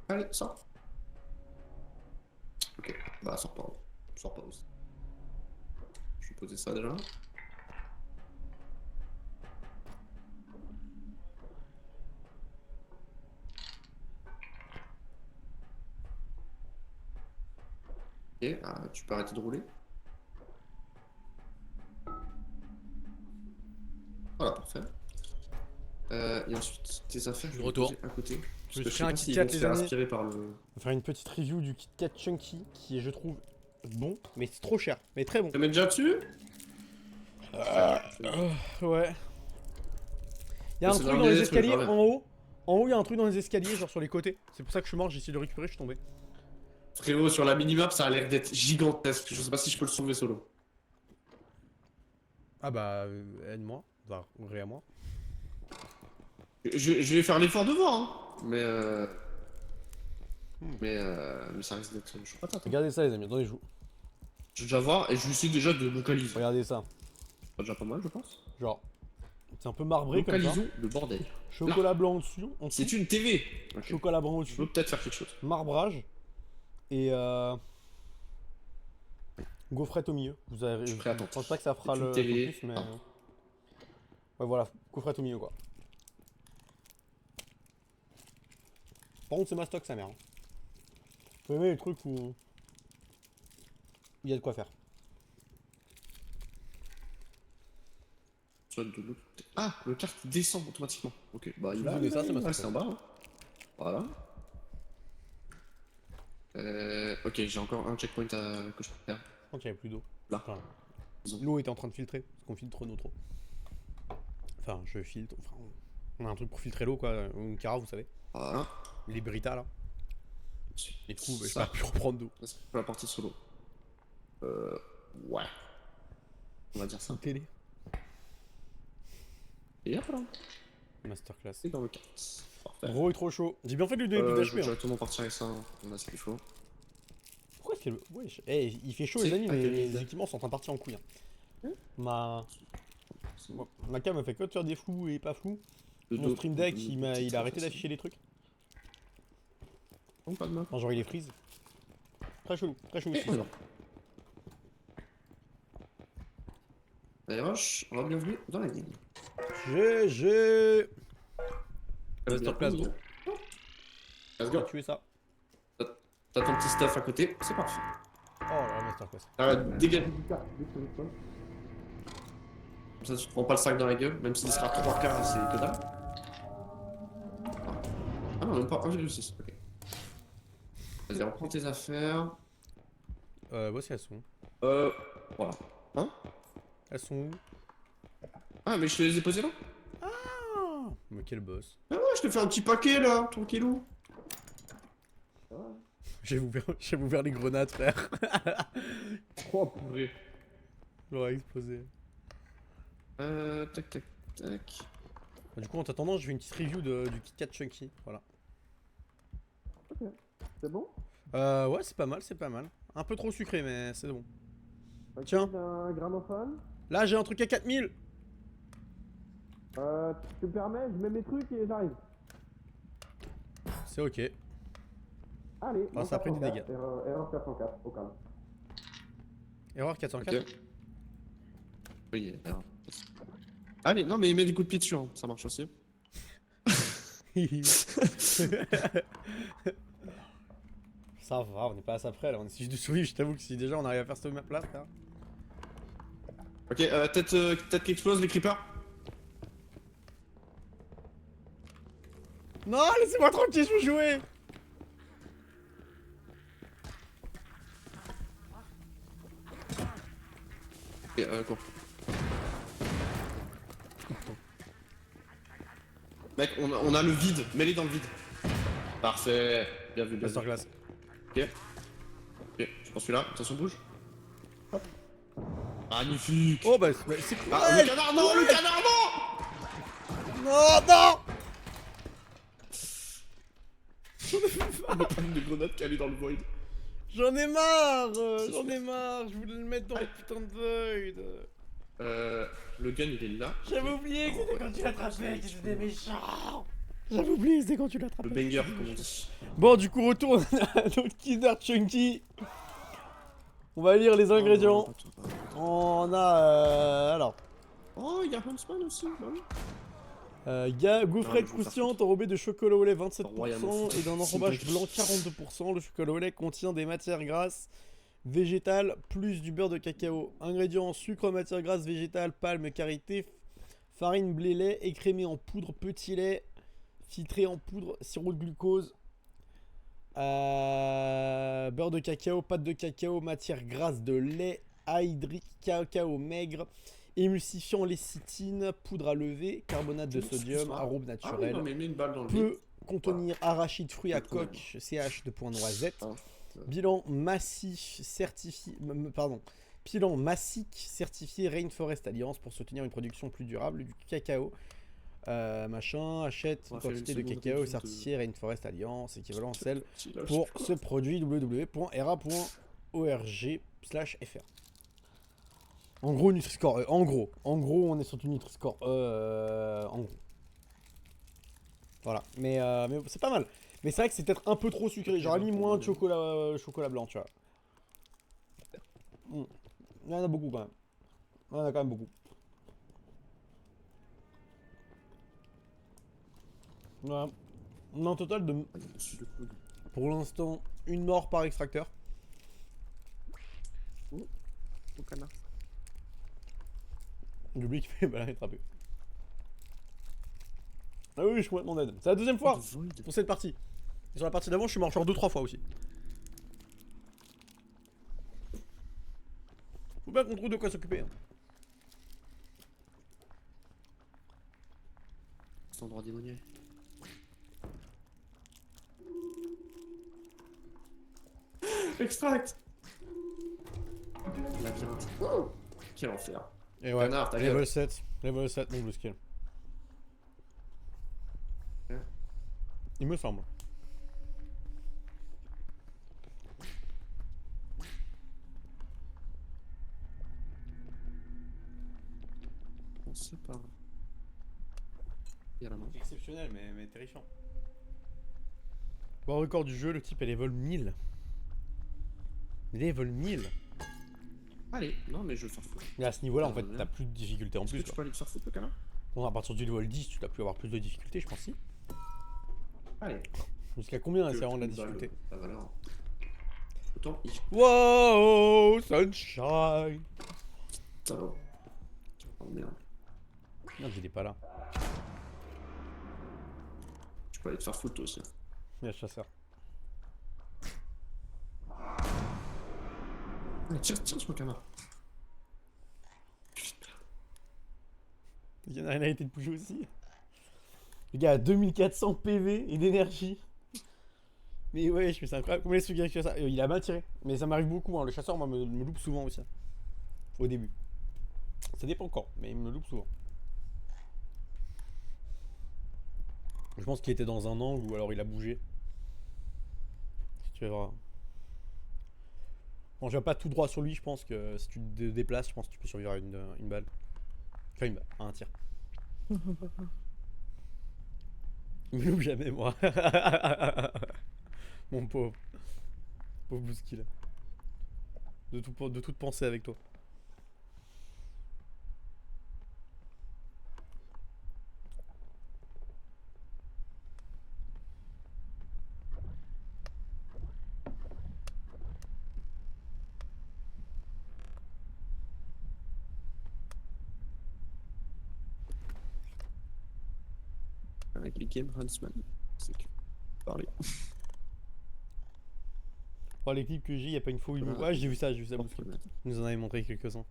Allez, sors. Ok, bah sors pas. Sors pas aussi. Je vais poser ça déjà. Ok, tu peux arrêter de rouler. Voilà, parfait. Et ensuite, tes affaires, je vais les retour. poser à côté. Je me Parce suis que pris un je sais pas Kit s'ils Kat, vont se les faire amis. aspirer par le... On va faire une petite review du Kit Kat Chunky qui est, je trouve, bon, mais c'est trop cher, mais très bon. Tu mets déjà dessus? Ouais. Il y a un C'est truc dans dans les les trucs, escaliers j'arrive. en haut. En haut, il y a un truc dans les escaliers, genre sur les côtés. C'est pour ça que je suis mort, j'ai essayé de le récupérer, je suis tombé. Frérot, sur la minimap, ça a l'air d'être gigantesque. Je sais pas si je peux le sauver solo. Ah bah, aide-moi. Bah, à moi. Je vais faire l'effort de voir, hein. Mais ça risque d'être chaud patate. Hein. Regardez ça, les amis, attendez, je vous. Je vais déjà voir et je vais essayer déjà de localiser. Regardez ça. Pas déjà pas mal, je pense. Genre, c'est un peu marbré comme ça. Localisons le bordel. Chocolat blanc au-dessus. C'est une TV. Ok. Chocolat blanc Je au-dessus. peux peut-être faire quelque chose. Marbrage. Et gaufrette au milieu. Vous avez, Je suis prêt à je tenter. pense pas que ça fera C'est une le télé. focus, mais. Ah. Ouais, voilà, gaufrette au milieu quoi. Par contre, c'est ma stock, sa mère. Hein. Faut aimer les trucs où il y a de quoi faire. Soit de l'autre côté. Ah, le kart descend automatiquement. Ok, bah il Vous va. voulez ça, c'est ma c'est stock. en bas. Hein. Voilà. Ok, j'ai encore un checkpoint que je peux faire. Je crois qu'il n'y avait plus d'eau. Là. Enfin, Disons. l'eau était en train de filtrer, parce qu'on filtre nos trop. Enfin, je filtre. Enfin, on a un truc pour filtrer l'eau quoi, une carafe, vous savez. Voilà. Les Brita là. Et du coup, bah, j'ai Ça. pas pu reprendre d'eau. Ça, c'est pour la partie solo. Ouais. On va dire ça. Télé. Et hop là. Masterclass. C'est dans le kart. Parfait. Gros est trop chaud. J'ai bien fait de lui donner Je du vais HP. Hein. directement partir avec ça. Hein. On a ce qu'il faut. Pourquoi il fait le. Wesh. Eh, il fait chaud C'est les amis, à mais quel les niveau équipements sont en train de partir en couille. Hein. Hein Ma cam a fait que de faire des flous et pas flous. Le Mon dos, stream deck, le il petit a arrêté facile. d'afficher les trucs. Non, pas de main. Non, genre il est freeze. Très chelou Et aussi. voilà. Allez, Roche, bienvenue dans la ligne. GG. Masterclass, Bienvenue. gros. Let's On go. va tuer ça. T'as ton petit stuff à côté, c'est parfait. Oh là, masterclass. Dégage du kart. Comme ça, tu te prends pas le sac dans la gueule, même s'il sera 3 quarts, c'est que dalle. Ah non, même pas 1,6. Ok. Vas-y, reprends tes affaires. Voici elles sont où? Voilà. Hein? Elles sont où? Ah, mais je te les ai posées là? Ah, mais quel boss. Ah ouais, je te fais un petit paquet là, tranquillou. J'ai ouvert les grenades, frère. Oh purée. J'aurais explosé. Tac, tac, tac. Bah, du coup, en t'attendant, je fais une petite review du Kit Kat Chunky. Voilà. C'est bon? Ouais, c'est pas mal, c'est pas mal. Un peu trop sucré, mais c'est bon. Ok, Tiens. j'ai un gramophone. Là, j'ai un truc à 4000. Tu me permets, je mets mes trucs et j'arrive. C'est ok. Allez, Ah, ça a pris des dégâts. Erreur 404, au calme. Erreur 404. Ok. Oui, erreur. Allez, non, mais il met des coups de pied dessus, hein. Ça marche aussi. Ça va, on n'est pas à ça près là, on est juste du souris. Je t'avoue que si déjà on arrive à faire cette map là, frère. Ok, tête qui explose, les creepers. Non, laissez-moi tranquille, je veux jouer. Et cours. Mec, on a le vide, mets-les dans le vide. Parfait, bien vu, bien vu. Masterclass. Ok. Ok, je prends celui-là, attention bouge. Hop. Magnifique. Oh bah c'est quoi? Ah, le canard non, le canard Non, non. de grenade qui allait dans le void. J'en ai marre, je voulais le mettre dans le putain de void. Le gun il est là. J'avais oublié que c'était quand tu l'attrapais, que c'était méchant. J'avais oublié que c'était quand tu Le l'attrapais. banger comme on dit. Bon, du coup, retourne à notre Kinder Chunky. On va lire les ingrédients. On a alors. Oh, il y a Huntsman aussi, bah oui. Gaufrette je vais faire croustillante enrobée de chocolat au lait 27% Royalement et d'un fou. enrobage blanc 42%. Le chocolat au lait contient des matières grasses végétales plus du beurre de cacao. Ingrédients sucre, matières grasses végétales, palme, karité, farine, blé, lait, écrémé en poudre, petit lait, filtré en poudre, sirop de glucose, beurre de cacao, pâte de cacao, matière grasse de lait anhydrique, cacao maigre, émulsifiant lécithine, poudre à lever, carbonate de sodium, arôme Ah oui, naturel. non, mais mets une balle dans le Peut vide. contenir arachide, fruits à D'accord. coque, CH de point noisette. Ah. Bilan massif certifié, bilan massique certifié Rainforest Alliance pour soutenir une production plus durable du cacao. Machin, achète On une va faire quantité une de seconde cacao révision de- certifié Rainforest Alliance, équivalent celle Si, là, je pour sais pas. ce produit www.ra.org/fr. En gros, Nutri-Score, en gros, on est sur du Nutri-Score, en gros. Voilà, mais c'est pas mal. Mais c'est vrai que c'est peut-être un peu trop sucré. J'aurais mis moins de chocolat blanc, tu vois. Il y en a beaucoup quand même. Il y en a quand même beaucoup. Voilà. On a un total de, Ah, il y a dessus le code. pour l'instant, une mort par extracteur. Au canard. J'oublie qu'il fait mal à attraper. Ah oui, je suis complètement dead. C'est la deuxième fois Le void. pour cette partie. Et sur la partie d'avant, je suis mort genre 2-3 fois aussi. Faut bien qu'on trouve de quoi s'occuper. Hein. Cet endroit démoniaque. Extract. Labyrinthe. Oh, quel enfer. Et ouais, Canard, ta level gueule. 7, mon blue skill. Ouais. Il me semble. On sait pas. Il y a la main. Exceptionnel, mais terrifiant. Bon, record du jeu, le type est level 1000. Level 1000. Allez, non mais je vais faire foutre. Mais à ce niveau-là, en Ah, fait, ouais. t'as plus de difficulté en Est-ce que plus. tu Quoi. peux aller te faire foutre le canard? Bon, à partir du level 10, tu dois plus avoir plus de difficulté, je pense. Si. Allez. Jusqu'à combien c'est Que vraiment de la tu me difficulté? balles, la valeur. Autant il. Wow, sunshine. Putain. Oh merde. Non, il est pas là. Tu peux aller te faire foutre toi aussi. Il y a le chasseur. Tire sur le canard. Il y en a rien à été de bouger aussi. Le gars a 2400 PV et d'énergie. Mais ouais, c'est incroyable. Comment est-ce qu'il a ça? Il a mal tiré. Mais ça m'arrive beaucoup. Hein. Le chasseur, moi, me loupe souvent aussi. Au début. Ça dépend quand, mais il me loupe souvent. Je pense qu'il était dans un angle ou alors il a bougé. Si tu verras. Bon, je vais pas tout droit sur lui, je pense que si tu te déplaces, je pense que tu peux survivre à une balle. Enfin, une balle, à un tir. Il me loupe jamais, moi. Mon pauvre. Pauvre Bouski là. De toute pensée avec toi. Avec les Game Huntsman. C'est que. Parler. Oh, les clips que j'ai, y a pas une fois où il me. Voilà. Ouais, j'ai vu ça, Bouski. Problème. Il nous en avait montré quelques-uns.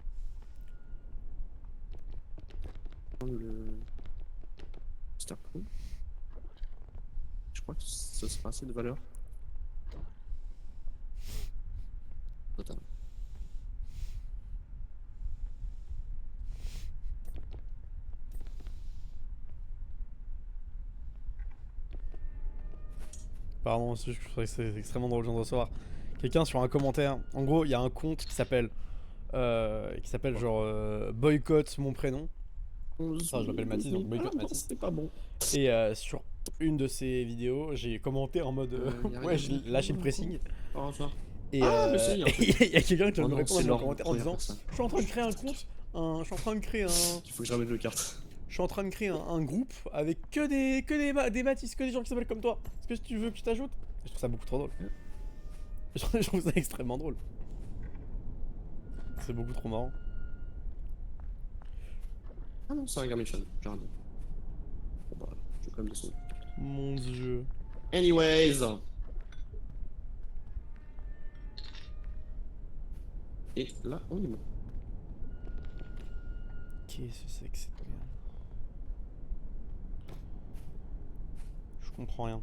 Le. Star Crew. Je crois que ça sera assez de valeur. Totalement. Pardon, je trouvais que c'est extrêmement drôle de recevoir quelqu'un sur un commentaire. En gros, il y a un compte qui s'appelle genre boycott mon prénom. Ça, je l'appelle Mathis, donc boycott Mathis. C'est pas bon. Et sur une de ces vidéos, j'ai commenté en mode ouais, j'ai lâché le pressing. Oh, ça. Et mais si, il y a quelqu'un qui vient de me Oh non, répondre c'est dans mon leur commentaire en première disant personne. je suis en train de créer un compte, je suis en train de créer un. Il faut que je ramène le carte. Je suis en train de créer un groupe avec des Mathis, que des gens qui s'appellent comme toi. Est-ce que tu veux que je t'ajoute? Je trouve ça beaucoup trop drôle. Je trouve ça extrêmement drôle. C'est beaucoup trop marrant. Ah non, c'est un Garmichon. J'ai rien dit. Bon bah, je vais quand même descendre. Mon dieu. Anyways. Et là, on est bon. Qu'est-ce que c'est que cette merde? Je comprends rien.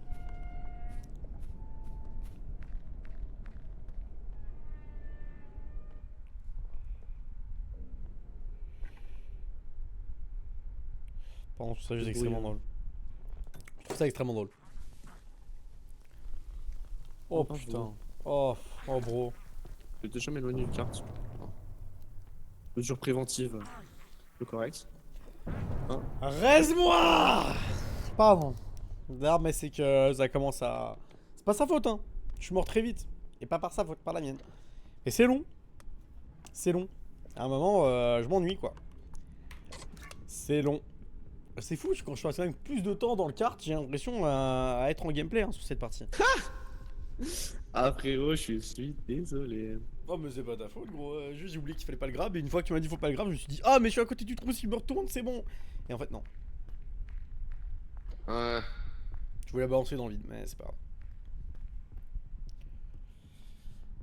Pardon, je trouve ça juste extrêmement drôle. Je trouve ça extrêmement drôle. Oh Ah, putain. bon. Oh bro. Je vais déjà m'éloigner une carte. Mesure préventive. Le correct. Reste-moi! Pardon. Non, mais c'est que ça commence à. C'est pas sa faute, hein. Je suis mort très vite. Et pas par sa faute, par la mienne. Mais c'est long. C'est long. À un moment, je m'ennuie, quoi. C'est long. C'est fou, quand je passe même plus de temps dans le kart, j'ai l'impression à être en gameplay hein, sur cette partie. Ah frérot, je suis désolé. Oh mais c'est pas ta faute gros, juste j'ai oublié qu'il fallait pas le grab et une fois que tu m'as dit faut pas le grab, je me suis dit ah mais je suis à côté du trou, s'il me retourne c'est bon. Et en fait non, Ouais. je voulais balancer dans le vide mais c'est pas grave.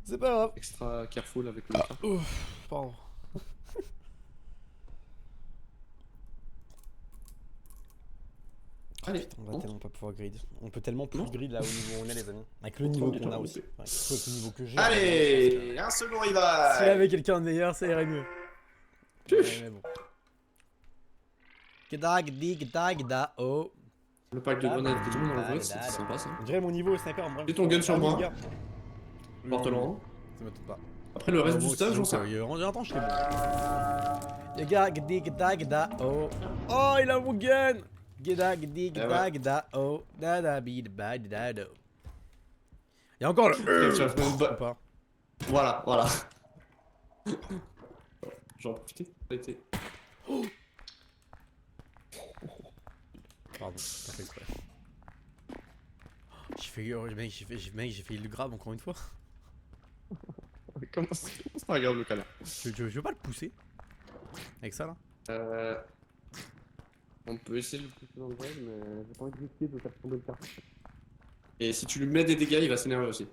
C'est pas grave. Extra careful avec le carte. Ouf, pardon. Allez, Putain, on va bon. tellement pas pouvoir grid. On peut tellement plus Non. grid là au niveau où on est les amis. Avec le On niveau peut qu'on a pas aussi. monter. Enfin, surtout avec le niveau que j'ai. Allez, un second rival. S'il y avait quelqu'un de meilleur, ça irait mieux. Ouais, mais bon. Gdag dig dag da oh. Le pack de grenades que tout le monde envoie, c'est sympa ça. On dirait mon niveau sniper en vrai. Mets ton gun sur moi. Porte-le. Ça m'étonne pas. Après le reste du stage, j'en sais rien. J'entends, je serai bon. Gag dig dag da oh. Oh, il a mon gun. Gdag dig Ah ouais. dag da oh. Da da bi da da do. Il y a encore le. Tu vas faire une Ou bonne- pas. Voilà, voilà. J'en profite. Ça a été. Pardon, j'ai pas fait exprès. J'ai fait, mec, j'ai fait le grab encore une fois. Comment c'est pas grave le câlin. Je veux pas le pousser. Avec ça là. On peut essayer de le pousser dans le raid, mais j'ai pas envie de risquer de faire tomber le carte. Et si tu lui mets des dégâts, il va s'énerver aussi.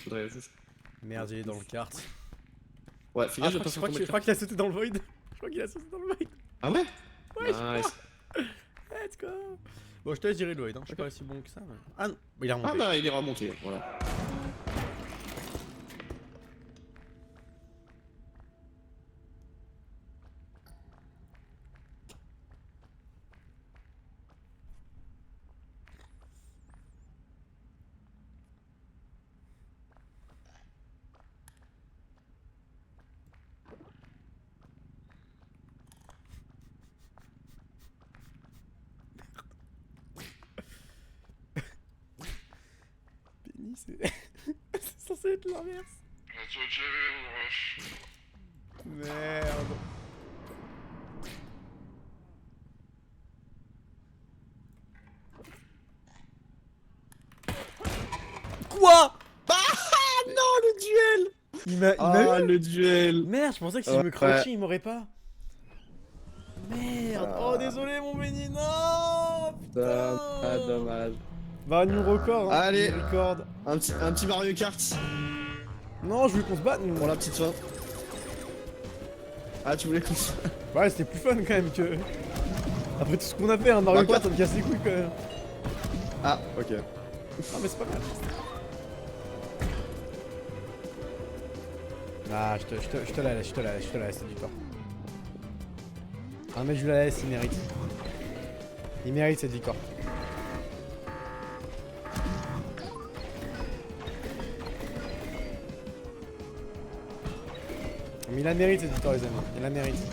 Faudrait juste. Merde, il est dans le kart. Ouais, fais Ah, gaffe de pas faire tomber je le crois carte. qu'il a sauté dans le void. Je crois qu'il a sauté dans le void. Ah ouais? Ouais, je Nice. crois. Let's go. Bon, je te laisse gérer le void. Hein. Je suis pas aussi bon que ça. Mais... Ah non, il a remonté. Ah bah il est remonté, voilà. Benny, c'est c'est censé être l'inverse. À toi de gérer, mon ref. Merde. Quoi? Ah non, le duel! Il m'a Ah, eu. le duel! Merde, je pensais que s'il Ouais. me crochait, il m'aurait pas. Merde. Oh, désolé, mon Benny. Non. Putain. Dommage. Bah, new record. Hein. Allez. New record. Un petit Mario Kart Non, je voulais qu'on se batte, nous. pour la petite fin. Ah, tu voulais qu'on se... Ouais, c'était plus fun quand même que. Après tout ce qu'on a fait, un Mario Bah, quoi Kart, ça me casse les couilles quand même. Ah, ok. Non, mais c'est pas grave. Ah, je te la laisse, c'est du temps. Ah, mais je la laisse, il mérite. Il mérite cette victoire. Mais il la mérite cette victoire, les amis. Il la mérite.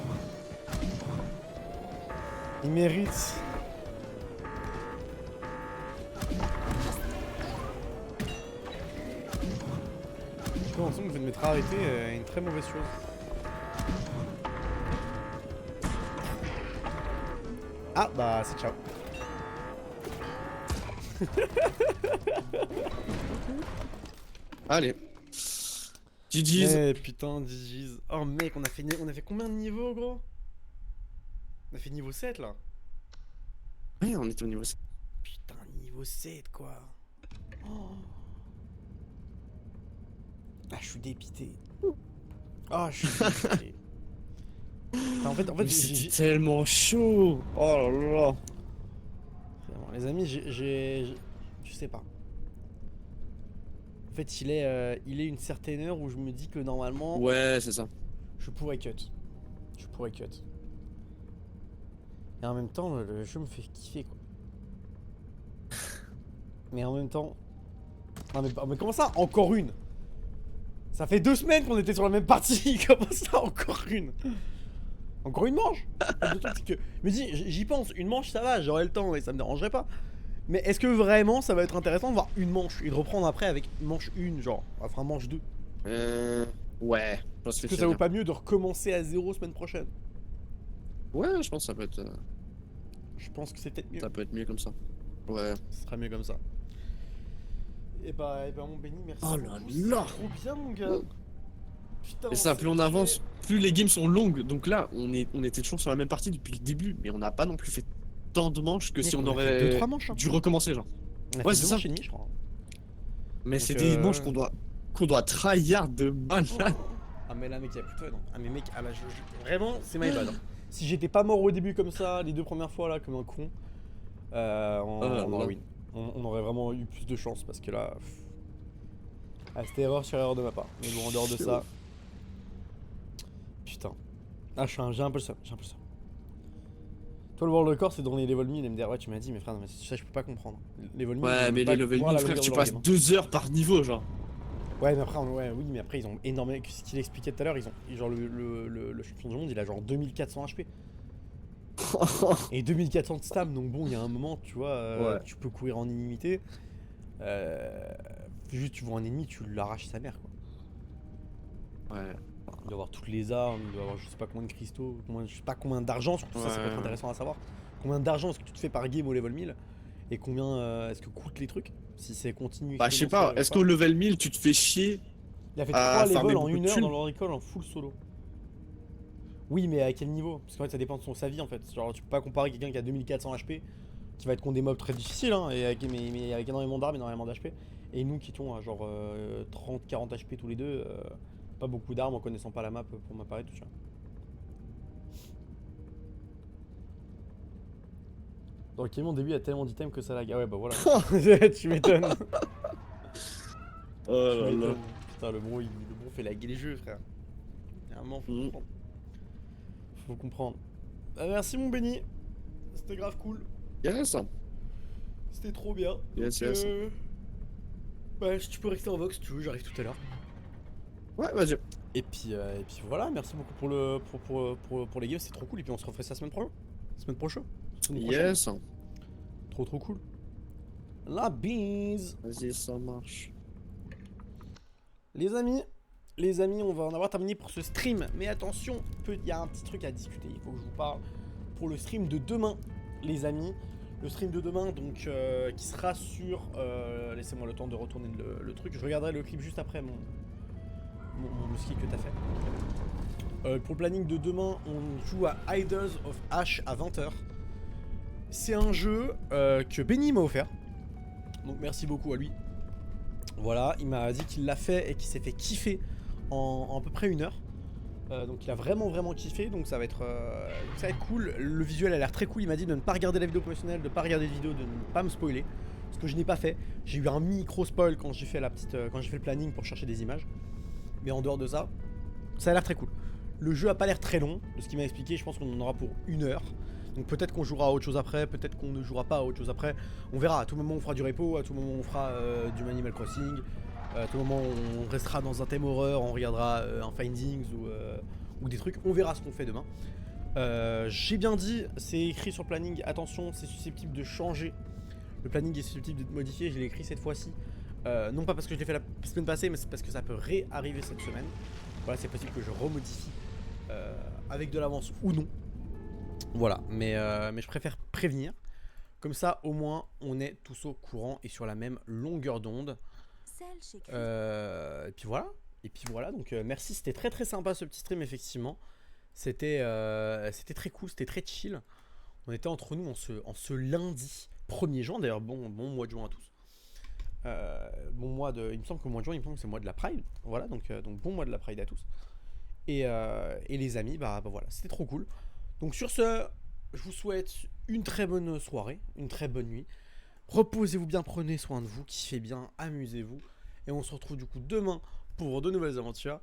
Il mérite. Je pense que le fait de m'être arrêté est une très mauvaise chose. Ah bah c'est ciao. Allez. GG's. Eh putain, GG's. Oh mec, on a fait combien de niveaux gros? On a fait niveau 7 là. Ouais, on était au niveau 7. Putain, niveau 7 quoi. Oh. Ah, je suis dépité. Ah, je suis dépité. Enfin, en fait, C'était tellement chaud. Oh là là. Vraiment, les amis, je sais pas. En fait, il est une certaine heure où je me dis que normalement, Ouais, c'est ça. je pourrais cut. Et en même temps, le jeu me fait kiffer quoi. Mais en même temps, non mais comment ça, encore une? Ça fait 2 semaines qu'on était sur la même partie. Comment ça, encore une? Encore une manche? Le truc, c'est que, je me dis, j'y pense, une manche ça va, j'aurai le temps et ça me dérangerait pas. Mais est-ce que vraiment ça va être intéressant de voir une manche et de reprendre après avec manche 1, genre, enfin manche 2? Ouais. Je pense Est-ce que ça vaut pas mieux de recommencer à 0 semaine prochaine? Ouais, je pense que ça peut être, Je pense que c'est peut-être mieux. ça peut être mieux comme ça. Ouais. Ce sera mieux comme ça. Et bah mon Benny, merci. Oh là beaucoup, là. c'est trop bien mon gars. Putain, Et ça, plus on avance, plus les games sont longues. Donc là, on était toujours sur la même partie depuis le début, mais on n'a pas non plus fait tant de manches que Mec, si on a aurait fait 2-3 manches, hein. dû recommencer, genre. On a Ouais, fait c'est 2 ça. manches et demi, je crois. Mais Donc, c'est des manches qu'on doit tryhard de malade. Ah mais là mec, il y a plus de fun. Hein. Ah mais mec, ah là, vraiment, c'est my bad. Hein. Si j'étais pas mort au début comme ça, les 2 premières fois là, comme un con, on aurait win. On aurait vraiment eu plus de chance parce que là... Ah, c'était erreur sur erreur de ma part. Mais bon, en dehors de ça... Putain. Ah, j'ai un peu le seum, Toi, le world record, c'est dans les level 1000 et me dire, ouais, tu m'as dit, mais frère, mais ça, je peux pas comprendre. Les level 1000, Ouais, mais les level 1000, frère, tu passes 2 heures par niveau, genre. Ouais, mais après, oui, mais après, ils ont énormément. Ce qu'il expliquait tout à l'heure, ils ont. Genre, le champion du monde, il a genre 2400 HP. Et 2400 de stam, donc bon, il y a un moment, tu vois, Ouais. tu peux courir en illimité. Juste, tu vois un ennemi, tu l'arraches sa mère, quoi. Ouais. Il doit avoir toutes les armes, il doit avoir je sais pas combien de cristaux, je sais pas combien d'argent, surtout ça, ça peut être Ouais. intéressant à savoir. Combien d'argent est-ce que tu te fais par game au level 1000 et combien est-ce que coûtent les trucs si c'est continu. Bah, je sais pas, est-ce qu'au level 1000, tu te fais chier? Il a fait à 3 farmer levels en beaucoup de 1 heure thunes? dans le recall en full solo. Oui, mais à quel niveau? Parce qu'en fait, ça dépend de sa vie en fait. Genre, tu peux pas comparer quelqu'un qui a 2400 HP qui va être contre des mobs très difficiles, hein, et mais avec énormément d'armes, énormément d'HP. Et nous qui étions à genre 30-40 HP tous les deux, pas beaucoup d'armes en connaissant pas la map pour m'apparaître, tout ça. Dans le camion, au début, il y a tellement d'items que ça lag. Ah ouais, bah voilà. Tu m'étonnes. Oh là Tu là. m'étonnes. Putain, le bon fait laguer les jeux, frère. Il y a un moment, faut comprendre. Faut comprendre. Ah, merci, mon Benny. C'était grave cool. Yes. C'était trop bien. Yes, Donc, yes. bah, si tu peux rester en vox si tu veux, j'arrive tout à l'heure. Ouais, vas-y. Et puis voilà, merci beaucoup pour les games, c'est trop cool. Et puis on se refait ça semaine prochaine. Semaine prochaine. Yes. Trop cool. La bise. Vas-y, ça marche. Les amis, on va en avoir terminé pour ce stream. Mais attention, il y a un petit truc à discuter. Il faut que je vous parle pour le stream de demain, les amis. Le stream de demain, donc, qui sera sur... laissez-moi le temps de retourner le truc. Je regarderai le clip juste après le ski que t'as fait. Pour le planning de demain, on joue à Idols of Ash à 20h. C'est un jeu que Benny m'a offert. Donc merci beaucoup à lui. Voilà, il m'a dit qu'il l'a fait et qu'il s'est fait kiffer en à peu près 1 heure. Donc il a vraiment kiffé, donc ça va être cool. Le visuel a l'air très cool, il m'a dit de ne pas regarder la vidéo professionnelle, de ne pas regarder de vidéo, de ne pas me spoiler. Ce que je n'ai pas fait. J'ai eu un micro spoil quand j'ai fait le planning pour chercher des images. Mais en dehors de ça, ça a l'air très cool. Le jeu a pas l'air très long, de ce qu'il m'a expliqué, je pense qu'on en aura pour 1 heure. Donc peut-être qu'on jouera à autre chose après, peut-être qu'on ne jouera pas à autre chose après. On verra, à tout moment on fera du repo, à tout moment on fera du Animal Crossing. À tout moment on restera dans un thème horreur, on regardera un Findings ou des trucs. On verra ce qu'on fait demain. J'ai bien dit, c'est écrit sur le planning, attention, c'est susceptible de changer. Le planning est susceptible d'être modifié, je l'ai écrit cette fois-ci. Non pas parce que je l'ai fait la semaine passée, mais c'est parce que ça peut réarriver cette semaine. Voilà, c'est possible que je remodifie avec de l'avance ou non. Voilà, mais je préfère prévenir. Comme ça, au moins, on est tous au courant et sur la même longueur d'onde. Et puis voilà, donc merci, c'était très sympa ce petit stream, effectivement. C'était très cool, c'était très chill. On était entre nous en ce lundi 1er juin, d'ailleurs, bon mois de juin à tous. Il me semble que le mois de juin, c'est le mois de la Pride. Voilà, donc bon mois de la Pride à tous. Et les amis, bah voilà, c'était trop cool. Donc sur ce, je vous souhaite une très bonne soirée, une très bonne nuit. Reposez-vous bien, prenez soin de vous, kiffez bien, amusez-vous. Et on se retrouve du coup demain pour de nouvelles aventures.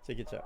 Ciao, ciao.